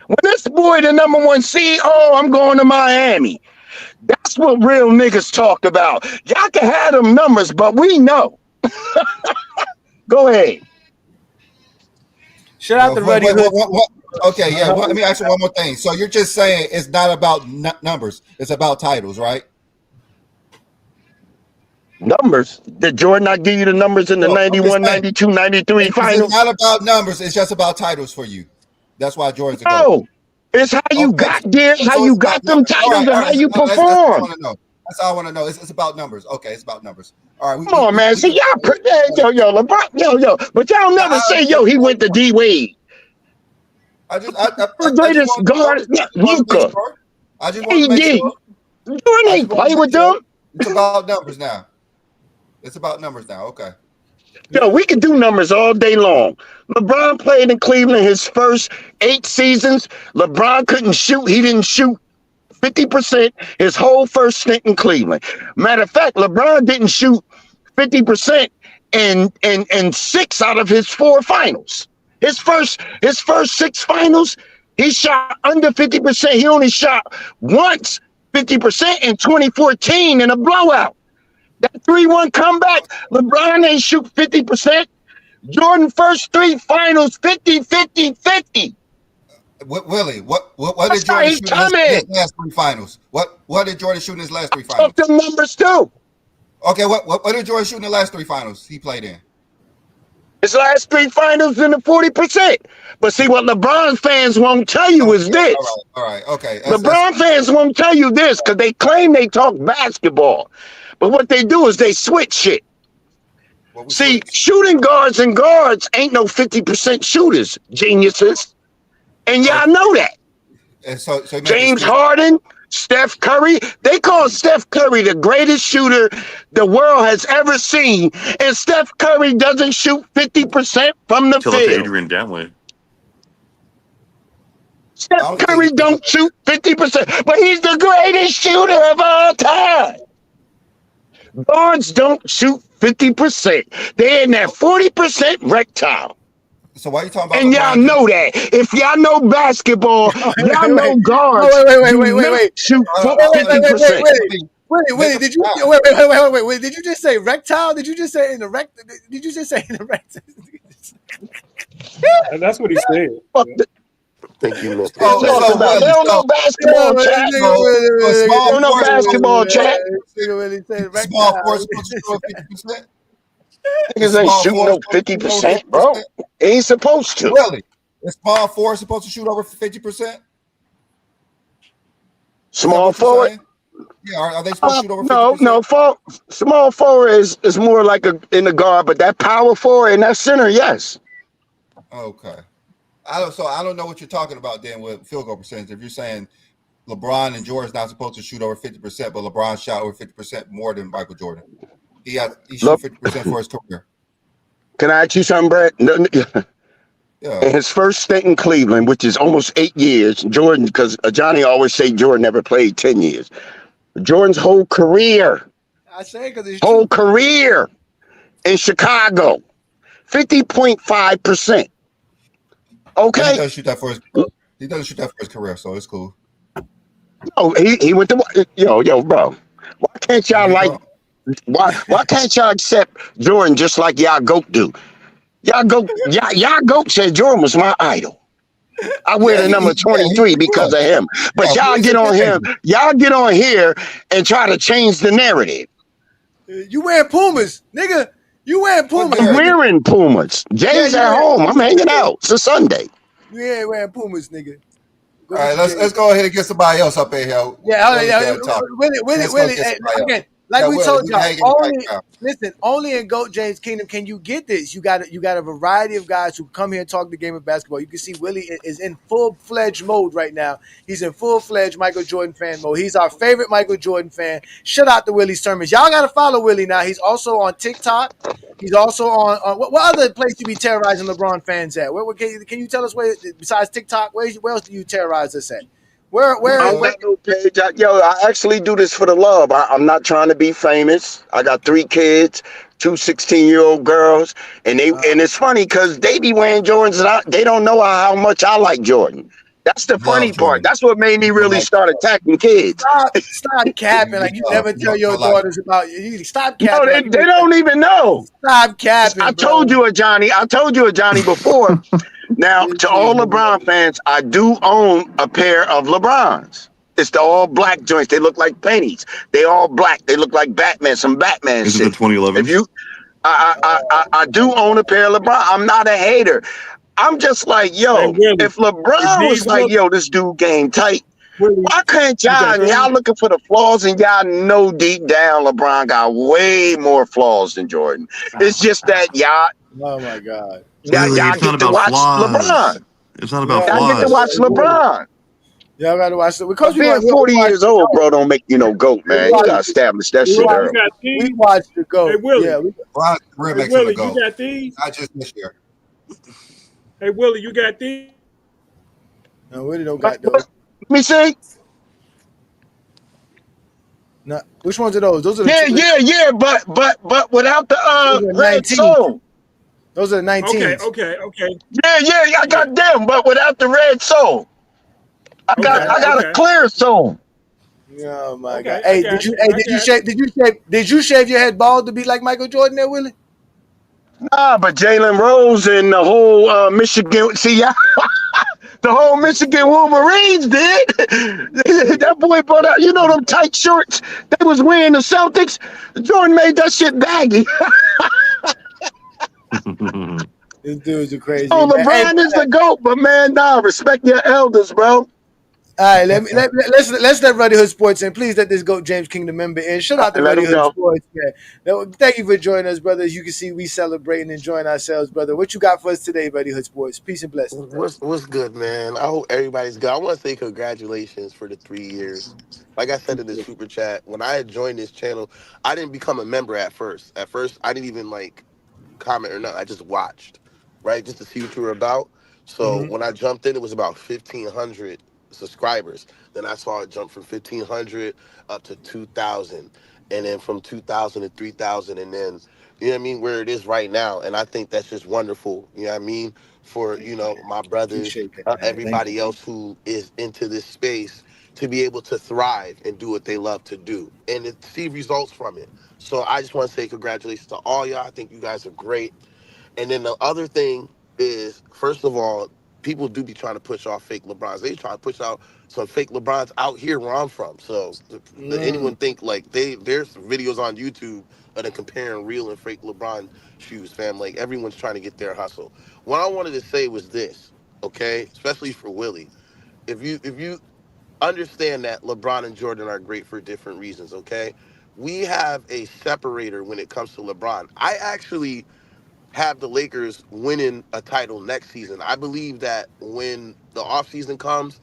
When this boy the number 1 seed, I'm going to Miami. That's what real niggas talk about. Y'all can have them numbers, but we know. Go ahead. Shout out to Ruddy. Okay, yeah. Let me ask you one more thing. So you're just saying it's not about numbers; it's about titles, right? Numbers? Did Jordan not give you the numbers in the 91, 92, 93 finals? It's not about numbers; it's just about titles for you. That's why Jordan's a GOAT. No, it's how you got there, how you got them titles, and how you perform. That's all I want to know. It's about numbers. Okay, it's about numbers. All right. Come on, man. See, y'all, LeBron, but y'all never say, he went to D Wade. The greatest guard, Luka. I just want to make sure. Jordan ain't play with them. It's about numbers now. Okay. We can do numbers all day long. LeBron played in Cleveland his first 8 seasons. LeBron couldn't shoot. He didn't shoot 50% his whole first stint in Cleveland. Matter of fact, LeBron didn't shoot 50% in 6 out of his 4 finals. His first 6 finals, he shot under 50%. He only shot once 50% in 2014 in a blowout. That 3-1 comeback, LeBron ain't shoot 50%. Jordan first 3 finals, 50, 50, 50. Willie, what did Jordan shoot in his last 3 finals? What did Jordan shoot in his last 3 finals? Fuck them numbers too. Okay, what did Jordan shoot in the last 3 finals he played in? His last 3 finals in the 40%. But see, what LeBron fans won't tell you is this. All right, okay. LeBron fans won't tell you this because they claim they talk basketball. But what they do is they switch shit. See, shooting guards and guards ain't no 50% shooters, geniuses. And y'all know that. And so James Harden, Steph Curry, they call Steph Curry the greatest shooter the world has ever seen. And Steph Curry doesn't shoot 50% from the field. Adrian Dantley. Steph Curry don't shoot 50%, but he's the greatest shooter of all time. Guards don't shoot 50%. They're in that 40% rectile. So why are you talking about? And y'all know that. If y'all know basketball, y'all know guards. Wait. Shoot 50%. Wait, did you wait, did you just say rectile? Did you just say in the rect? Did you just say in the rect? And that's what he said. Thank you, Mr. They don't know basketball, chat. They don't know basketball, chat. Small force supposed to shoot 50%. Niggas ain't shooting no 50%, bro. Ain't supposed to. Really? Is small forward supposed to shoot over 50%? Small forward? Yeah, are they supposed to shoot over 50%? No. Small forward is more like in the guard, but that power forward and that center, yes. Okay. I don't know what you're talking about then with field goal percentage. If you're saying LeBron and Jordan's not supposed to shoot over 50%, but LeBron shot over 50% more than Michael Jordan. He shot 50% for his career. Can I ask you something, Brett? Yeah. In his first stint in Cleveland, which is almost 8 years, Jordan, because Ajani always say Jordan never played 10 years. Jordan's whole career, career in Chicago, 50.5%. Okay. He doesn't shoot that for his career, so it's cool. Oh, he went to yo, bro. Why can't y'all why can't y'all accept Jordan just like y'all GOAT do? Y'all GOAT said Jordan was my idol. I wear the number 23 because of him. But y'all get on here and try to change the narrative. You wearing Pumas, nigga. You wearing Pumas. I'm wearing Pumas. Jay's at home. I'm hanging out. It's a Sunday. You ain't wearing Pumas, nigga. All right, let's go ahead and get somebody else up in here. Willie. Again, like we told y'all, only in GOAT James Kingdom can you get this. You got a variety of guys who come here and talk the game of basketball. You can see Willie is in full-fledged mode right now. He's in full-fledged Michael Jordan fan mode. He's our favorite Michael Jordan fan. Shout out to Willie sermons. Y'all got to follow Willie now. He's also on TikTok. He's also on what other place you be terrorizing LeBron fans at? Where can you tell us where besides TikTok? Where else do you terrorize us at? Where page? I actually do this for the love. I'm not trying to be famous. I got 3 kids, 2 16-year-old girls, and it's funny because they be wearing Jordans and they don't know how much I like Jordan. That's the funny part. That's what made me really start attacking kids. Stop capping. Like you never tell your daughters about you. Stop capping. No, they don't even know. Stop capping. I told you, Ajani, before. Now, to all LeBron fans, I do own a pair of LeBrons. It's the all black joints. They look like pennies. They all black. They look like Batman. Some Batman Is shit. it the 2011? If you, I do own a pair of LeBron. I'm not a hater. I'm just like, if LeBron was like, this dude game tight, why can't y'all looking for the flaws and y'all know deep down LeBron got way more flaws than Jordan. It's just that y'all. Oh my God. Y'all get to watch LeBron. It's not about flaws. Y'all get to watch LeBron. Y'all got to watch it. Because being 40 years old, bro, don't make you no GOAT, man. You got to establish that shit early. We watched the GOAT. Hey, Willie. Yeah, Willie, you got these? Not just this year. Hey, Willie, you got these? No, Willie don't got those. Let me see. No, which ones are those? Those are the Yeah. But without the red song. Those are the 19s. Okay. Yeah. I got them, but without the red song. I got a clear song. Oh my God! Hey, did you shave your head bald to be like Michael Jordan there, Willie? Nah, but Jalen Rose and the whole Michigan. See, the whole Michigan Wolverines did. That boy brought out, them tight shorts they was wearing the Celtics. Jordan made that shit baggy. These dudes are crazy. Oh, LeBron is the GOAT, but man, respect your elders, bro. All right, let's let Ruddy Hood Sports in. Please let this GOAT James Kingdom member in. Shout out to Ruddy Hood Sports, man. Thank you for joining us, brother. As you can see, we celebrating, enjoying ourselves, brother. What you got for us today, Ruddy Hood Sports? Peace and blessings. What's good, man? I hope everybody's good. I want to say congratulations for the 3 years. Like I said in the super chat, when I had joined this channel, I didn't become a member at first. At first, I didn't even comment or nothing. I just watched, right, just to see what you were about. So when I jumped in, it was about 1,500 subscribers. Then I saw it jump from 1,500 up to 2,000, and then from 2,000 to 3,000, and then where it is right now. And I think that's just wonderful. For my brothers, everybody else who is into this space to be able to thrive and do what they love to do and to see results from it. So I just want to say congratulations to all y'all. I think you guys are great. And then the other thing is, first of all, people do be trying to push off fake LeBrons. They try to push out some fake LeBrons out here where I'm from. So anyone think there's videos on YouTube of them comparing real and fake LeBron shoes, fam. Like everyone's trying to get their hustle. What I wanted to say was this, okay, especially for Willie. If you understand that LeBron and Jordan are great for different reasons, okay? We have a separator when it comes to LeBron. I actually have the Lakers winning a title next season. I believe that when the offseason comes,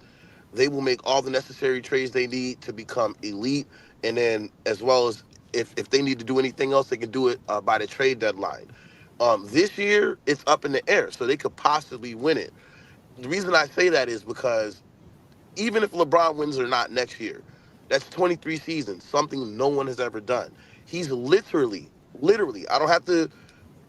they will make all the necessary trades they need to become elite. And then as well as if they need to do anything else, they can do it by the trade deadline. This year, it's up in the air, so they could possibly win it. The reason I say that is because even if LeBron wins or not next year, that's 23 seasons, something no one has ever done. He's literally, I don't have to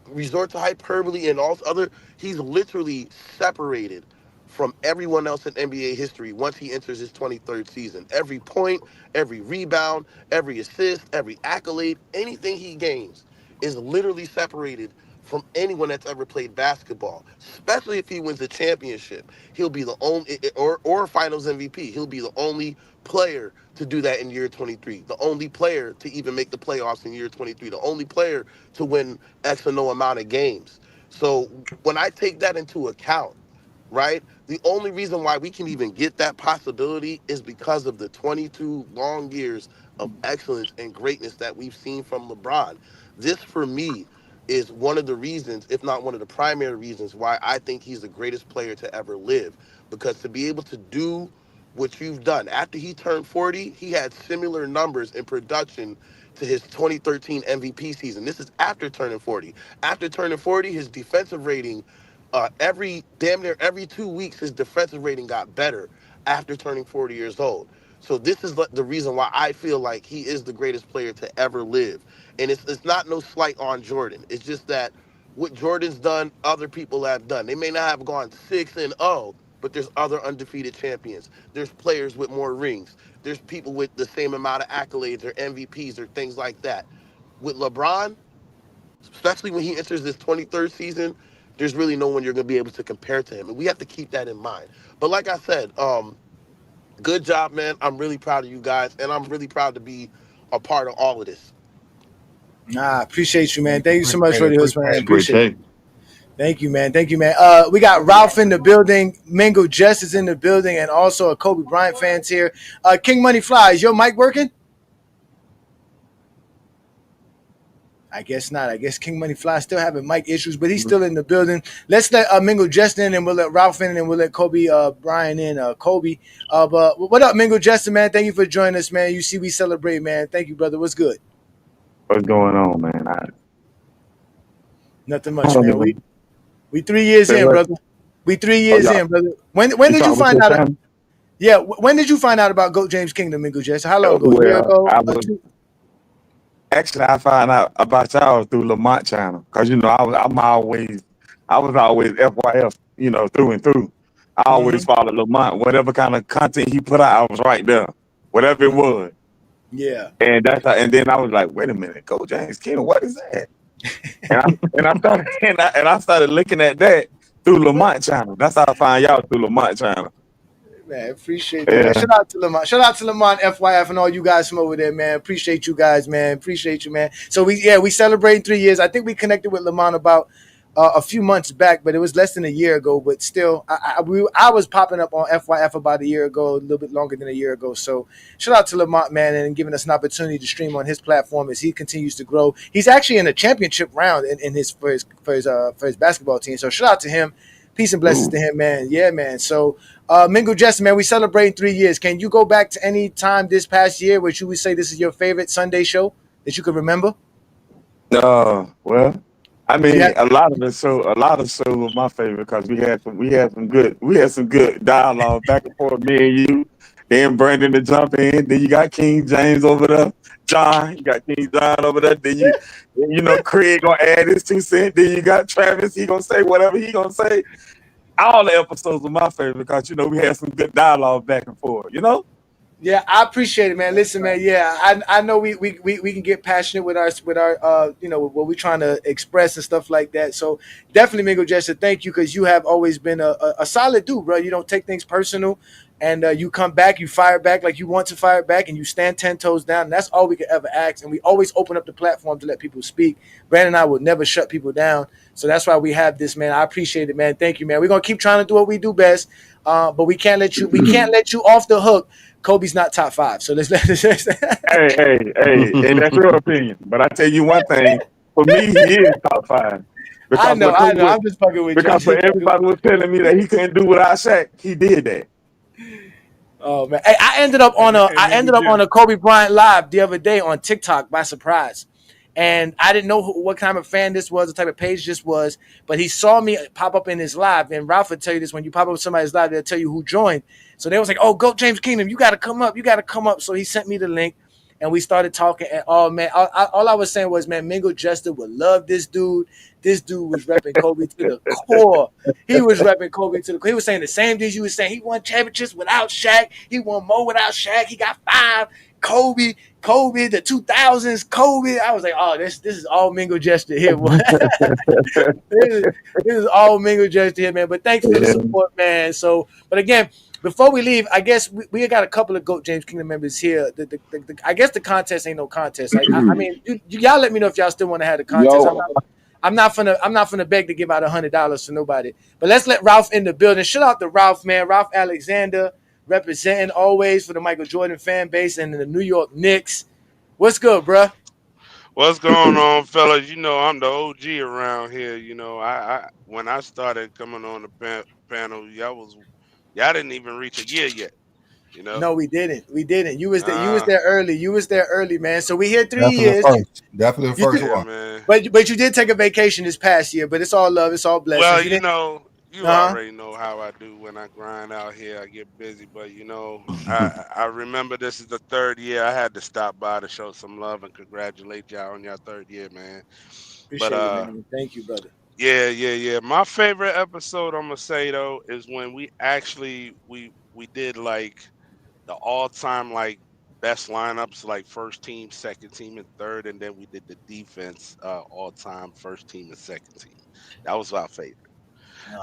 resort to hyperbole and all other, he's literally separated from everyone else in NBA history once he enters his 23rd season. Every point, every rebound, every assist, every accolade, anything he gains is literally separated from anyone that's ever played basketball, especially if he wins a championship. He'll be the only, or finals MVP, he'll be the only player to do that in year 23, the only player to even make the playoffs in year 23, the only player to win X or no amount of games. So when I take that into account, right, the only reason why we can even get that possibility is because of the 22 long years of excellence and greatness that we've seen from LeBron. This, for me, is one of the reasons, if not one of the primary reasons, why I think he's the greatest player to ever live. Because to be able to do what you've done, after he turned 40, he had similar numbers in production to his 2013 MVP season. This is after turning 40. After turning 40, his defensive rating, damn near every 2 weeks, his defensive rating got better after turning 40 years old. So this is the reason why I feel like he is the greatest player to ever live. And it's not no slight on Jordan. It's just that what Jordan's done, other people have done. They may not have gone 6-0, but there's other undefeated champions. There's players with more rings. There's people with the same amount of accolades or MVPs or things like that. With LeBron, especially when he enters this 23rd season, there's really no one you're going to be able to compare to him. And we have to keep that in mind. But like I said, good job, man. I'm really proud of you guys, and I'm really proud to be a part of all of this. Nah, appreciate you, man. Thank you so much for this, man. Appreciate it. Thank you, man. We got Ralph in the building. Mingo Jess is in the building, and also a Kobe Bryant fans here. King Money Fly, is your mic working? I guess not. I guess King Money Fly still having mic issues, but he's still in the building. Let's let Mingo Jess in, and we'll let Ralph in, and we'll let Kobe Bryant in. Kobe. But what up, Mingo Jess, man? Thank you for joining us, man. You see, we celebrate, man. Thank you, brother. What's good? What's going on, man? Nothing much, man. We 3 years in, brother. We 3 years in, brother. When did you find out? Yeah. When did you find out about Goat James Kingdom, Mingo Jess? How long ago? A year Well, ago? actually I found out about y'all through Lamont channel because I was always FYF, through and through. I always followed Lamont. Whatever kind of content he put out, I was right there. Whatever it was. Yeah. And then I was like, wait a minute, Coach James Kingdom, what is that? and I started looking at that through Lamont channel. That's how I found y'all through Lamont channel. Man, appreciate that. Man. Shout out to Lamont. Shout out to Lamont, FYF, and all you guys from over there, man. Appreciate you guys, man. Appreciate you, man. So we celebrating 3 years. I think we connected with Lamont about a few months back, but it was less than a year ago. But still, I was popping up on FYF about a year ago, a little bit longer than a year ago. So shout out to Lamont, man, and giving us an opportunity to stream on his platform as he continues to grow. He's actually in a championship round for his basketball team. So shout out to him. Peace and blessings to him, man. Yeah, man. So, Mingo Jester, man, we celebrating 3 years. Can you go back to any time this past year which you would say this is your favorite Sunday show that you could remember? Well, I mean, a lot of the shows were my favorite because we had some good dialogue back and forth, me and you. Then Brandon to jump in. Then you got King James over there. John, you got King John over there. Then Craig gonna add his 2 cents. Then you got Travis. He gonna say whatever he gonna say. All the episodes were my favorite because we had some good dialogue back and forth. Yeah, I appreciate it, man. Listen, man. Yeah, I know we can get passionate with our what we're trying to express and stuff like that. So definitely, Mingo Jester, thank you because you have always been a solid dude, bro. You don't take things personal. And you come back, you fire back like you want to fire back, and you stand 10 toes down. And that's all we could ever ask. And we always open up the platform to let people speak. Brandon and I will never shut people down. So that's why we have this, man. I appreciate it, man. Thank you, man. We're gonna keep trying to do what we do best, but we can't let you off the hook. Kobe's not top 5. So let's Hey, and that's your opinion. But I tell you one thing, for me, he is top 5. I know. I'm just fucking with you. Because for everybody was telling me that he couldn't do without Shaq, he did that. Oh man! Hey, I ended up on a Kobe Bryant live the other day on TikTok by surprise, and I didn't know what kind of fan this was, the type of page this was. But he saw me pop up in his live, and Ralph would tell you this: when you pop up with somebody's live, they'll tell you who joined. So they was like, "Oh, Goat James Kingdom, you got to come up, you got to come up." So he sent me the link, and we started talking. And oh man, all I was saying was, man, Mingo Jester would love this dude. This dude was repping Kobe to the core. He was repping Kobe to the core. He was saying the same things you were saying. He won championships without Shaq. He won more without Shaq. He got 5. Kobe, the 2000s, Kobe. I was like, oh, this is all Mingo Jester here. this is all Mingo Jester here, man. But thanks for the support, man. So, but again, before we leave, I guess we got a couple of Goat James Kingdom members here. I guess the contest ain't no contest. I mean, y'all let me know if y'all still want to have the contest. I'm not gonna beg to give out $100 to nobody. But let's let Ralph in the building. Shout out to Ralph, man. Ralph Alexander representing always for the Michael Jordan fan base and the New York Knicks. What's good, bruh? What's going on, fellas? I'm the OG around here. I when I started coming on the panel, y'all didn't even reach a year yet. No, we didn't. You was there early. You was there early, man. So we here 3 years. Definitely the first one. Man. But you did take a vacation this past year. But it's all love. It's all blessings. Well, you already know how I do when I grind out here. I get busy. But I remember this is the 3rd year. I had to stop by to show some love and congratulate y'all on your 3rd year, man. Appreciate it, man. Thank you, brother. Yeah. My favorite episode, I'm gonna say though, is when we actually we did like the all-time like best lineups, like first team, second team, and third, and then we did the defense all-time first team and second team. That was my favorite.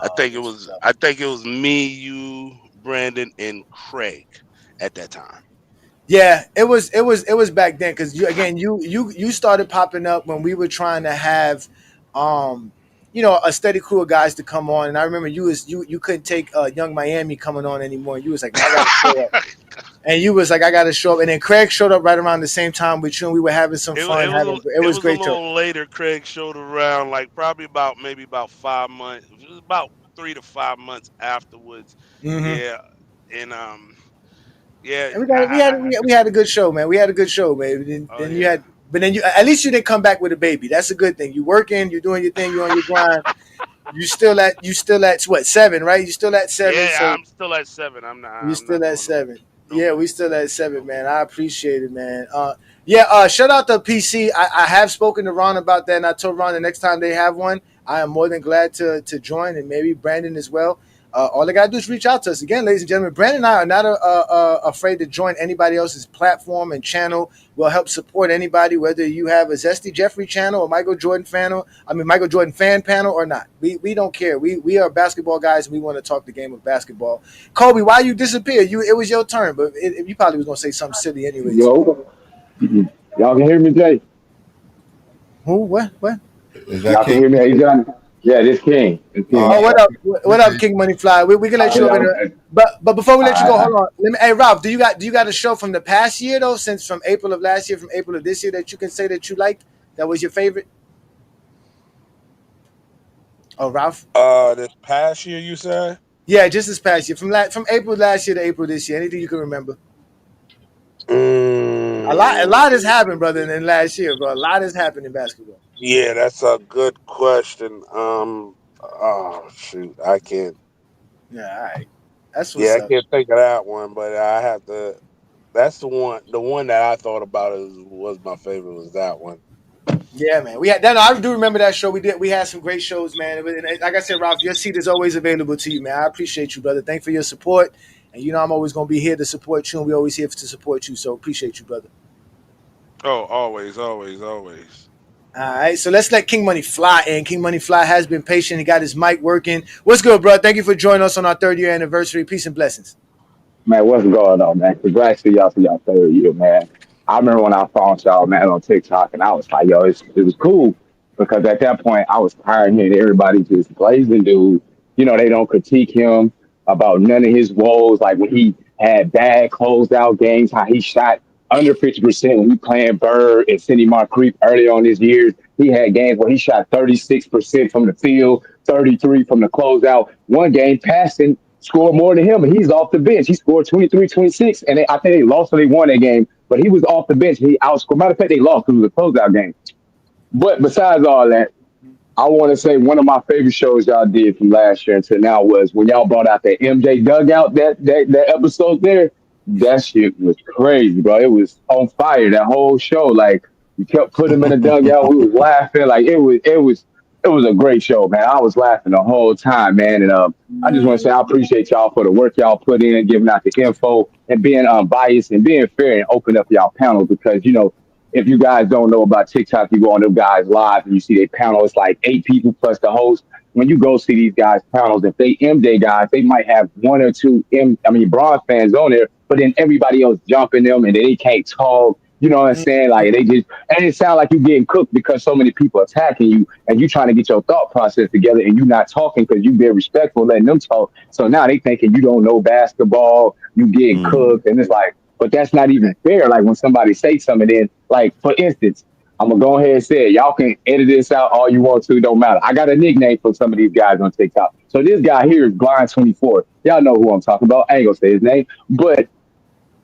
I think it was me, you, Brandon, and Craig at that time. Yeah, it was back then because you started popping up when we were trying to have a steady crew of guys to come on, and I remember you couldn't take Young Miami coming on anymore. You was like, I gotta show up. And you was like, I gotta show up. And then Craig showed up right around the same time with you, and we were having some fun. It was great. A little later, Craig showed around, like probably about 5 months. It was about 3 to 5 months afterwards. Mm-hmm. Yeah, and yeah. And we had a good show, man. We had a good show, man. But then you at least you didn't come back with a baby. That's a good thing. You working, you're doing your thing, you're on your grind. You still at what 7, right? You still at 7. Yeah, So I'm still at 7. I'm not. we I'm still not at doing 7. no Yeah, more. we still at 7, man. I appreciate it, man. Shout out to PC. I have spoken to Ron about that, and I told Ron the next time they have one, I am more than glad to join, and maybe Brandon as well. All they gotta do is reach out to us again, ladies and gentlemen. Brandon and I are not afraid to join anybody else's platform and channel. We'll help support anybody, whether you have a Zesty Jeffrey channel or Michael Jordan fan panel or not. We don't care. We are basketball guys, and we want to talk the game of basketball. Kobe, why you disappeared? It was your turn, but you probably was gonna say something silly anyways. Yo, y'all can hear me, Jay? Who? What? Y'all can hear me, Ajani? Yeah, this King. What up? What up, King Money Fly? We can let you up in there. But before we let you go, hold on. Hey, Ralph, do you got a show from the past year though, since from April of last year, from April of this year, that you can say that you liked? That was your favorite? Oh, Ralph. This past year, you said? Yeah, just this past year, from April last year to April this year. Anything you can remember? A lot has happened, brother, in last year, bro. A lot has happened in basketball. Yeah, that's a good question. Oh shoot, I can't. Yeah, all right. That's what's I up. can't think of that one, but I have to. That's the one. The one that I thought about was my favorite. Was that one? Yeah, man. We had that. I do remember that show. We had some great shows, man. And like I said, Ralph, your seat is always available to you, man. I appreciate you, brother. Thanks for your support. And I'm always gonna be here to support you, and we always here to support you. So appreciate you, brother. Oh, always, always, always. All right, so let's let King Money Fly in. King Money Fly has been patient. He got his mic working. What's good, bro? Thank you for joining us on our 3rd year anniversary. Peace and blessings. Man, what's going on, man? Congrats to y'all for y'all 3rd year, man. I remember when I found y'all, man, on TikTok, and I was like, yo, it was cool. Because at that point, I was tired of hearing everybody just blazing dude. They don't critique him about none of his woes. Like when he had bad closed out games, how he shot under 50% when we playing Bird and Cindy Moncrief early on his years. He had games where he shot 36% from the field, 33 from the closeout. One game, passing, scored more than him, and he's off the bench. He scored 23, 26, and I think they lost or they won that game. But he was off the bench. He outscored. Matter of fact, they lost because it was a closeout game. But besides all that, I want to say one of my favorite shows y'all did from last year until now was when y'all brought out that MJ dugout, that episode there. That shit was crazy, bro. It was on fire, that whole show. Like, you kept putting him in the dugout. We was laughing. Like, it was a great show, man. I was laughing the whole time, man. And I just want to say I appreciate y'all for the work y'all put in, giving out the info, and being unbiased and being fair and open up y'all panel because, if you guys don't know about TikTok, you go on them guys live and you see their panel. It's like 8 people plus the host. When you go see these guys' panels, if they MJ guys, they might have 1 or 2 Bron fans on there, but then everybody else jumping them and they can't talk. You know what I'm saying? Like and it sounds like you're getting cooked because so many people attacking you and you trying to get your thought process together and you not talking because you being respectful, letting them talk. So now they thinking you don't know basketball, you getting cooked, and it's like, but that's not even fair. Like when somebody say something, then like for instance, I'm gonna go ahead and say it. Y'all can edit this out all you want to, don't matter. I got a nickname for some of these guys on TikTok. So this guy here is Blind24. Y'all know who I'm talking about. I ain't gonna say his name, but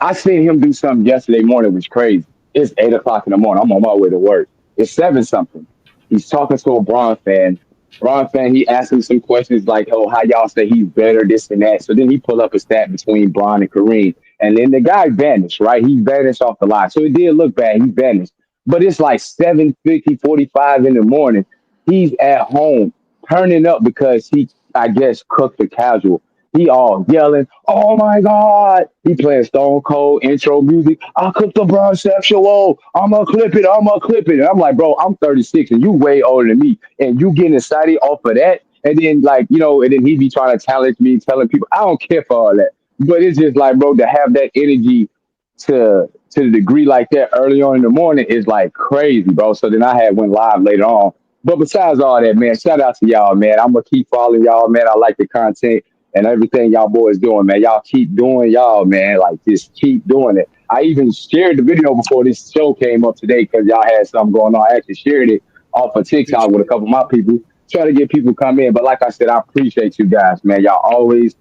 I seen him do something yesterday morning, which was crazy. It's 8 o'clock in the morning. I'm on my way to work. It's 7 something. He's talking to a Bron fan. Bron fan, he asked him some questions like, oh, how y'all say he's better, this and that. So then he pulled up a stat between Bron and Kareem. And then the guy vanished, right? He vanished off the line. So it did look bad. He vanished. But it's like 7:50, 45 in the morning. He's at home turning up because he, I guess, cooked the casual. He all yelling, oh my God. He playing Stone Cold intro music. I cooked the bronsexual. I'm going to clip it. I'm going to clip it. And I'm like, bro, I'm 36 and you way older than me. And you getting excited off of that. And then and then he be trying to challenge me, telling people, I don't care for all that. But it's just like, bro, to have that energy to the degree like that early on in the morning is like crazy, bro. So then I went live later on. But besides all that, man, shout out to y'all, man. I'm going to keep following y'all, man. I like the content and everything y'all boys doing, man. Y'all keep doing y'all, man. Like, just keep doing it. I even shared the video before this show came up today because y'all had something going on. I actually shared it off of TikTok with a couple of my people, try to get people come in. But like I said, I appreciate you guys, man. Y'all always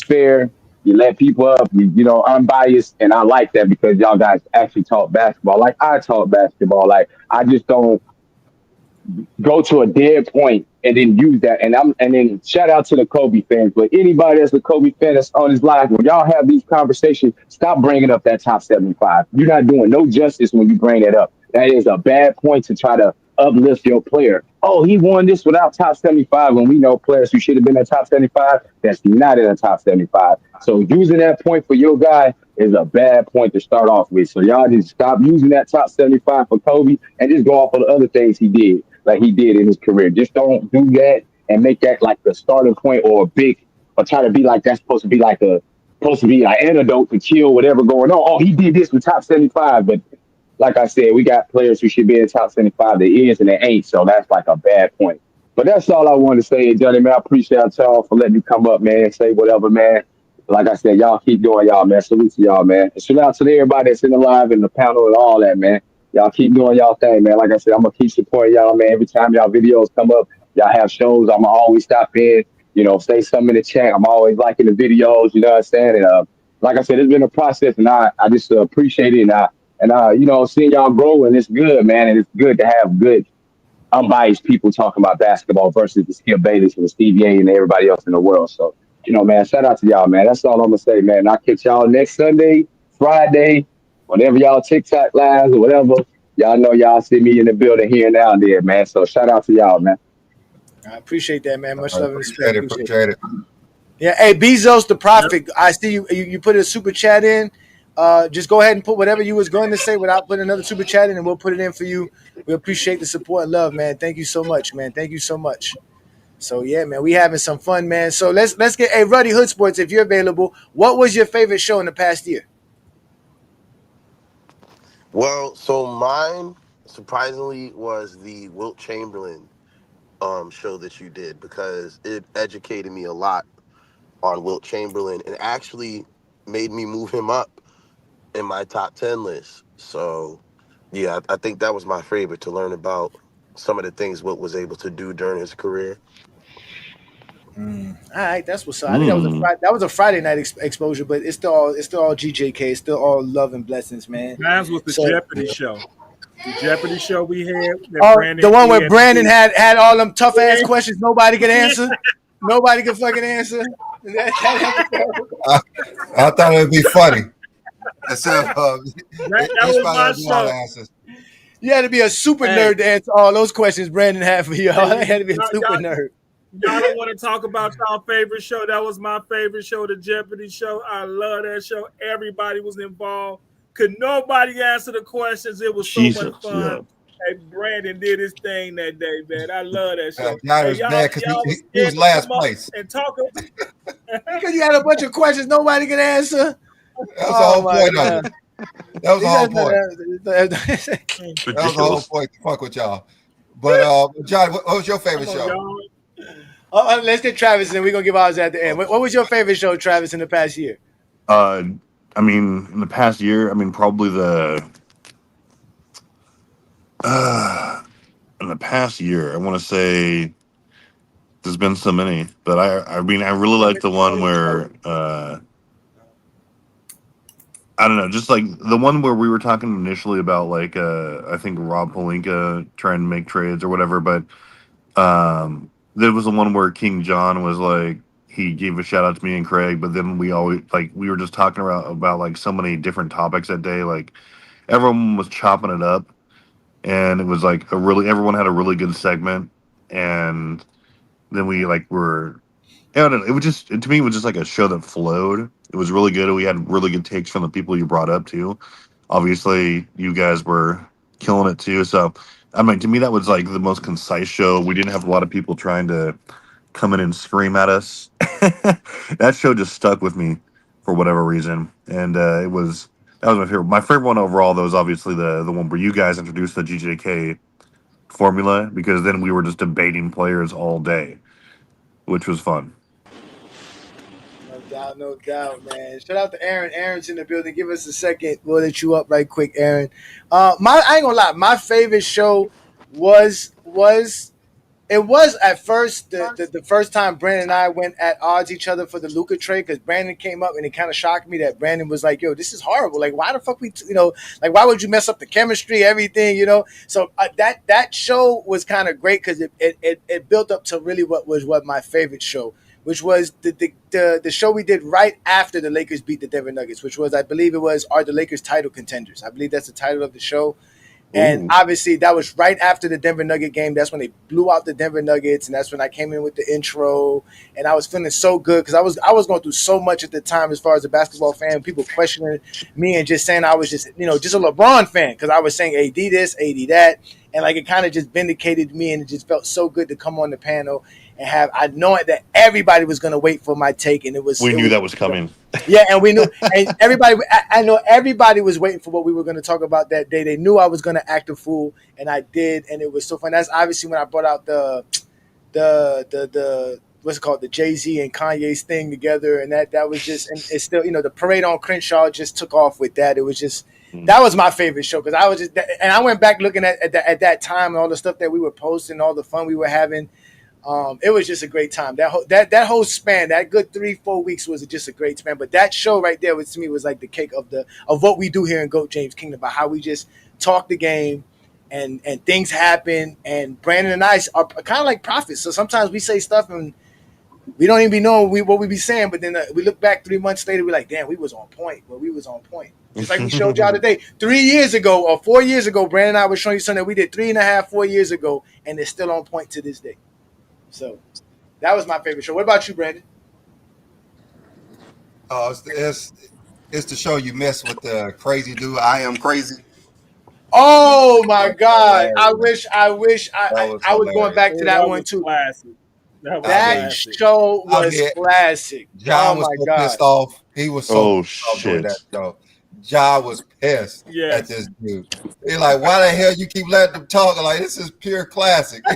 fair. You let people up, unbiased. And I like that because y'all guys actually talk basketball. Like I talk basketball. Like I just don't go to a dead point and then use that. And then shout out to the Kobe fans, but anybody that's a Kobe fan that's on his live, when y'all have these conversations, stop bringing up that top 75. You're not doing no justice when you bring that up. That is a bad point to try to uplift your player. Oh, he won this without top 75 when we know players who should have been in top 75 that's not in the top 75. So using that point for your guy is a bad point to start off with. So y'all just stop using that top 75 for Kobe and just go off of the other things he did, like he did in his career. Just don't do that and make that like the starting point or a big, or try to be like that's supposed to be an antidote to kill whatever going on. Oh, he did this with top 75, but like I said, we got players who should be in the top 75 that is and they ain't. So that's like a bad point. But that's all I wanted to say, Johnny, man. I appreciate y'all for letting me come up, man, say whatever, man. Like I said, y'all keep doing y'all, man. Salute to y'all, man. And shout out to everybody that's in the live and the panel and all that, man. Y'all keep doing y'all thing, man. Like I said, I'm going to keep supporting y'all, man. Every time y'all videos come up, y'all have shows, I'm going to always stop in, say something in the chat. I'm always liking the videos, you know what I'm saying? And like I said, it's been a process, and I just appreciate it. And seeing y'all grow, and it's good, man. And it's good to have good, unbiased people talking about basketball versus the Skip Bayless and the Stevie A and everybody else in the world. So, man, shout out to y'all, man. That's all I'm going to say, man. And I'll catch y'all next Sunday, Friday, whenever y'all TikTok lives or whatever. Y'all know y'all see me in the building here and now and there, man. So shout out to y'all, man. I appreciate that, man. Much love and respect. Appreciate it. Yeah, hey, Bezos the Prophet. I see you put a super chat in. Just go ahead and put whatever you was going to say without putting another super chat in, and we'll put it in for you. We appreciate the support and love, man. Thank you so much, man. Thank you so much. So yeah, man, we having some fun, man. So let's get Ruddy Hood Sports, if you're available. What was your favorite show in the past year? Well, so mine surprisingly was the Wilt Chamberlain show that you did, because it educated me a lot on Wilt Chamberlain and actually made me move him up in my top 10 list. So yeah, I think that was my favorite, to learn about some of the things Wilt was able to do during his career. All right, that's what's up. I think that was a Friday night exposure, but it's still all GJK. It's still all love and blessings, man. Mine was the Jeopardy show. The Jeopardy show we had. The one where Brandon had all them tough ass questions nobody could answer. Nobody could fucking answer. I thought it would be funny. That was my show. You had to be a super nerd to answer all those questions Brandon had for you. You had to be a super nerd. Y'all don't want to talk about y'all favorite show. That was my favorite show, the Jeopardy show. I love that show. Everybody was involved. Could nobody answer the questions? It was so much fun. Yeah. Hey, Brandon did his thing that day, man. I love that show. He was last place. And talk because you had a bunch of questions nobody could answer. That was the whole point of it. That was the whole point. That was the whole point to fuck with y'all. But John, what was your favorite show? Let's get Travis, and we're gonna give ours at the end. What was your favorite show, Travis, in the past year? In the past year, probably in the past year, I want to say there's been so many, but I really like the one where I don't know, just like the one where we were talking initially about like I think Rob Pelinka trying to make trades or whatever, but there was the one where King John was like, he gave a shout out to me and Craig, but then we always we were just talking about like so many different topics that day. Like everyone was chopping it up, and it was like everyone had a really good segment, and then we were, I don't know, it was just, to me it was just like a show that flowed. It was really good. We had really good takes from the people you brought up too. Obviously, you guys were killing it too. So to me that was like the most concise show. We didn't have a lot of people trying to come in and scream at us. That show just stuck with me for whatever reason, and that was my favorite. My favorite one overall, though, is obviously the one where you guys introduced the GJK formula, because then we were just debating players all day, which was fun. No doubt, man. Shout out to Aaron. Aaron's in the building. Give us a second. We'll let you up right quick, Aaron. I ain't gonna lie. My favorite show was It was at first the first time Brandon and I went at odds each other for the Luka trade, because Brandon came up and it kind of shocked me that Brandon was like, "Yo, this is horrible. Like, why the fuck like, why would you mess up the chemistry, everything, So that show was kind of great because it built up to really what my favorite show, which was the show we did right after the Lakers beat the Denver Nuggets, which was, I believe it was, Are the Lakers Title Contenders? I believe that's the title of the show. And obviously, that was right after the Denver Nugget game. That's when they blew out the Denver Nuggets, and that's when I came in with the intro. And I was feeling so good because I was going through so much at the time as far as a basketball fan. People questioning me and just saying I was just a LeBron fan because I was saying AD this, AD that, and like it kind of just vindicated me, and it just felt so good to come on the panel and I know that everybody was going to wait for my take, and we knew that was coming. Yeah, and we knew, and everybody. I know everybody was waiting for what we were going to talk about that day. They knew I was going to act a fool, and I did, and it was so fun. That's obviously when I brought out the what's it called, the Jay-Z and Kanye's thing together, and that was just, and it's still, the parade on Crenshaw just took off with that. It was just that was my favorite show because I was just, and I went back looking at that time and all the stuff that we were posting, all the fun we were having. It was just a great time. That whole span, that good 3-4 weeks was just a great span. But that show right there, to me, was like the cake of what we do here in GOAT James Kingdom, about how we just talk the game and things happen. And Brandon and I are kind of like prophets. So sometimes we say stuff and we don't even know what we be saying. But then we look back 3 months later, we're like, damn, we was on point. Well, we was on point. Just like we showed y'all today. 3 years ago or 4 years ago, Brandon and I were showing you something that we did 3.5, 4 years ago, and it's still on point to this day. So that was my favorite show. What about you, Brandon? Oh, it's the show you missed with the crazy dude. I Am Crazy. Oh my God! I wish I was going back to that one too. Classic. That show was classic. John was so pissed off. He was so pissed off doing that show. John was pissed at this dude. He's like, why the hell you keep letting them talk? Like, this is pure classic. I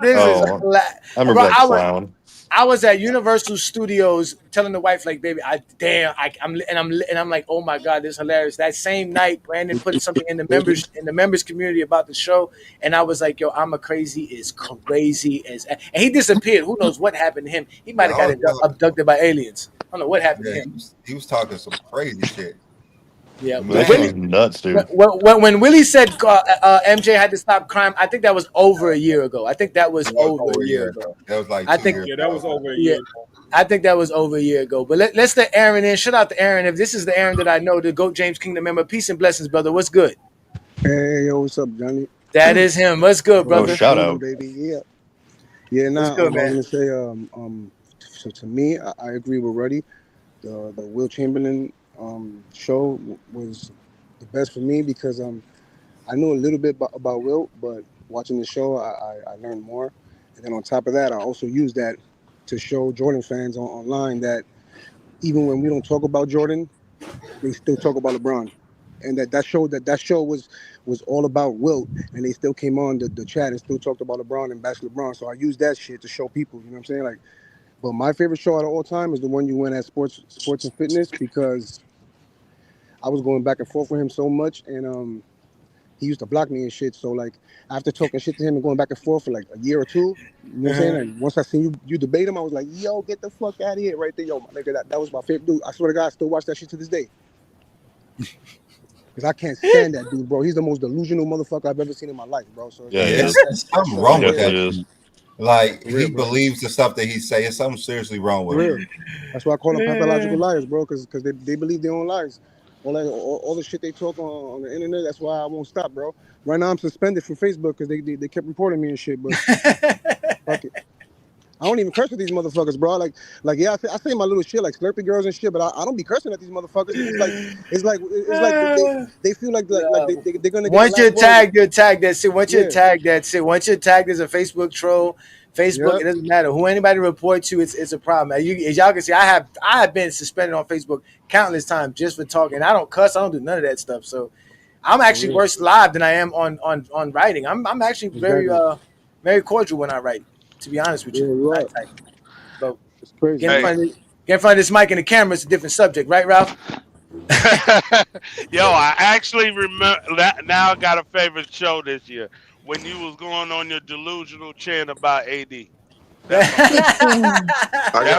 remember that clown. I was at Universal Studios telling the wife, like, baby, I'm like, oh my God, this is hilarious. That same night, Brandon put something in the members community about the show, and I was like, yo, I'm a crazy as, and he disappeared. Who knows what happened to him? He might have got abducted by aliens. I don't know what happened to him. He was talking some crazy shit. Yeah, Willie, nuts, dude. When Willie said MJ had to stop crime, I think that was over a year ago. I think that was over a year ago. That was like that was over a year ago. I think that was over a year ago. But let's let Aaron in. Shout out to Aaron. If this is the Aaron that I know, the GOAT James Kingdom member. Peace and blessings, brother. What's good? Hey, yo, what's up, Johnny? That is him. What's good, brother? Oh, shout out, baby. Yeah. Now I'm going to say, so to me, I agree with Ruddy. The Will Chamberlain show was the best for me because I knew a little bit about Will, but watching the show, I learned more. And then on top of that, I also used that to show Jordan fans online that even when we don't talk about Jordan, they still talk about LeBron. And that show was all about Wilt, and they still came on the chat and still talked about LeBron and bashed LeBron. So I used that shit to show people, you know what I'm saying? Like, but my favorite show out of all time is the one you went at Sports and Fitness, because I was going back and forth with him so much, and he used to block me and shit. So like after talking shit to him and going back and forth for like a year or two, you know what I'm saying? And once I seen you debate him, I was like, yo, get the fuck out of here right there, yo, my nigga. That was my favorite dude. I swear to God, I still watch that shit to this day. Because I can't stand that dude, bro. He's the most delusional motherfucker I've ever seen in my life, bro. So there's something wrong with that. Like, he believes the stuff that he says. There's something seriously wrong with him. That's why I call them pathological liars, bro, because they believe their own lies. All the shit they talk on the internet, that's why I won't stop, bro. Right now I'm suspended from Facebook because they kept reporting me and shit, but fuck it. I don't even curse at these motherfuckers, bro. Like yeah, I say my little shit like Slurpee girls and shit, but I don't be cursing at these motherfuckers. It's like they feel like they're gonna get once you're tagged, you're tagged. That's it. Once you're tagged, that's it. Once you're tagged as a Facebook troll, Facebook, it doesn't matter who anybody report to. It's a problem. As y'all can see, I have been suspended on Facebook countless times just for talking. I don't cuss. I don't do none of that stuff. So I'm actually worse live than I am on writing. I'm actually very cordial when I write. To be honest with you, right. But it's crazy. Get in front of this mic and the camera is a different subject, right, Ralph? Yo, I actually remember that. Now I got a favorite show this year. when you was going on your delusional chant about AD. That's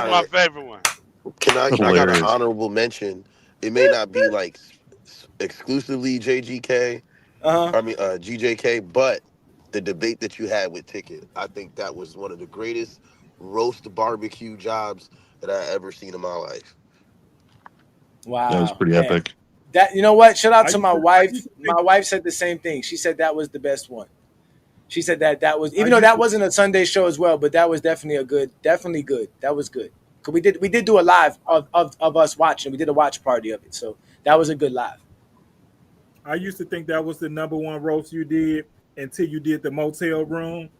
my favorite one. I got an honorable mention. It may not be like exclusively JGK. I mean GJK, but the debate that you had with Ticket, I think that was one of the greatest roast barbecue jobs that I ever seen in my life. Wow, that was pretty epic. That, you know what? Shout out to my wife. My wife said the same thing. She said that was the best one. She said that was, even though that wasn't a Sunday show as well, but that was definitely good. That was good. Cause we did do a live of us watching. We did a watch party of it, so that was a good live. I used to think that was the number one roast you did until you did the motel room.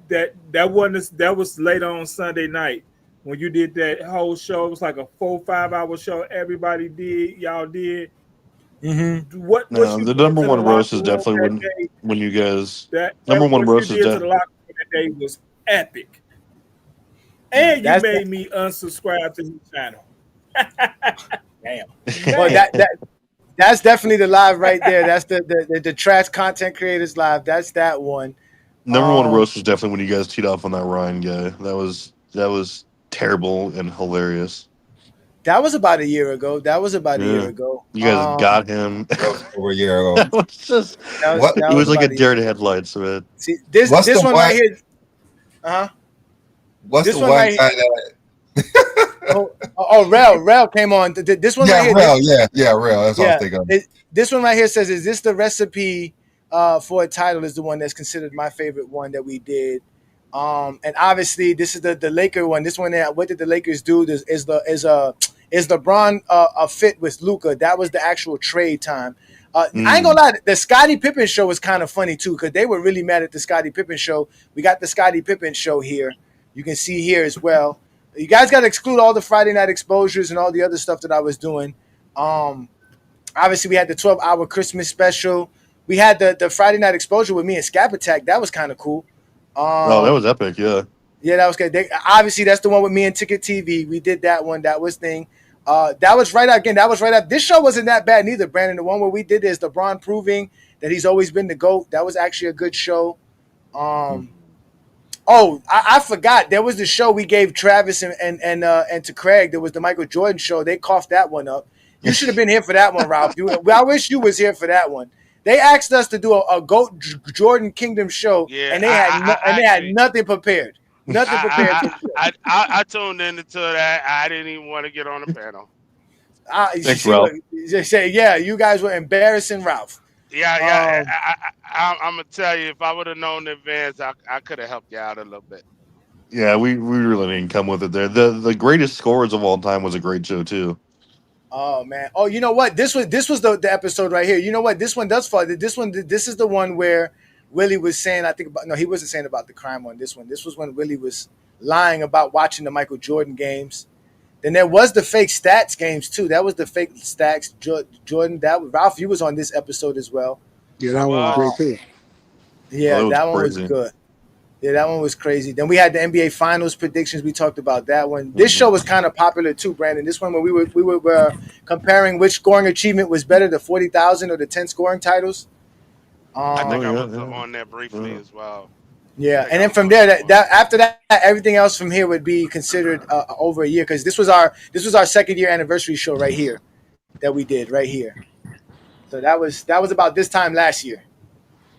That was later on Sunday night when you did that whole show. It was like a 4-5 hour show. Everybody did, y'all did. Mm-hmm. What the number one roast is definitely when you guys. Number one roast is definitely. That day was epic, and you made me unsubscribe to his channel. Damn. Well, that's definitely the live right there. That's the trash content creators live. That's that one. Number one roast was definitely when you guys teed off on that Ryan guy. That was terrible and hilarious. That was about a year ago. A year ago. You guys got him. That was over a year ago. That was just. It was like a deer to headlights, man. See, this one right here. What's this the one one right guy that? Rel came on. This one right here. Rel, Rel. That's what I was thinking of. This one right here says, "Is this the recipe for a title?" Is the one that's considered my favorite one that we did. And obviously this is the Laker one. This one, what did the Lakers do? Is LeBron a fit with Luka? That was the actual trade time. I ain't gonna lie, the Scottie Pippen show was kind of funny too, because they were really mad at the Scottie Pippen show. We got the Scottie Pippen show here. You can see here as well. You guys got to exclude all the Friday night exposures and all the other stuff that I was doing. Obviously, we had the 12-hour Christmas special. We had the Friday night exposure with me and Scap Attack. That was kind of cool. That was epic, yeah. Yeah, that was good. Obviously, that's the one with me and Ticket TV. We did that one. That was thing. That was right again. That was right up. This show wasn't that bad neither, Brandon. The one where we did is LeBron proving that he's always been the GOAT. That was actually a good show. I forgot. There was the show we gave Travis and to Craig. There was the Michael Jordan show. They coughed that one up. You should have been here for that one, Ralph. I wish you was here for that one. They asked us to do a GOAT Jordan Kingdom show, and they had nothing prepared. Nothing prepared. I tuned into that. I didn't even want to get on the panel. Thanks, Ralph. You guys were embarrassing Ralph. Yeah. I'm gonna tell you, if I would have known in advance, I could have helped you out a little bit. Yeah, we really didn't come with it there. The greatest scorers of all time was a great show too. Oh man! Oh, you know what? This was the episode right here. You know what? This one does fall. This is the one where Willie was saying, he wasn't saying about the crime on this one. This was when Willie was lying about watching the Michael Jordan games. Then there was the fake stats games too. That was the fake stats. Jordan, Ralph, you was on this episode as well. Yeah, that one was great too. Yeah, that one was good. Yeah, that one was crazy. Then we had the NBA Finals predictions. We talked about that one. This show was kind of popular too, Brandon. This one when we were comparing which scoring achievement was better, the 40,000 or the 10 scoring titles. I think I was on there briefly as well. Yeah, and then from there, after that, everything else from here would be considered over a year, because this was our second year anniversary show right here that we did right here. So that was about this time last year.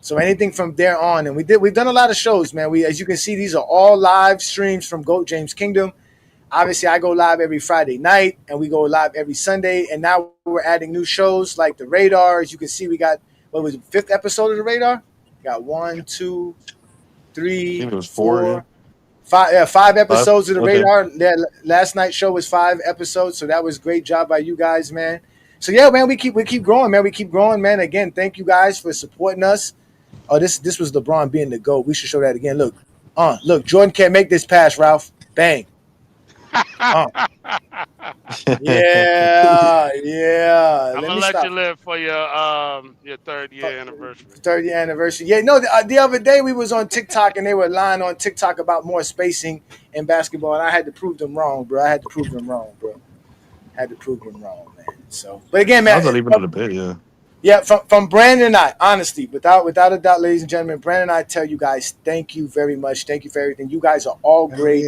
So anything from there on, and we've done a lot of shows, man. As you can see, these are all live streams from GOAT James Kingdom. Obviously, I go live every Friday night, and we go live every Sunday. And now we're adding new shows like the Radar. As you can see, we got, what was it, 5th episode of the Radar? We got 1, 2, 3, I think it was 4, 5. Yeah, 5 episodes of the Radar. Yeah, last night's show was 5 episodes, so that was a great job by you guys, man. So yeah, man, we keep growing, man. We keep growing, man. Again, thank you guys for supporting us. Oh, this was LeBron being the GOAT. We should show that again. Look, Jordan can't make this pass, Ralph. Bang. Yeah. I'm gonna let you live for your 3rd year anniversary. 3rd year anniversary. Yeah, no. The other day we was on TikTok and they were lying on TikTok about more spacing in basketball, and I had to prove them wrong, bro. Had to prove them wrong, man. So, but again, man, I was not even in a bit, yeah. Yeah, from Brandon and I, honestly, without a doubt, ladies and gentlemen, Brandon and I tell you guys, thank you very much. Thank you for everything. You guys are all great.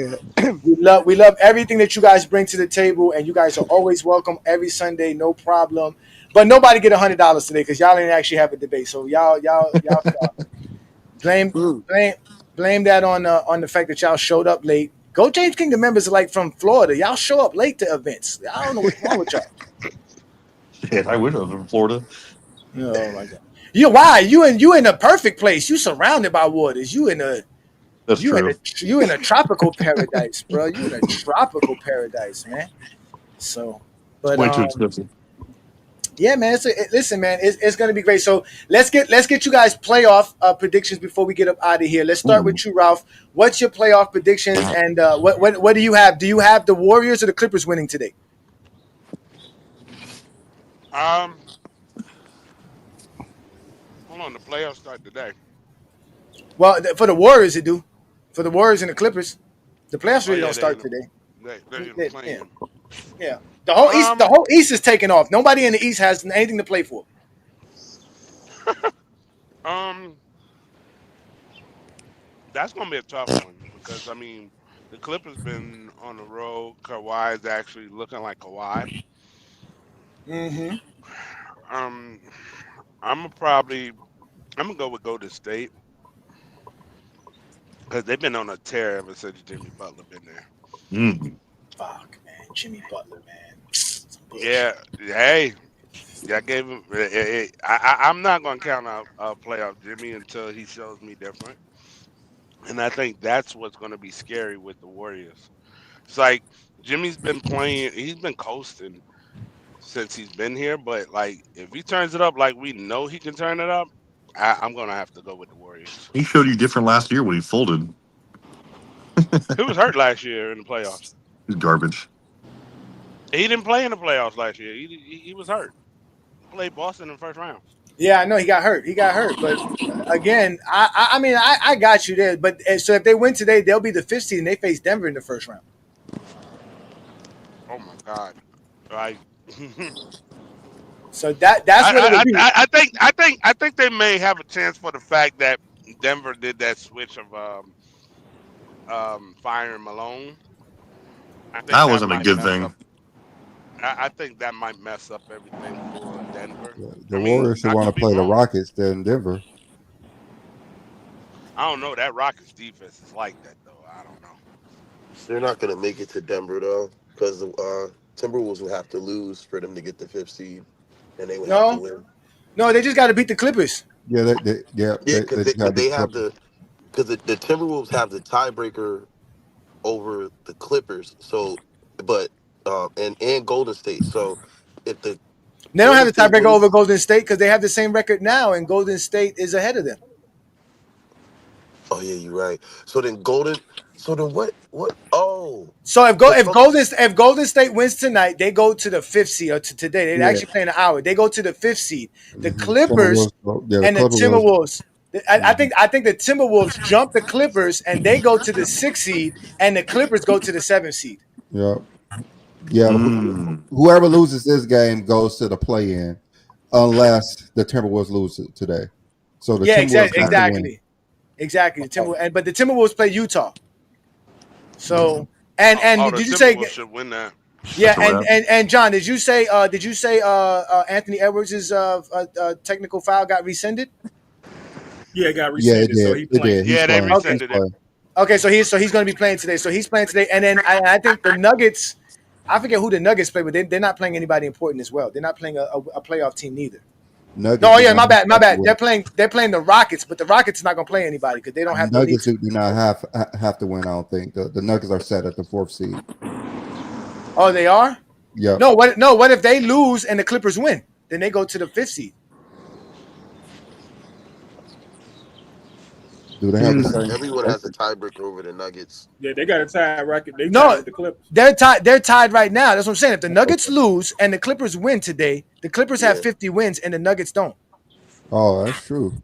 We love everything that you guys bring to the table, and you guys are always welcome every Sunday, no problem. But nobody get $100 today because y'all didn't actually have a debate. So y'all blame that on the fact that y'all showed up late. Go James Kingdom members are like from Florida. Y'all show up late to events. I don't know what's wrong with y'all. Shit, I wish I was from Florida. Oh my god! You in a perfect place. You surrounded by waters. You in a tropical paradise, bro. You in a tropical paradise, man. So, but way too expensive. Yeah, man. Listen, man. It's gonna be great. So let's get you guys playoff predictions before we get up out of here. Let's start with you, Ralph. What's your playoff predictions, and what do you have? Do you have the Warriors or the Clippers winning today? Hold on, the playoffs start today. Well, for the Warriors, it do. For the Warriors and the Clippers, the playoffs really don't start today. They're playing. Yeah, the whole East is taking off. Nobody in the East has anything to play for. That's gonna be a tough one because I mean the Clippers been on the road. Kawhi is actually looking like Kawhi. Mm-hmm. I'm gonna go with Golden State because they've been on a tear ever since Jimmy Butler been there. Mm-hmm. Fuck, man, Jimmy Butler, man. Yeah, hey, I gave him. I'm not gonna count out playoff Jimmy until he shows me different, and I think that's what's gonna be scary with the Warriors. It's like Jimmy's been playing. He's been coasting since he's been here, but like if he turns it up like we know he can turn it up, I'm gonna have to go with the Warriors. He showed you different last year when he folded. He was hurt last year in the playoffs. He's garbage. He didn't play in the playoffs last year. He was hurt. He played Boston in the first round. Yeah, I know he got hurt. But again, I mean, I got you there. But so if they win today, they'll be the 5th seed and they face Denver in the first round. Oh my God! Like, so that's what it would be. I think they may have a chance for the fact that Denver did that switch of firing Malone. That wasn't a good thing. I think that might mess up everything for Denver. The Warriors should want to play the Rockets than Denver. I don't know. That Rockets defense is like that, though. I don't know. They're not going to make it to Denver, though, because the Timberwolves would have to lose for them to get the 5th seed, and they would have to win. No, they just got to beat the Clippers. Yeah, because they have the Timberwolves have the tiebreaker over the Clippers. So, but and Golden State. So, if they don't have the tiebreaker over Golden State because they have the same record now, and Golden State is ahead of them. Oh yeah, you're right. So then what? Oh, so if Golden State wins tonight, they go to the 5th seed. Or today, they're actually playing an hour. They go to the 5th seed. The Clippers and the Timberwolves. I think the Timberwolves jump the Clippers and they go to the 6th seed, and the Clippers go to the 7th seed. Yeah. Whoever loses this game goes to the play-in, unless the Timberwolves lose it today. So the Timberwolves exactly. But the Timberwolves play Utah. So and did you say should win that? Yeah, and John, did you say Anthony Edwards' technical foul got rescinded? Yeah, it got rescinded. Yeah, so he played. Yeah, they rescinded it. Okay, so he's going to be playing today. So he's playing today, and then I think the Nuggets. I forget who the Nuggets play, but they're not playing anybody important as well. They're not playing a playoff team neither. Nuggets no, yeah, my bad. They're playing the Rockets, but the Rockets is not going to play anybody because they don't have. Nuggets do not have to win. I don't think the Nuggets are set at the 4th seed. Oh, they are. Yeah. No, what if they lose and the Clippers win? Then they go to the 5th seed. Do they have the same? Everyone has a tiebreaker over the Nuggets. Yeah, they got a tie record. They tied with the Clippers. They're tied right now. That's what I'm saying. If the Nuggets lose and the Clippers win today, the Clippers have 50 wins and the Nuggets don't. Oh, that's true.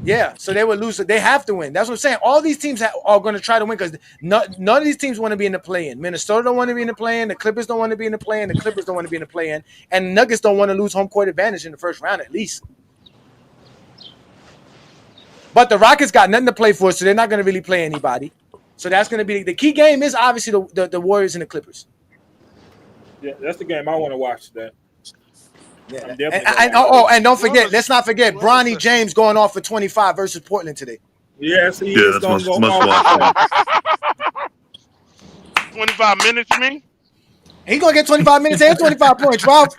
Yeah, so they would lose. So they have to win. That's what I'm saying. All these teams are going to try to win because none of these teams want to be in the play-in. Minnesota don't want to be in the play-in. The Clippers don't want to be in the play-in. The Clippers don't want to be in the play-in. And the Nuggets don't want to lose home court advantage in the first round at least. But the Rockets got nothing to play for, so they're not going to really play anybody. So that's going to be the key game. Is obviously the Warriors and the Clippers. Yeah, that's the game I want to watch today. Yeah, and don't forget, let's not forget, Bronny James going off for 25 versus Portland today. Yes, he is going to go off. 25 minutes, you mean? He's going to get 25 minutes and 25 points, Ralph.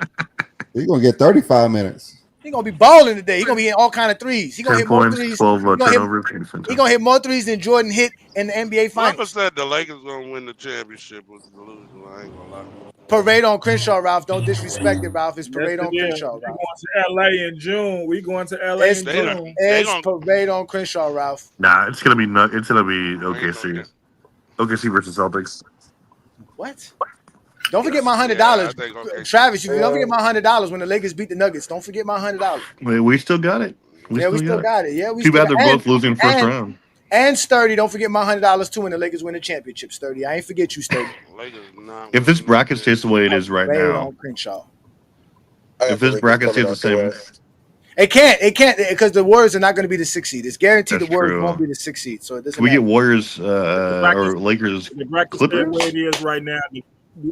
He's going to get 35 minutes. He's going to be balling today. He's going to be hitting all kind of threes. He's going to hit more points, threes. 12 turnovers. He's going to hit more threes than Jordan hit in the NBA Finals. Whoever said the Lakers going to win the championship was delusional. I ain't going to lie. Parade on Crenshaw, Ralph. Don't disrespect it, Ralph. It's parade on Crenshaw, Ralph. We're going to LA in June. We're going to LA in June. It's parade on Crenshaw, Ralph. Nah, it's gonna be OKC. OKC versus Celtics. What? Don't forget my $100, Travis. You don't forget my $100 when the Lakers beat the Nuggets. Don't forget my $100. Wait, we still got it. We still got it. Yeah, we. Too bad they're both losing first round. And Sturdy, don't forget my $100 too when the Lakers win the championship. Sturdy, I ain't forget you, Sturdy. If this bracket stays the way it is right now, if this bracket stays the same, it can't because the Warriors are not going to be the 6th seed. It's guaranteed the Warriors won't be the 6th seed. So it doesn't. We get Warriors or Lakers. The bracket Clippers. the way it is right now.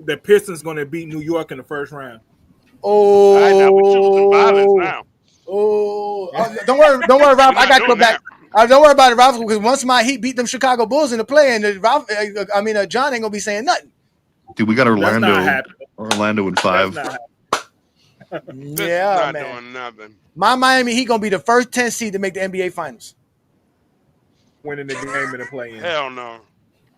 The Pistons going to beat New York in the first round. Oh, we're choosing violence now. Don't worry, Ralph. I got to go back. Don't worry about it, Ralph, because once my Heat beat them Chicago Bulls in the play, and John ain't gonna be saying nothing. Dude, we got Orlando in 5. Yeah, man. Doing nothing. My Miami Heat gonna be the first 10 seed to make the NBA Finals. Winning the game in the play-in. Hell no.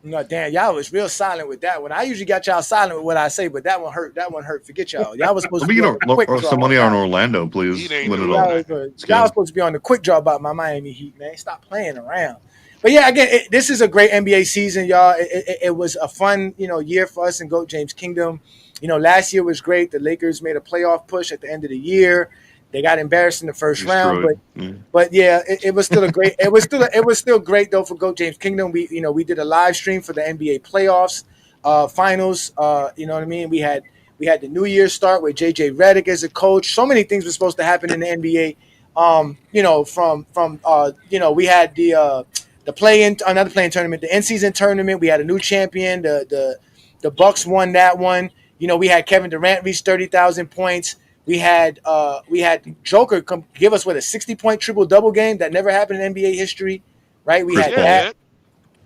No, damn, y'all was real silent with that one. I usually got y'all silent with what I say, but that one hurt. That one hurt. Forget y'all. Y'all was supposed to be on the quick draw. Some money on Orlando, please. Y'all was supposed to be on the quick draw about my Miami Heat, man. Stop playing around. But yeah, again, this is a great NBA season, y'all. It was a fun, year for us in GOAT James Kingdom. Last year was great. The Lakers made a playoff push at the end of the year. They got embarrassed in the first round, but yeah, it was still a great. It was still great though for GOAT James Kingdom. We did a live stream for the NBA playoffs, finals. You know what I mean? We had the New Year start with JJ Redick as a coach. So many things were supposed to happen in the NBA. We had the play-in, another play-in tournament, the in-season tournament. We had a new champion. The Bucks won that one. We had Kevin Durant reach 30,000 points. We had Joker give us a 60-point triple-double game that never happened in NBA history, right? We had that.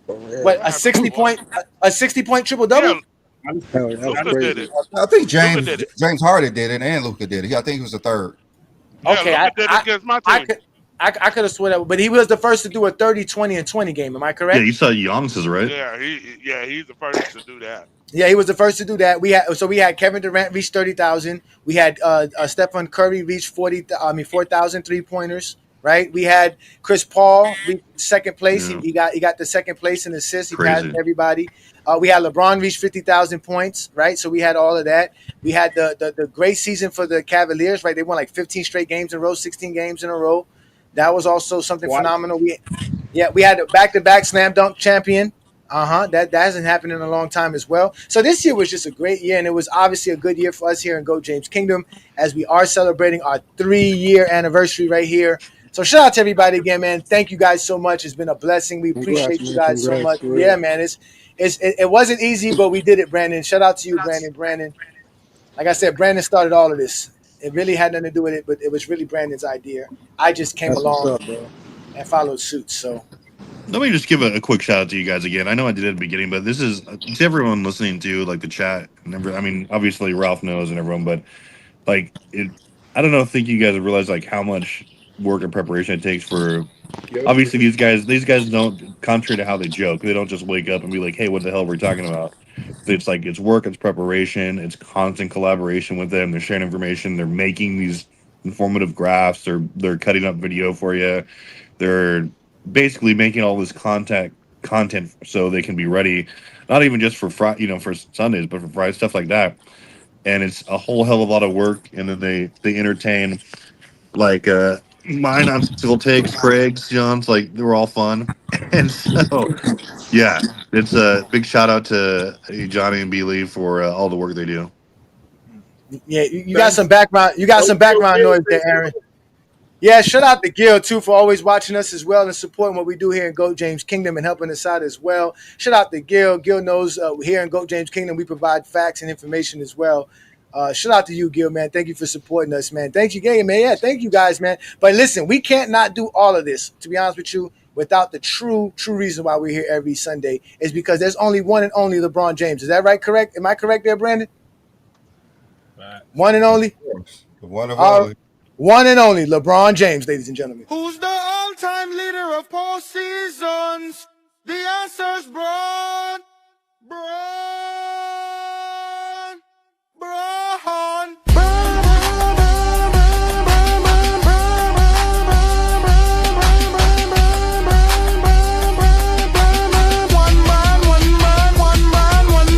What, a 60-point triple-double? I think James Harden did it and Luka did it. I think he was the third. Okay, I did it against my team. I could have sworn that, but he was the first to do a 30, 20, and 20 game. Am I correct? Yeah, you saw Giannis's, right? Yeah, he's the first to do that. Yeah, he was the first to do that. We had Kevin Durant reach 30,000. We had Stephen Curry reach 4,000 3-pointers. Right. We had Chris Paul reach second place. Yeah. He got the second place in assists. He passed everybody. We had LeBron reach 50,000 points. Right. So we had all of that. We had the great season for the Cavaliers. Right. They won like 15 straight games in a row, 16 games in a row. That was also something phenomenal. We had a back-to-back slam dunk champion. That hasn't happened in a long time as well. So this year was just a great year, and it was obviously a good year for us here in GOAT James Kingdom as we are celebrating our 3-year anniversary right here. So shout out to everybody again, man. Thank you guys so much. It's been a blessing. We appreciate you guys so much. Yeah, man. It wasn't easy, but we did it, Brandon. Shout out to you, Brandon. Like I said, Brandon started all of this. It really had nothing to do with it, but it was really Brandon's idea. I just came along and followed suit. So let me just give a quick shout out to you guys again. I know I did at the beginning, but this is to everyone listening to like the chat. Obviously Ralph knows and everyone, but I don't think you guys realize like how much work and preparation it takes for. Obviously, these guys don't, contrary to how they joke, they don't just wake up and be like, "Hey, what the hell are we talking about?" It's work, it's preparation, it's constant collaboration with them. They're sharing information, they're making these informative graphs, they're cutting up video for you, they're basically making all this content so they can be ready, not even just for for Sundays, but for Friday, stuff like that. And it's a whole hell of a lot of work. And then they entertain mine on still takes, Craig's, John's, they were all fun. And so, yeah, it's a big shout out to Ajani and Willie for all the work they do. Yeah, you got some background. You got some background noise there, Aaron. Yeah, shout out to Gil too for always watching us as well and supporting what we do here in GOAT James Kingdom and helping us out as well. Shout out to Gil. Gil knows here in GOAT James Kingdom we provide facts and information as well. Shout out to you, Gil, man. Thank you for supporting us, man. Thank you, gang, man. Yeah, thank you guys, man. But listen, we can't not do all of this, to be honest with you, without the true reason why we're here every Sunday is because there's only one and only LeBron James. Is that right? Correct? Am I correct there, Brandon? Right. One and only? The one and only. One and only LeBron James, ladies and gentlemen. Who's the all-time leader of postseasons? The answer's Bron.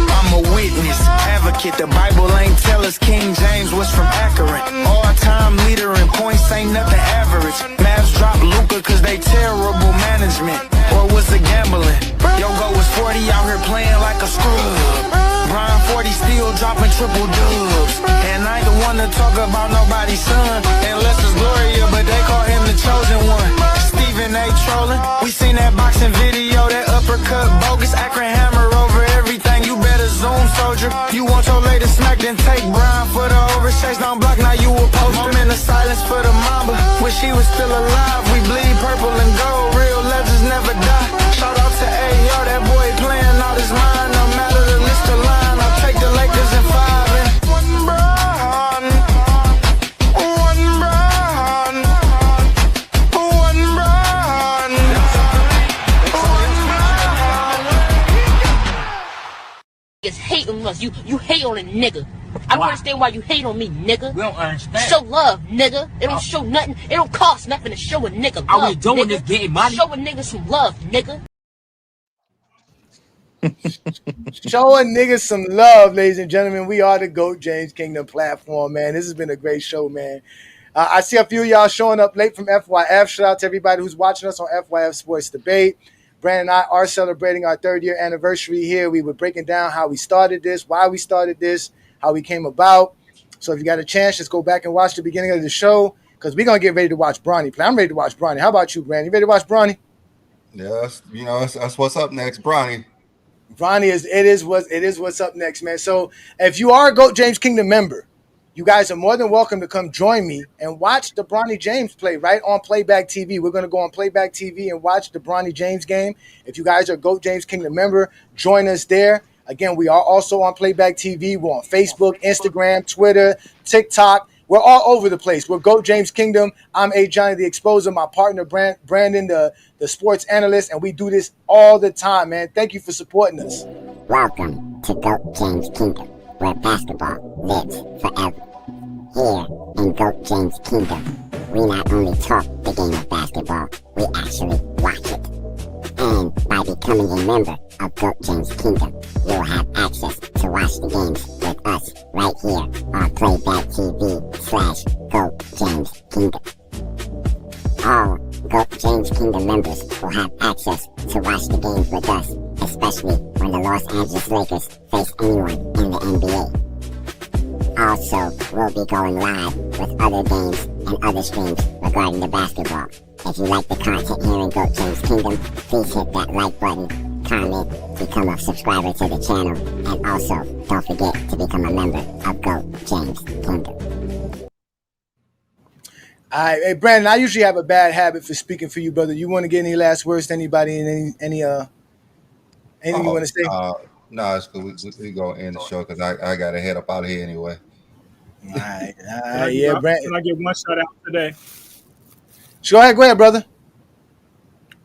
I'm a witness, advocate. The Bible ain't tell us King James was from accurate. All-time leader in points ain't nothing average. Mavs drop Luka cause they terrible management. Or was it gambling? Yogo was 40 out here playing like a scrub. Brian 40 still dropping triple dubs. And I ain't the one to talk about nobody's son. Unless it's Gloria, but they call him the chosen one. Stephen A. trolling. We seen that boxing video, that uppercut bogus. Akron hammer over everything. You better zoom, soldier. You want your latest smack, then take Brian for the overchase. Don't block, now you a post. Moment of silence for the mamba. Wish he was still alive. We bleed purple and gold. Real legends never die. Shout out to A.O. That boy playing out his mind. No matter the list of line, I'll take the Lakers in 5 and one Brian. One Brian. One Brian. Niggas hate on us. You hate on a nigga. I don't understand why you hate on me, nigga. We don't understand. Show love, nigga. It don't show nothing. It don't cost nothing to show a nigga love. Are we doing this getting money? Show a nigga some love, nigga. Show a nigga some love, ladies and gentlemen. We are the GOAT James Kingdom platform, man. This has been a great show, man. I see a few of y'all showing up late from FYF. Shout out to everybody who's watching us on FYF Sports Debate. Brandon and I are celebrating our 3rd year anniversary here. We were breaking down how we started this, why we started this, how we came about. So if you got a chance, just go back and watch the beginning of the show because we're going to get ready to watch Bronny play. I'm ready to watch Bronny. How about you, Brandon? You ready to watch Bronny? Yes, that's what's up next, Bronny. Bronny is what's up next, man. So if you are a GOAT James Kingdom member, you guys are more than welcome to come join me and watch the Bronny James play right on Playback TV. We're going to go on Playback TV and watch the Bronny James game. If you guys are a GOAT James Kingdom member, join us there. Again, we are also on Playback TV. We're on Facebook, Instagram, Twitter, TikTok. We're all over the place. We're GOAT James Kingdom. I'm Ajani, the Exposer. My partner, Brandon, the sports analyst. And we do this all the time, man. Thank you for supporting us. Welcome to GOAT James Kingdom, where basketball lives forever. Here in GOAT James Kingdom, we not only talk the game of basketball, we actually watch it. And by becoming a member of GOAT James Kingdom, you'll have access to watch the games with us right here on Playback TV/GOAT James Kingdom. All GOAT James Kingdom members will have access to watch the games with us, especially when the Los Angeles Lakers face anyone in the NBA. Also, we'll be going live with other games and other streams regarding the basketball. If you like the content here in GOAT James Kingdom, please hit that like button, comment, become a subscriber to the channel, and also don't forget to become a member of GOAT James Kingdom. All right, hey Brandon, I usually have a bad habit for speaking for you, brother. You want to get any last words to anybody and anything you want to say? No, it's cool. We go end the show because I got to head up out of here anyway. All right, Yeah, Brandon. Can I get one shout out today? Go ahead, brother.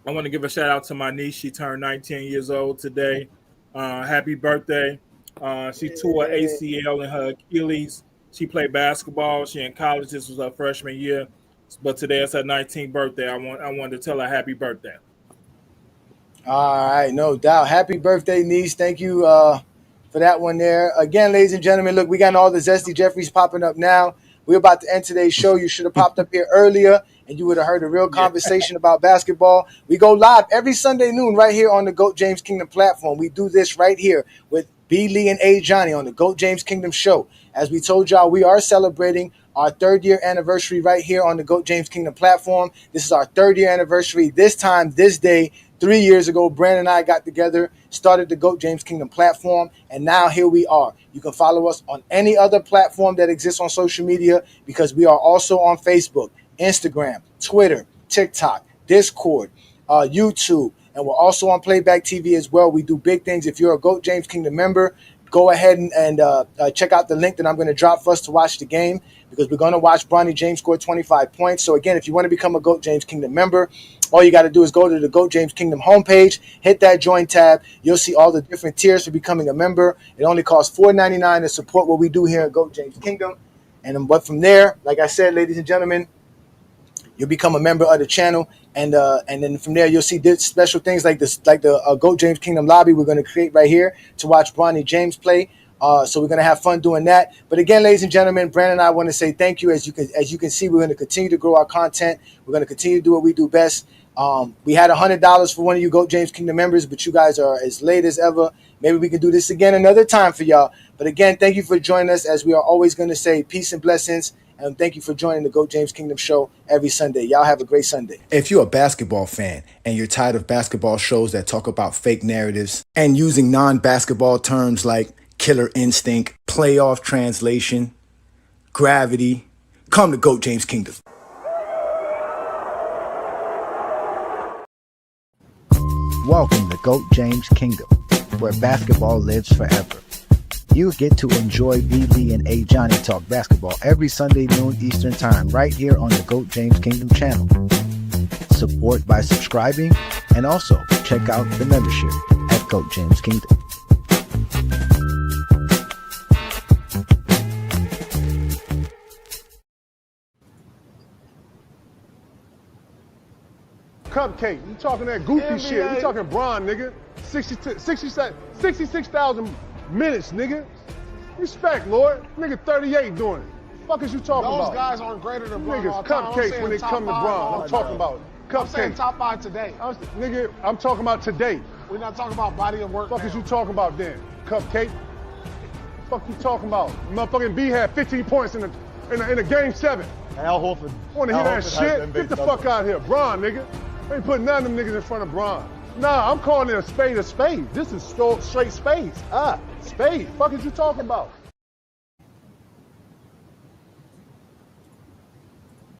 I want to give a shout out to my niece. She turned 19 years old today. Happy birthday. She tore her ACL and her Achilles. She played basketball. She in college. This was her freshman year. But today is her 19th birthday. I wanted to tell her happy birthday. All right, no doubt. Happy birthday, niece. Thank you for that one there. Again, ladies and gentlemen, look, we got all the Zesty Jeffries popping up now. We're about to end today's show. You should have popped up here earlier, and you would have heard a real conversation about basketball. We go live every Sunday noon right here on the GOAT James Kingdom platform. We do this right here with B. Lee and Ajani on the GOAT James Kingdom show. As we told y'all, we are celebrating our 3rd year anniversary right here on the GOAT James Kingdom platform. This is our 3rd year anniversary. This time, this day, 3 years ago, Brandon and I got together, started the GOAT James Kingdom platform, and now here we are. You can follow us on any other platform that exists on social media because we are also on Facebook, Instagram, Twitter, TikTok, Discord, YouTube, and we're also on Playback TV as well. We do big things. If you're a GOAT James Kingdom member, go ahead and check out the link that I'm going to drop for us to watch the game, because we're going to watch Bronny James score 25 points. So again, if you want to become a GOAT James Kingdom member, all you got to do is go to the GOAT James Kingdom homepage, hit that join tab. You'll see all the different tiers for becoming a member. It only costs $4.99 to support what we do here at GOAT James Kingdom. But from there, like I said, ladies and gentlemen, you'll become a member of the channel, and then from there you'll see special things like this, like the GOAT James Kingdom lobby we're going to create right here to watch Bronny James play. So we're going to have fun doing that. But again, ladies and gentlemen, Brandon and I want to say thank you. As you can see, we're going to continue to grow our content. We're going to continue to do what we do best. We had $100 for one of you GOAT James Kingdom members, but you guys are as late as ever. Maybe we can do this again another time for y'all. But again, thank you for joining us. As we are always going to say, peace and blessings. And thank you for joining the GOAT James Kingdom show every Sunday. Y'all have a great Sunday. If you're a basketball fan and you're tired of basketball shows that talk about fake narratives and using non-basketball terms like killer instinct, playoff translation, gravity, come to GOAT James Kingdom. Welcome to GOAT James Kingdom, where basketball lives forever. You get to enjoy Willie and Ajani talk basketball every Sunday noon Eastern Time right here on the GOAT James Kingdom channel. Support by subscribing, and also check out the membership at GOAT James Kingdom. Cupcake, you talking that goofy shit. You talking Bron, nigga. 66,000 minutes, nigga. Respect, Lord. Nigga 38 doing it. Fuck is you talking about? Those guys aren't greater than Bron. Niggas cupcakes when they come to Bron. I'm talking about cupcakes. I'm saying top 5 today. Nigga, I'm talking about today. We're not talking about body of work. Fuck is you talking about then? Cupcake? Fuck you talking about? Motherfucking B had 15 points in a game 7. Al Horford. Want to hear that shit? Get the fuck out of here. Bron, nigga. I ain't putting none of them niggas in front of Bron. Nah, I'm calling it a spade a spade. This is straight spades. Spade. Fuck is you talking about?